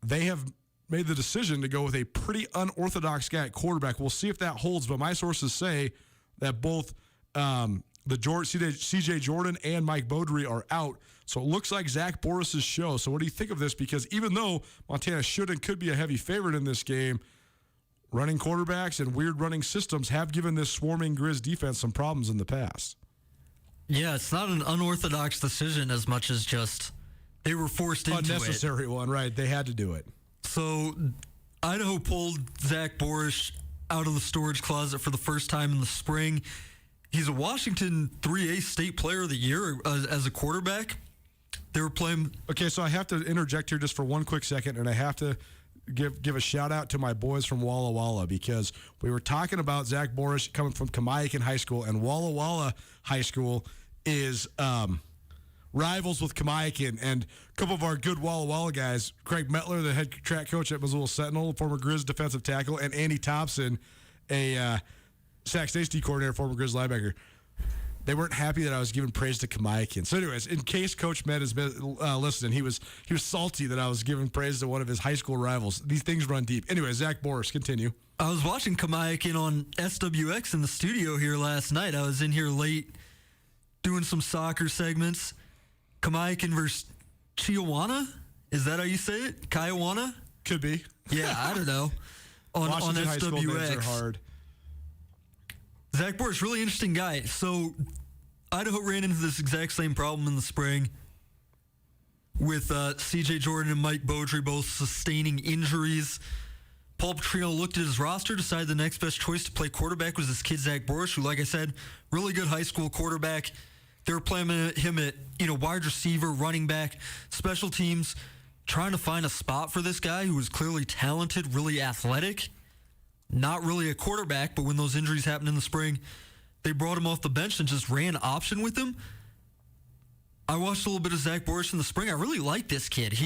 they have made the decision to go with a pretty unorthodox guy at quarterback. We'll see if that holds, but my sources say that both CJ Jordan and Mike Beaudry are out. So it looks like Zach Boris's show. So what do you think of this? Because even though Montana should and could be a heavy favorite in this game, running quarterbacks and weird running systems have given this swarming Grizz defense some problems in the past. Yeah, it's not an unorthodox decision as much as just they were forced into it. Unnecessary one, right? They had to do it. So Idaho pulled Zach Boris out of the storage closet for the first time in the spring. He's a Washington 3A State Player of the Year as a quarterback. They were playing. Okay, so I have to interject here just for one quick second, and I have to give a shout out to my boys from Walla Walla, because we were talking about Zach Boris coming from Kamayakan High School, and Walla Walla High School is rivals with Kamayakan, and a couple of our good Walla Walla guys, Craig Metler, the head track coach at Missoula Sentinel, former Grizz defensive tackle, and Andy Thompson, a Sac State coordinator, former Grizz linebacker. They weren't happy that I was giving praise to Kamayakan. So anyways, in case Coach Med has been listening, he was salty that I was giving praise to one of his high school rivals. These things run deep. Anyway, Zach Boris, continue. I was watching Kamayakan on SWX in the studio here last night. I was in here late doing some soccer segments. Kamayakan versus Chiawana? Is that how you say it? Kiowana? Could be. Yeah, I don't know. On Washington SWX. high school names are hard. Zach Boris, really interesting guy. So Idaho ran into this exact same problem in the spring with CJ Jordan and Mike Beaudry both sustaining injuries. Paul Petrino looked at his roster, decided the next best choice to play quarterback was this kid Zach Boris, who, like I said, really good high school quarterback. They were playing him at wide receiver, running back, special teams, trying to find a spot for this guy who was clearly talented, really athletic. Not really a quarterback, but when those injuries happened in the spring, they brought him off the bench and just ran option with him. I watched a little bit of Zach Boris in the spring. I really like this kid.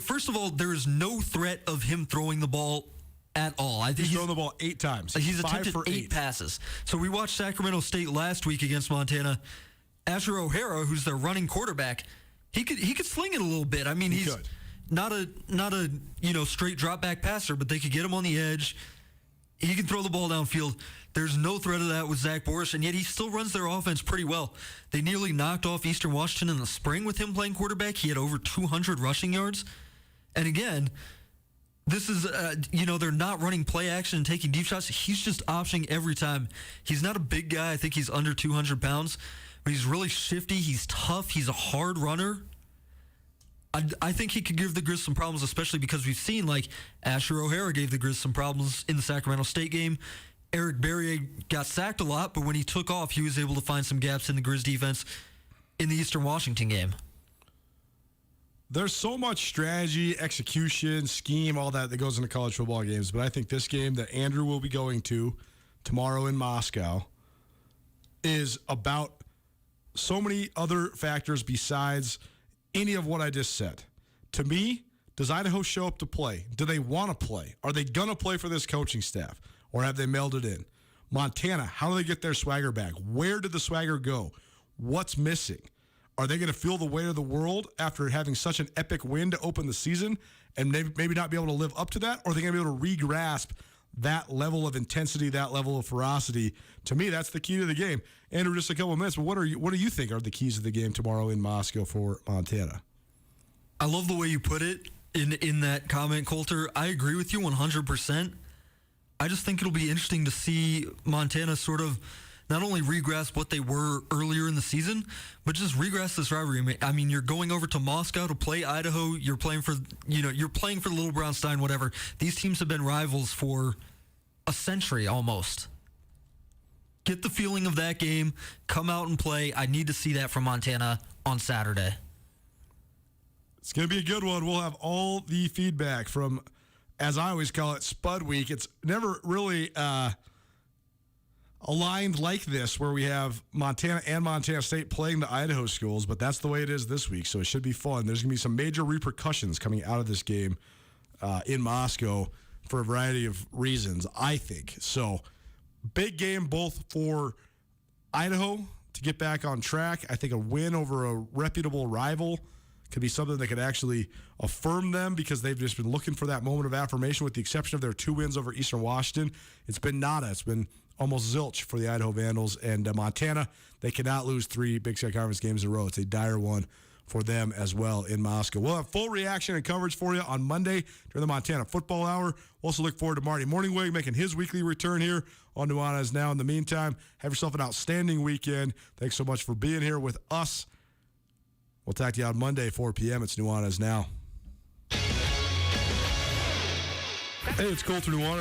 First of all, there is no threat of him throwing the ball at all. I think he's thrown the ball 8 times. He's attempted 8 passes. So we watched Sacramento State last week against Montana. Asher O'Hara, who's their running quarterback, he could sling it a little bit. I mean, he's not a straight drop back passer, but they could get him on the edge. He can throw the ball downfield. There's no threat of that with Zach Borish, and yet he still runs their offense pretty well. They nearly knocked off Eastern Washington in the spring with him playing quarterback. He had over 200 rushing yards. And again, this is, they're not running play action and taking deep shots. He's just optioning every time. He's not a big guy. I think he's under 200 pounds, but he's really shifty. He's tough. He's a hard runner. I think he could give the Grizz some problems, especially because we've seen, like, Asher O'Hara gave the Grizz some problems in the Sacramento State game. Eric Berrier got sacked a lot, but when he took off, he was able to find some gaps in the Grizz defense in the Eastern Washington game. There's so much strategy, execution, scheme, all that goes into college football games, but I think this game that Andrew will be going to tomorrow in Moscow is about so many other factors besides any of what I just said. To me, does Idaho show up to play? Do they want to play? Are they going to play for this coaching staff? Or have they mailed it in? Montana, how do they get their swagger back? Where did the swagger go? What's missing? Are they going to feel the weight of the world after having such an epic win to open the season and maybe not be able to live up to that? Or are they going to be able to re-grasp that level of intensity, that level of ferocity? To me, that's the key to the game. Andrew, just a couple of minutes, but what do you think are the keys to the game tomorrow in Moscow for Montana? I love the way you put it in that comment, Coulter. I agree with you 100%. I just think it'll be interesting to see Montana sort of not only regrasp what they were earlier in the season, but just regrasp this rivalry. I mean, you're going over to Moscow to play Idaho. You're playing for the Little Brown Stein, whatever. These teams have been rivals for a century almost. Get the feeling of that game. Come out and play. I need to see that from Montana on Saturday. It's going to be a good one. We'll have all the feedback from, as I always call it, Spud Week. It's never really aligned like this where we have Montana and Montana State playing the Idaho schools, but that's the way it is this week, so it should be fun. There's going to be some major repercussions coming out of this game in Moscow for a variety of reasons, I think. So, big game both for Idaho to get back on track. I think a win over a reputable rival could be something that could actually affirm them because they've just been looking for that moment of affirmation with the exception of their 2 wins over Eastern Washington. It's been nada. It's been almost zilch for the Idaho Vandals. And Montana, they cannot lose 3 Big Sky Conference games in a row. It's a dire one for them as well in Moscow. We'll have full reaction and coverage for you on Monday during the Montana Football Hour. We'll also look forward to Marty Morningweg making his weekly return here on Nuanez Now. In the meantime, have yourself an outstanding weekend. Thanks so much for being here with us. We'll talk to you on Monday, 4 p.m. It's Nuanez Now. Hey, it's Colter Nuanez.